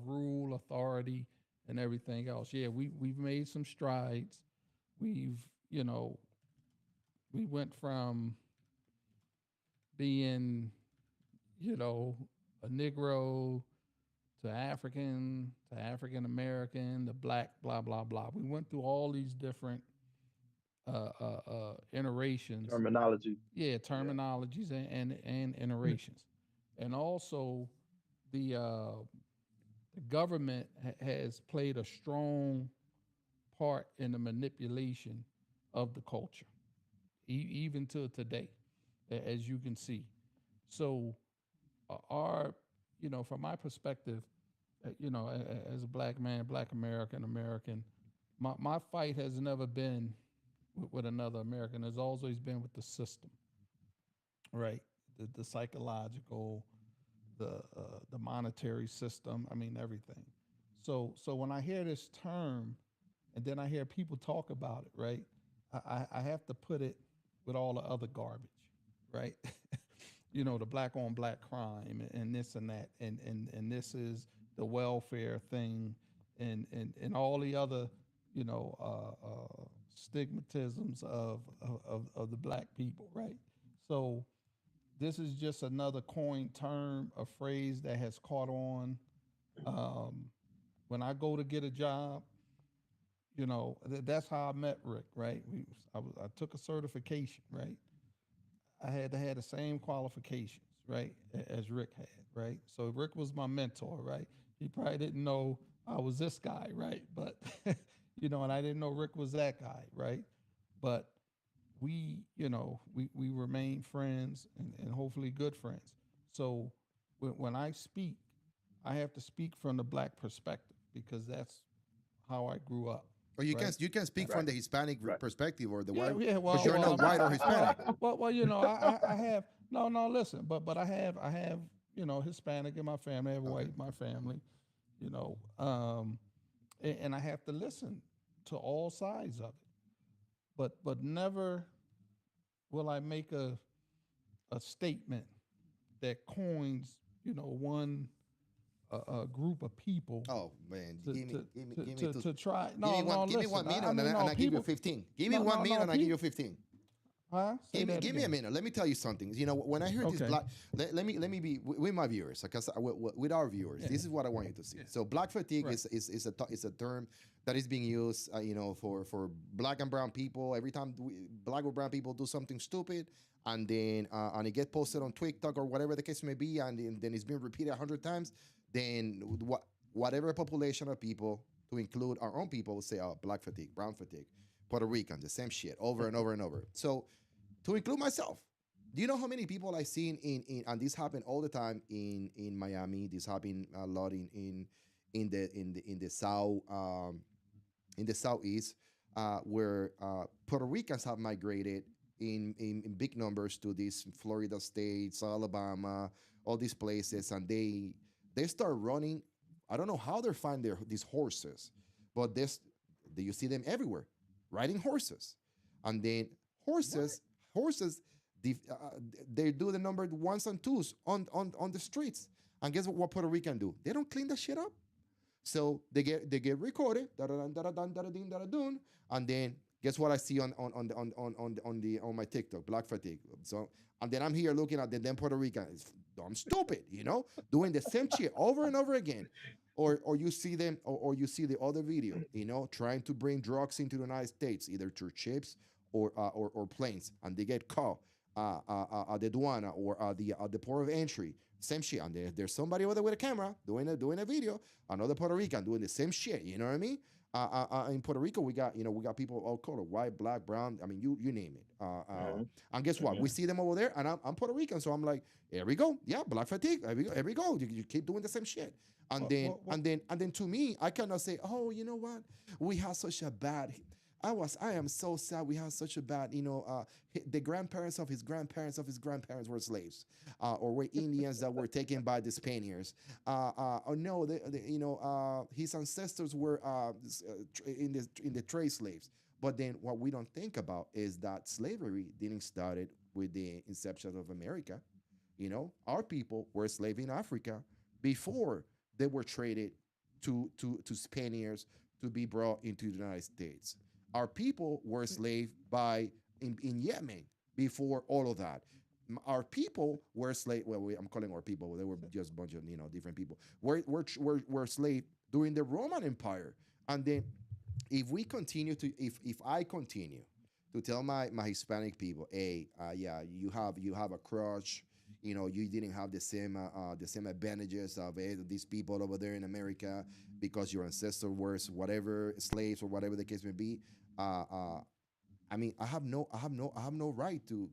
rule, authority, and everything else. Yeah, we've made some strides. We've you know we went from being you know a Negro to African American, to black, blah blah blah. We went through all these different iterations, Terminology. yeah, Yeah. terminologies and iterations, and also the uh, the government has played a strong part in the manipulation of the culture, even to today, as you can see. So, our, from my perspective, as a black man, black American, my fight has never been with another American. It's always been with the system, right? The psychological, the monetary system. I mean everything. So when I hear this term, and then I hear people talk about it, right? I have to put it with all the other garbage, right? The black on black crime and this and that, and this is the welfare thing, and all the other, stigmatisms of the black people, right? So this is just another coined term, a phrase that has caught on. Um, when I go to get a job, that's how I met Rick, right? I took a certification, right? I had to have the same qualifications, right, as Rick had, right? So Rick was my mentor, right? He probably didn't know I was this guy, right? But and I didn't know Rick was that guy, right? But we remain friends and hopefully good friends. So when I speak, I have to speak from the black perspective because that's how I grew up, Or right? you can speak Right. from the Hispanic Right. perspective or the Yeah, white, yeah. because Well, you're well, not white or Hispanic. I have no, no. Listen, but I have Hispanic in my family. I have Okay. white in my family. You know, and I have to listen to all sides of it. But never will I make a statement that coins one a group of people Oh man, to give me to give me to give me to, two. to try. No, no. Give me Listen, one minute I mean, and no I give you people. 15. Give me No, one no, minute no. and I give you People. 15. Huh? Say that Give me a again. minute. Let me tell you something. When I hear this Okay. black, let me be with my viewers, because with our viewers, Yeah. this is what I want you to see. So black fatigue Right. is a term that is being used, for black and brown people. Every time black or brown people do something stupid, and it get posted on TikTok or whatever the case may be, and then it's being repeated 100 times, then whatever population of people, to include our own people, will say, oh, black fatigue, brown fatigue, Puerto Rican, the same shit over and over and over. So to include myself. Do you know how many people I seen and this happen all the time in Miami? This happen a lot in the southeast, where Puerto Ricans have migrated in big numbers to these Florida states, Alabama, all these places, and they start running. I don't know how they find these horses, but do you see them everywhere, riding horses, and then What? horses, the, they do the number ones and twos on the streets. And guess what Puerto Rican do? They don't clean that shit up. So they get recorded, and then guess what I see on my TikTok, Black Fatigue. So and then I'm here looking at the damn Puerto Rican. It's dumb stupid, doing the same shit over and over again. Or you see them, or you see the other video, trying to bring drugs into the United States, either through ships or planes, and they get caught at the aduana or at the port of entry. Same shit. And there's somebody over there with a camera doing a video. Another Puerto Rican doing the same shit. You know what I mean? In Puerto Rico, we got people all color, white, black, brown. I mean, you name it. Mhm. And guess what? Mhm. We see them over there, and I'm Puerto Rican, so I'm like, here we go. Yeah, black fatigue. Here we go. Here we go. You keep doing the same shit. And What? then What? What? and then and then to me, I cannot say, oh, you know what? We have such a bad. I am so sad. We have such a bad, the grandparents of his grandparents of his grandparents were slaves, or were Indians that were taken by the Spaniards. Or no, his ancestors were in the trade slaves. But then what we don't think about is that slavery didn't started with the inception of America. Our people were slave in Africa before they were traded to Spaniards to be brought into the United States. Our people were slave in Yemen before all of that. Our people were slave. Well, I'm calling our people. They were just a bunch of different people. Were slave during the Roman Empire, and then if I continue to tell my Hispanic people, hey, yeah, you have a crush, you didn't have the same advantages of these people over there in America because your ancestors were whatever slaves or whatever the case may be. I mean, I have no right to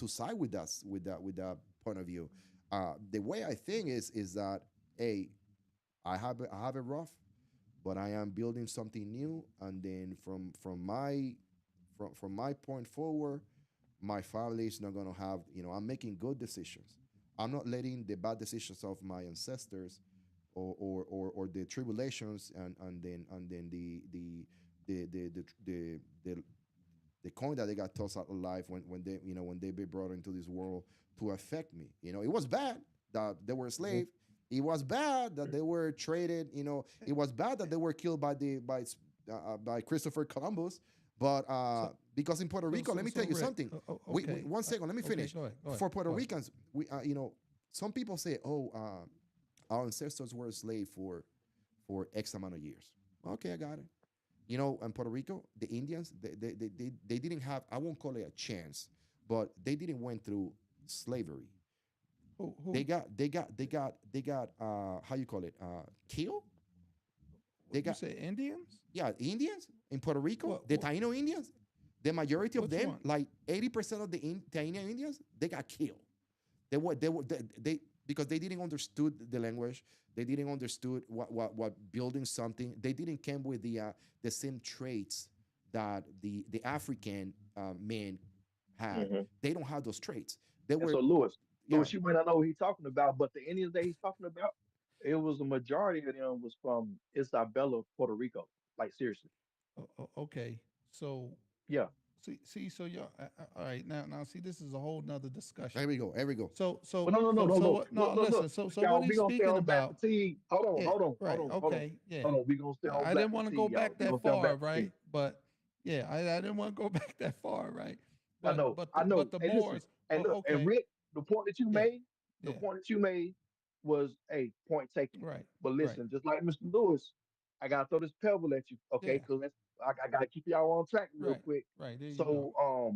side with us with that point of view. The way I think is that, hey, I have it rough, but I am building something new, and then from my point forward, my family is not gonna have. I'm making good decisions. I'm not letting the bad decisions of my ancestors, or the tribulations, and then the coin that they got tossed out alive when they be brought into this world to affect me. It was bad that they were a Mhm. slave. It was bad that they were traded. It was bad that they were killed by Christopher Columbus. But So because in Puerto so Rico, so let me so tell you Rick. something. We Okay. 1 second, let me Okay. finish. Go ahead. Go ahead. For Puerto Go ahead. Ricans, some people say, oh, our ancestors were a slave for for X amount of years. Okay, I got it. In Puerto Rico, the Indians, they didn't have, I won't call it a chance, but they didn't went through slavery. Who? They got how you call it, killed. They You got, say Indians? yeah, Indians in Puerto Rico, the What? Taino Indians, the majority of Which them, one? like 80% of the Taino Indians, they got killed. They because they didn't understood the language. They didn't understood what building something. They didn't come with the same traits that the African men had. Hmm. They don't have those traits. They And were, so yeah. Lewis, you might not know what he's talking about, but the Indians that he's talking about, it was the majority of them was from Isabella, Puerto Rico. Like seriously, Okay. So yeah. so y'all. All right. Now, see, this is a whole nother discussion. Here we go. Here we go. But no, no, no, no, So no. what? Look, No, look, look. listen. So what Y'all, he's we gonna stay speaking on black about? fatigue. Hold on, Yeah. hold on, hold Right. on, hold on. Okay. Yeah. Hold on. We gonna stay on I black didn't want to go fatigue, y'all. back We that gonna stay on far, black fatigue. right? But yeah, I didn't want to go back that far, right? I know, I know. But the Hey, listen. Moors. Hey, Oh, look. And okay. Rick, the point that you Yeah. made, the Yeah. point that you made was a point taken. Right. But Right. listen, just like Mr. Lewis, I gotta throw this pebble at you, okay? Yeah. Because I gotta keep y'all on track real Right. quick. Right. There you go. So,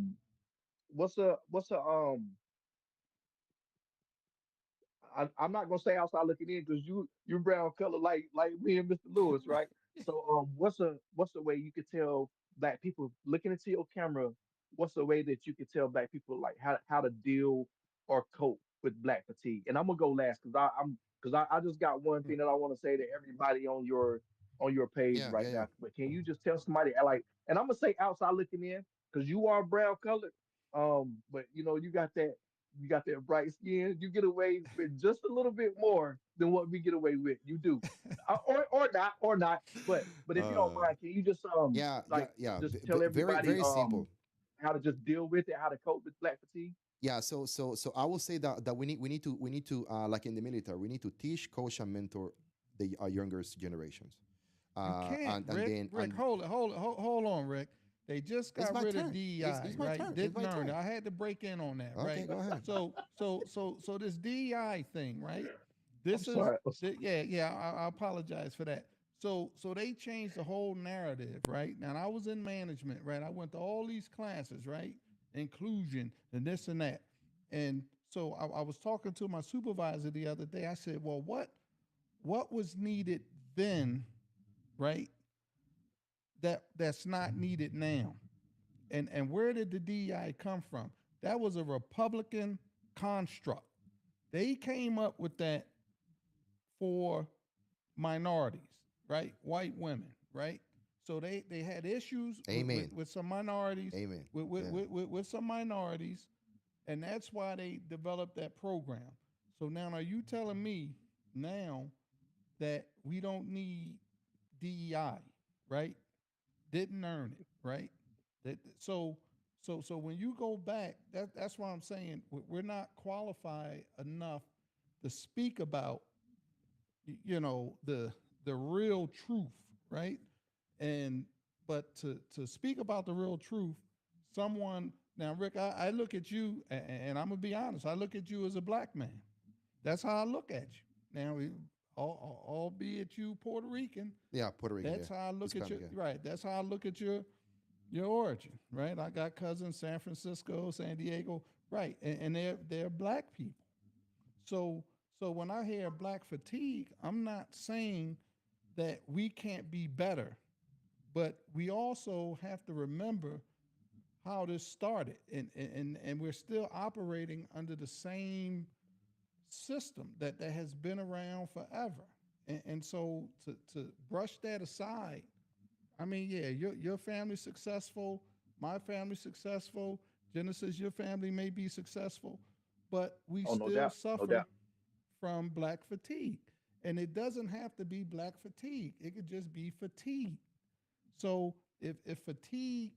what's a I'm not gonna say outside looking in because you brown color like me and Mr. Lewis, right? So what's a way you could tell black people looking into your camera? What's a way that you could tell black people like how to deal or cope with black fatigue? And I'm gonna go last because I just got one thing that I want to say to everybody on your page Yeah, right yeah, yeah. now. But can you just tell somebody like, and I'm gonna say outside looking in because you are brown colored, but you got that bright skin. You get away with just a little bit more than what we get away with. You do, or not. But if you don't Uh, mind, can you just yeah, yeah, like yeah. just tell Very, everybody very simple. how to just deal with it, how to cope with black fatigue? Yeah, so I will say that we need to like in the military, we need to teach, coach, and mentor the younger generations. You can't, And Rick. then Rick, and hold on, Rick. They just it's got my rid of turn. DEI, It's my right? turn. It's Didn't my earn it. turn. I had to break in on that, Okay, right? go ahead. So this DEI thing, right? I'm This is, sorry. yeah. I apologize for that. So they changed the whole narrative, right? Now I was in management, right? I went to all these classes, right? Inclusion and this and that, and so I was talking to my supervisor the other day. I said, well, what was needed then, right? That's not needed now. And where did the DEI come from? That was a Republican construct. They came up with that for minorities, right? White women, right? So they had issues Amen. with some minorities, Amen. Yeah. with some minorities, and that's why they developed that program. So now are you telling me now that we don't need DEI, right? Didn't earn it, right? So when you go back, that's why I'm saying we're not qualified enough to speak about the real truth, right? And but to speak about the real truth, someone now, Rick, I look at you, and I'm gonna be honest, I look at you as a black man. That's how I look at you. Now, albeit you Puerto Rican, Yeah, Puerto Rican. Yeah, that's how I look at Hispanic. your Yeah. right. That's how I look at your origin, right? I got cousins San Francisco, San Diego, right, and they're black people. So when I hear black fatigue, I'm not saying that we can't be better, but we also have to remember how this started, and we're still operating under the same system that has been around forever. And so to brush that aside, I mean, yeah, your family's successful, my family's successful, Genesis, your family may be successful, but we Oh, no still doubt, no suffer doubt. from black fatigue. And it doesn't have to be black fatigue. It could just be fatigue. So if fatigue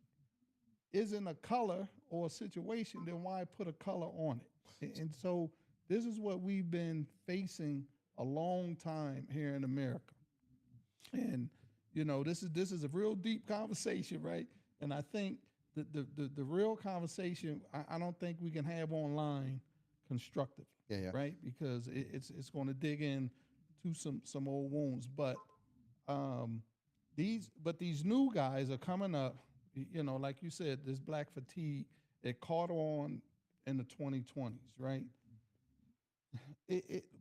isn't a color or a situation, then why put a color on it? And so this is what we've been facing a long time here in America. And this is a real deep conversation, right? And I think the real conversation I don't think we can have online constructively, Yeah, yeah. right? Because it's going to dig in to some old wounds. But um, these new guys are coming up. Like you said, this black fatigue, it caught on in the 2020s, right?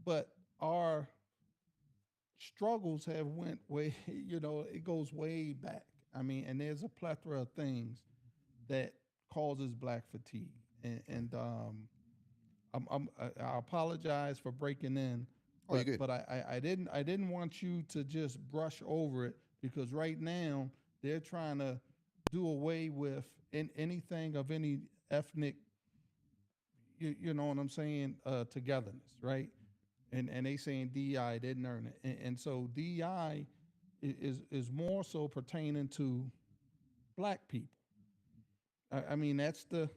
But our struggles have went way, it goes way back. I mean, and there's a plethora of things that causes black fatigue, Right. I apologize for breaking in, Oh, you're good. but I didn't want you to just brush over it, because right now they're trying to do away with anything of any ethnic, you know what I'm saying, togetherness, right? And they saying DEI didn't earn it, and so DEI is more so pertaining to black people. I mean, that's the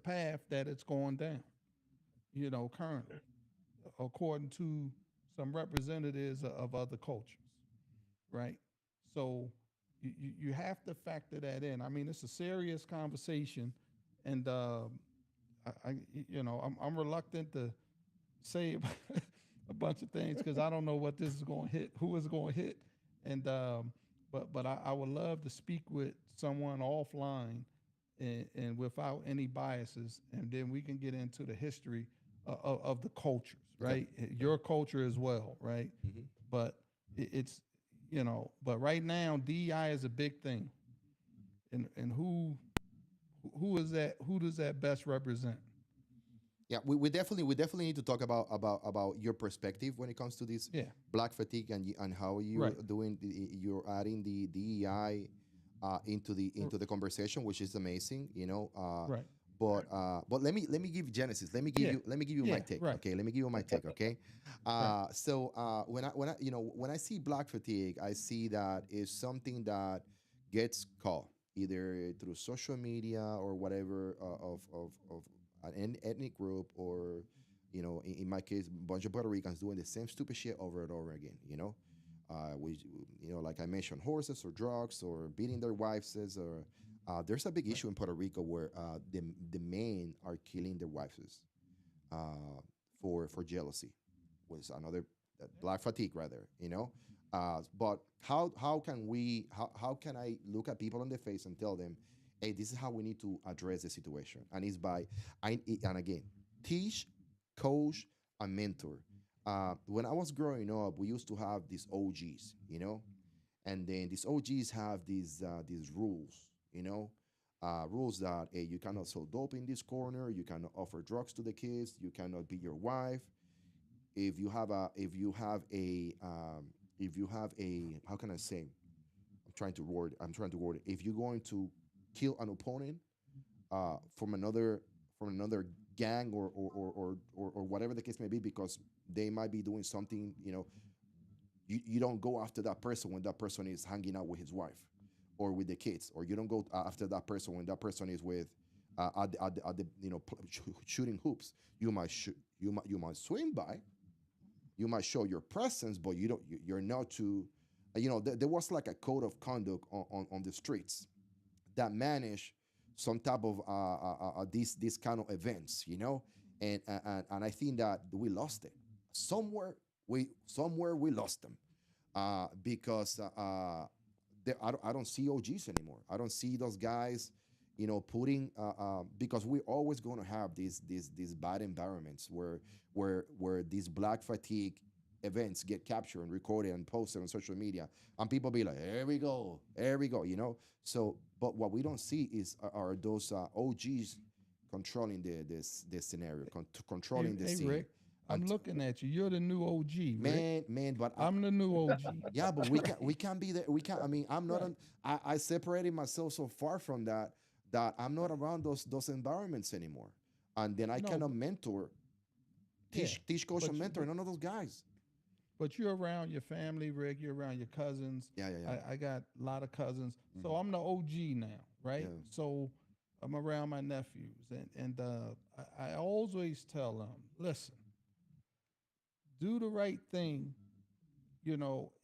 path that it's going down, currently, according to some representatives of other cultures, right? So you have to factor that in. I mean, it's a serious conversation, and I I'm reluctant to say a bunch of things, because I don't know what this is going to hit, who is going to hit, and I would love to speak with someone offline, and without any biases, and then we can get into the history of the cultures, Okay. right? Your culture as well, right? Hmm. But it's but right now DEI is a big thing, and who is that? Who does that best represent? Yeah, we definitely need to talk about your perspective when it comes to this Yeah, black fatigue, and how you're right, doing you're adding the DEI into the r- conversation, which is amazing, right, but let me give Genesis. Let me give yeah, you let me give you my yeah, take. right, Okay, let me give you my take. Okay, right, when I when I see black fatigue, I see that is something that gets caught either through social media or whatever, of an ethnic group, or in my case, a bunch of Puerto Ricans doing the same stupid shit over and over again. We like I mentioned, horses or drugs or beating their wives, or there's a big right, issue in Puerto Rico where the men are killing their wives uh, for jealousy, was another black fatigue rather. But how can I look at people on the face and tell them, hey, this is how we need to address the situation, and it's by and again, teach, coach, and mentor. When I was growing up, we used to have these OGs, and then these OGs have these rules, rules that, hey, you cannot sell dope in this corner, you cannot offer drugs to the kids, you cannot be your wife. If you have a how can I say? I'm trying to word it. If you're going to kill an opponent from another gang, or whatever the case may be, because they might be doing something, you don't go after that person when that person is hanging out with his wife or with the kids, or you don't go after that person when that person is with at the shooting hoops. You might swing by, you might show your presence, but you're not to, there was like a code of conduct on the streets that manage some type of these kind of events, and I think that we lost it somewhere. We lost them, because I don't see OGs anymore. I don't see those guys, putting because we're always going to have these bad environments where these black fatigue events get captured and recorded and posted on social media, and people be like, here we go, So, but what we don't see are those OGs controlling this scenario, Hey, controlling the hey, scene, Rick, I'm and looking at you. You're the new OG, Rick. man, but I'm the new OG. yeah, but we can't be there. We can't. I mean, I'm not Right. on. I separated myself so far from that I'm not around those environments anymore, and then I No, cannot mentor, yeah, teach, coach, but and you, mentor none of those guys. but you're around your family, Rick. You're around your cousins. Yeah, yeah, yeah. I got a lot of cousins, so Hmm. I'm the OG now, right? Yeah. So I'm around my nephews, and I always tell them, listen, do the right thing.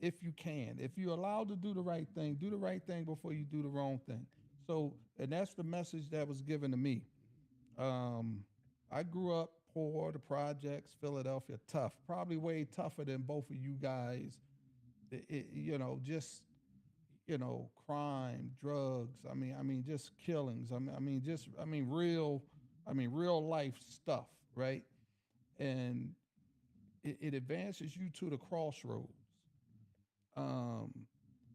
If you can, if you're allowed to do the right thing before you do the wrong thing. So, and that's the message that was given to me. Um, I grew up poor, the projects, Philadelphia, tough, probably way tougher than both of you guys just crime, drugs. Just killings. Real life stuff, right? And it advances you to the crossroads. Um,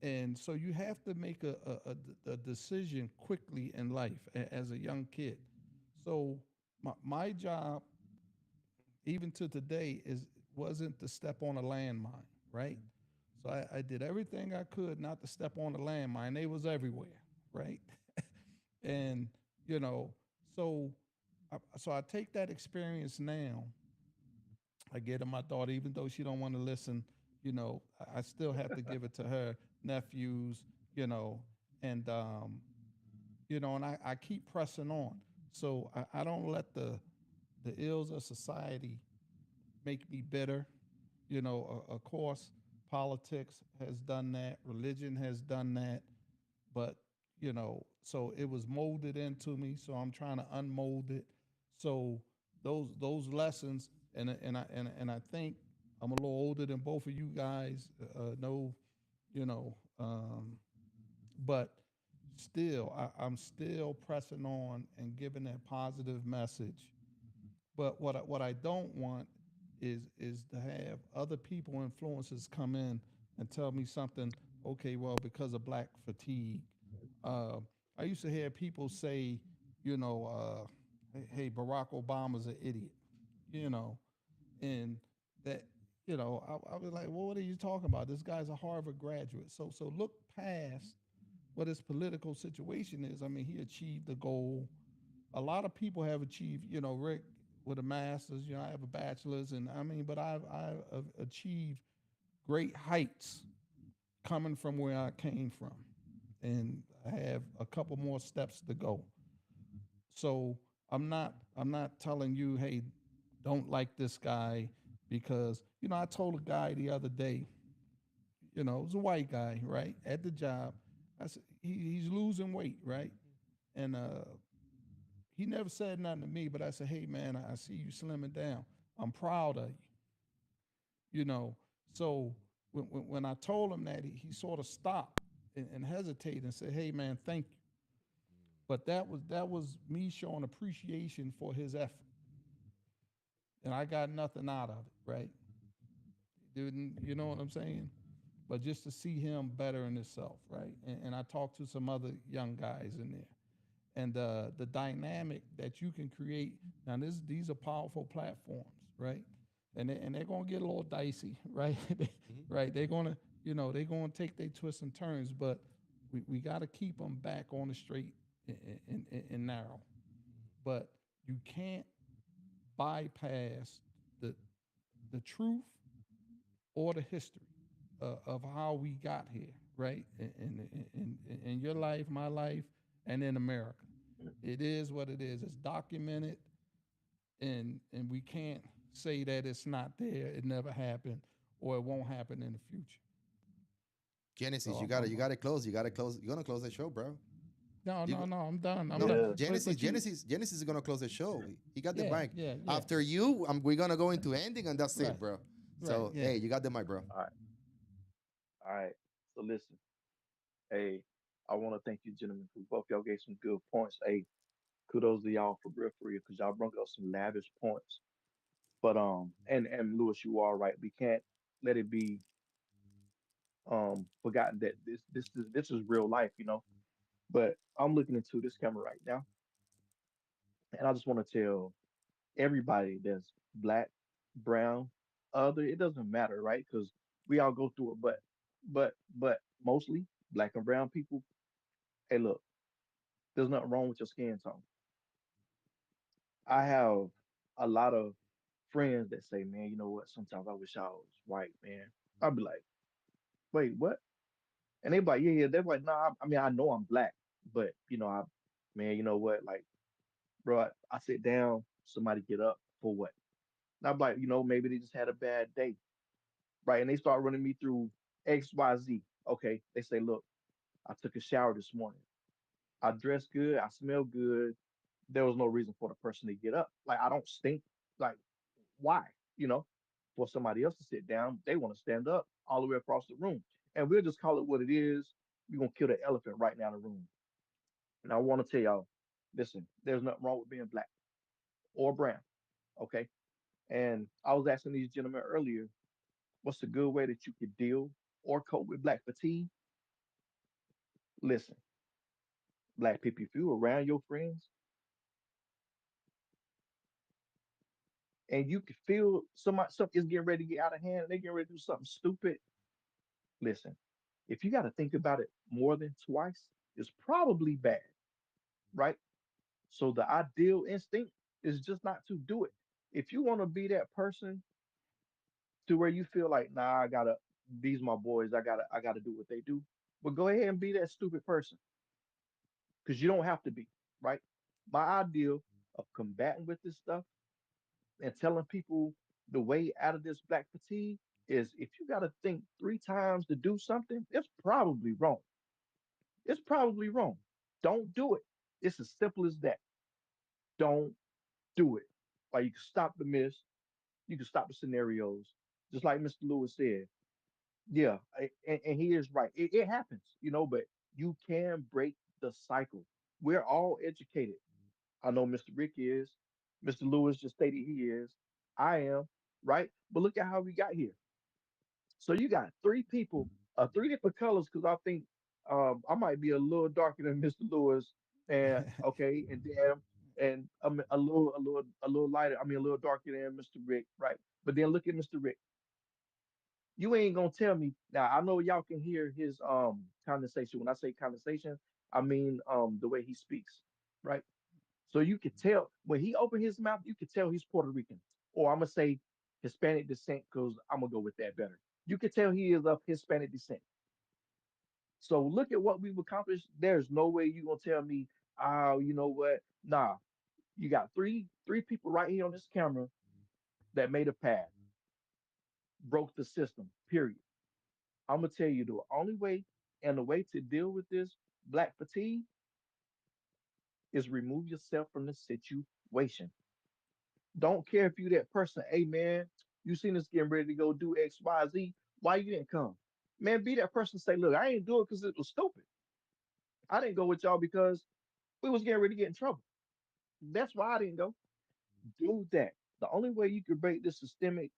and so you have to make a decision quickly in life as a young kid. So my job, even to today, is wasn't to step on a landmine, right? So I did everything I could not to step on the landmine. They was everywhere, right? And you know, so I take that experience now. I get to my daughter, even though she don't want to listen. I still have to give it to her nephews. You know, and and I keep pressing on. So I don't let the ills of society make me bitter. Of course, politics has done that, religion has done that, but so it was molded into me. So I'm trying to unmold it. So those lessons, and I think I'm a little older than both of you guys. No, you know, but still, I'm still pressing on and giving that positive message. But what I don't want is to have other people influences come in and tell me something. Okay, well, because of black fatigue, uh, I used to hear people say, hey, Barack Obama's an idiot, you know, and that I was like, well, what are you talking about? This guy's a Harvard graduate. So look past what his political situation is. I mean, he achieved the goal. A lot of people have achieved, Rick with a master's, I have a bachelor's, and but I've achieved great heights coming from where I came from, and I have a couple more steps to go. So I'm not telling you, hey, don't like this guy, because I told a guy the other day, it was a white guy, right, at the job. I said he's losing weight, right, and he never said nothing to me, but I said, hey man, I see you slimming down. I'm proud of you. You know, so when I told him that, he sort of stopped and hesitated and said, hey man, thank you. But that was me showing appreciation for his effort, and I got nothing out of it, right? Didn't you know what I'm saying? But just to see him better in himself, right? And I talked to some other young guys in there, and the dynamic that you can create. Now, these are powerful platforms, right? And they're gonna get a little dicey, right? Right? They're gonna, they're gonna take their twists and turns, but we got to keep them back on the straight and narrow. But you can't bypass the the truth or the history of how we got here, right? In your life, my life, and in America. It is what it is. It's documented, and we can't say that it's not there, it never happened, or it won't happen in the future. So Genesis, you I'm, gotta I'm you gotta close. You gotta close. You're gonna close the show, bro. no, You no, go, no. I'm done. I'm no, done. Yeah. Genesis, But you, Genesis is gonna close the show. He got the yeah, mic. yeah, yeah. After you, we're gonna go into ending, and that's it, Right, bro. right, So yeah. hey, you got the mic, bro. All right. All right. So listen, hey, I want to thank you, gentlemen, for both y'all gave some good points. Hey, kudos to y'all for real, because y'all brought up some lavish points. But and Lewis, you are right. We can't let it be forgotten that this is real life, But I'm looking into this camera right now, and I just want to tell everybody that's black, brown, other, it doesn't matter, right? Because we all go through it, but mostly black and brown people, hey, look, there's nothing wrong with your skin tone. I have a lot of friends that say, man, you know what? Sometimes I wish I was white, man. I'd be like, wait, what? And they be like, yeah, yeah. They're like, nah. I mean, I know I'm black, but man, you know what? Like, bro, I sit down, somebody get up for what? And I'm like, maybe they just had a bad day, right? And they start running me through X, Y, Z. Okay, they say, look, I took a shower this morning. I dressed good. I smell good. There was no reason for the person to get up. Like, I don't stink. Like, why? You know, for somebody else to sit down, they want to stand up. all the way across the room. And we'll just call it what it is. We're gonna kill the elephant right now in the room. And I want to tell y'all, listen, there's nothing wrong with being black or brown. Okay. And I was asking these gentlemen earlier, what's a good way that you could deal or cope with black fatigue? Listen, black people, if you around your friends and you can feel something is getting ready to get out of hand and they getting ready to do something stupid, listen, if you got to think about it more than twice, it's probably bad, right? So the ideal instinct is just not to do it. If you want to be that person to where you feel like, nah, I gotta, these my boys, I gotta do what they do. But go ahead and be that stupid person because you don't have to be, right? My ideal of combating with this stuff and telling people the way out of this black fatigue is if you got to think 3 times to do something, it's probably wrong. It's probably wrong. Don't do it. It's as simple as that. Don't do it. Like you can stop the miss, you can stop the scenarios. Just like Mr. Lewis said, yeah, and he is right. It happens, but you can break the cycle. We're all educated. I know Mr. Rick is. Mr. Lewis just stated he is. I am, right? But look at how we got here. So you got 3 people, 3 different colors, because I think I might be a little darker than Mr. Lewis, and okay, and then and I'm a little lighter. I mean, a little darker than Mr. Rick, right? But then look at Mr. Rick. You ain't gonna tell me now. I know y'all can hear his condensation. When I say condensation, I mean the way he speaks, right? So you could tell when he opened his mouth, you could tell he's Puerto Rican, or I'm gonna say Hispanic descent because I'm gonna go with that better. You could tell he is of Hispanic descent. So look at what we've accomplished. There's no way you gonna tell me, oh, you know what? Nah, you got three people right here on this camera that made a path, broke the system. Period. I'm gonna tell you the only way and the way to deal with this black fatigue is remove yourself from the situation. Don't care if you that person. Hey man, you seen us getting ready to go do X, Y, Z. Why you didn't come? Man, be that person. Say, look, I ain't do it because it was stupid. I didn't go with y'all because we was getting ready to get in trouble. That's why I didn't go. Do that. The only way you can break this systemic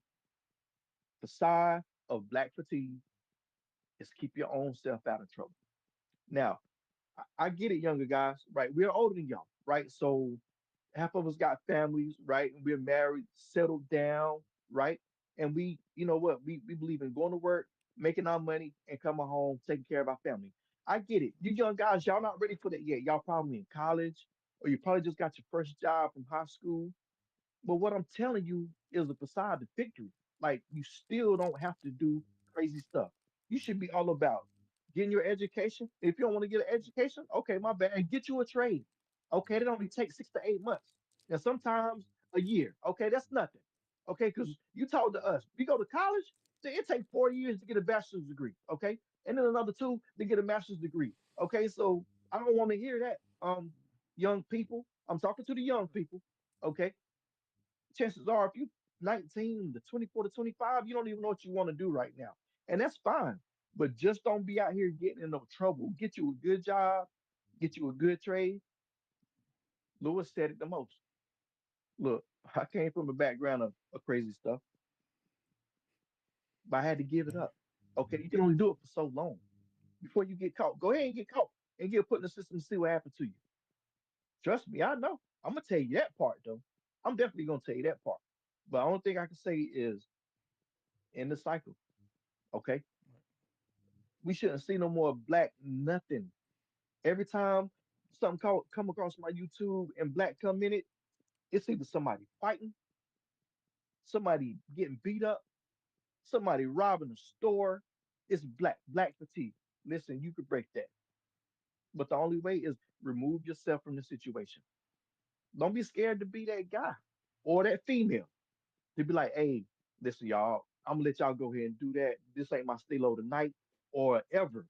facade of black fatigue is keep your own self out of trouble. Now, I get it, younger guys, right? We're older than y'all, right? So half of us got families, right? And we're married, settled down, right? And we, you know what, we believe in going to work, making our money, and coming home, taking care of our family. I get it. You young guys, y'all not ready for that yet. Y'all probably in college, or you probably just got your first job from high school. But what I'm telling you is a facade to victory. Like you still don't have to do crazy stuff. You should be all about getting your education. If you don't want to get an education, okay, my bad. And get you a trade. Okay, that only takes 6 to 8 months. And sometimes a year. Okay, that's nothing. Okay, because you told to us, we go to college, so it takes 4 years to get a bachelor's degree. Okay, and then another 2 to get a master's degree. Okay, so I don't want to hear that. Young people, I'm talking to the young people. Okay, chances are if you 19 to 24 to 25, you don't even know what you want to do right now. And that's fine. But just don't be out here getting in no trouble. Get you a good job, get you a good trade. Lewis said it the most. Look, I came from a background of crazy stuff, but I had to give it up. Okay, you can only do it for so long before you get caught. Go ahead and get caught and get put in the system and see what happened to you. Trust me, I know. I'm gonna tell you that part though. I'm definitely gonna tell you that part. But the only thing I can say is in the cycle. Okay, we shouldn't see no more black nothing. Every time something come across my YouTube and black come in it, it's either somebody fighting, somebody getting beat up, somebody robbing a store. It's black fatigue. Listen, you could break that, but the only way is remove yourself from the situation. Don't be scared to be that guy or that female to be like, hey, listen, y'all, I'm gonna let y'all go ahead and do that. This ain't my stilo tonight or ever.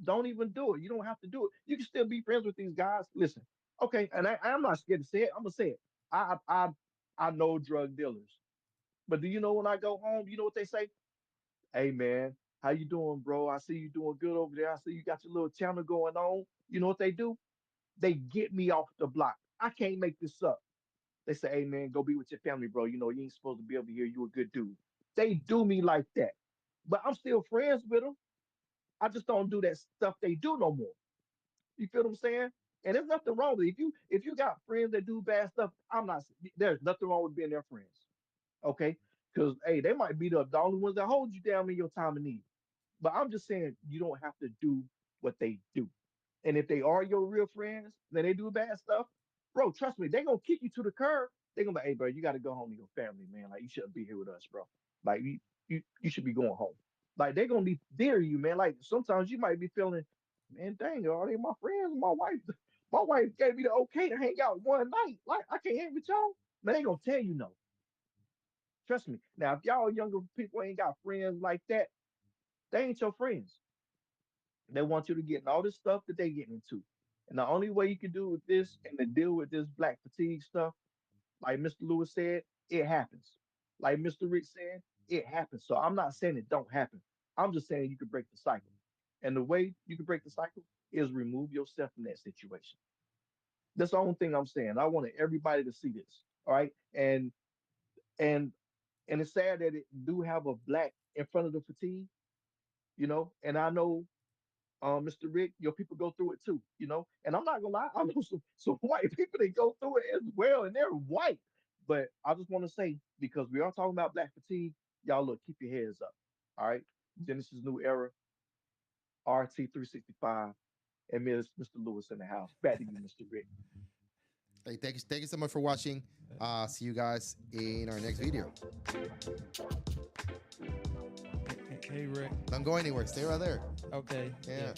Don't even do it. You don't have to do it. You can still be friends with these guys. Listen, okay, and I'm not scared to say it. I'm gonna say it. I know drug dealers, but do you know when I go home? You know what they say? Hey man, how you doing, bro? I see you doing good over there. I see you got your little channel going on. You know what they do? They get me off the block. I can't make this up. They say, hey man, go be with your family, bro. You know, you ain't supposed to be over here. You a good dude. They do me like that. But I'm still friends with them. I just don't do that stuff they do no more. You feel what I'm saying? And there's nothing wrong with it. If you got friends that do bad stuff, I'm not there's nothing wrong with being their friends. Okay? Because hey, they might be the only ones that hold you down in your time of need. But I'm just saying you don't have to do what they do. And if they are your real friends, then they do bad stuff, bro, trust me, they gonna kick you to the curb. They gonna be, hey, bro, you gotta go home to your family, man. Like you shouldn't be here with us, bro. Like you should be going home. Like they're gonna be dear to you, man. Like sometimes you might be feeling, man, dang, are they my friends? My wife gave me the okay to hang out one night. Like I can't hang with y'all. Man, they gonna tell you no. Trust me. Now, if y'all younger people ain't got friends like that, they ain't your friends. They want you to get in all this stuff that they getting into. And the only way you can do with this and to deal with this black fatigue stuff, like Mr. Lewis said, it happens. Like Mr. Rick said, it happens. So I'm not saying it don't happen. I'm just saying you can break the cycle. And the way you can break the cycle is remove yourself from that situation. That's the only thing I'm saying. I wanted everybody to see this. All right. And and it's sad that it do have a black in front of the fatigue, you know. And I know Mr. Rick, your people go through it too, you know. And I'm not gonna lie, I know some white people that go through it as well, and they're white. But I just want to say, because we are talking about black fatigue, y'all look, keep your heads up. All right. Genesis New Era, RT365, and Mr. Lewis in the house. Back to you, Mr. Rick. Hey, thank you so much for watching. See you guys in our next video. Hey, Rick. Don't go anywhere. Stay right there. Okay. Yeah.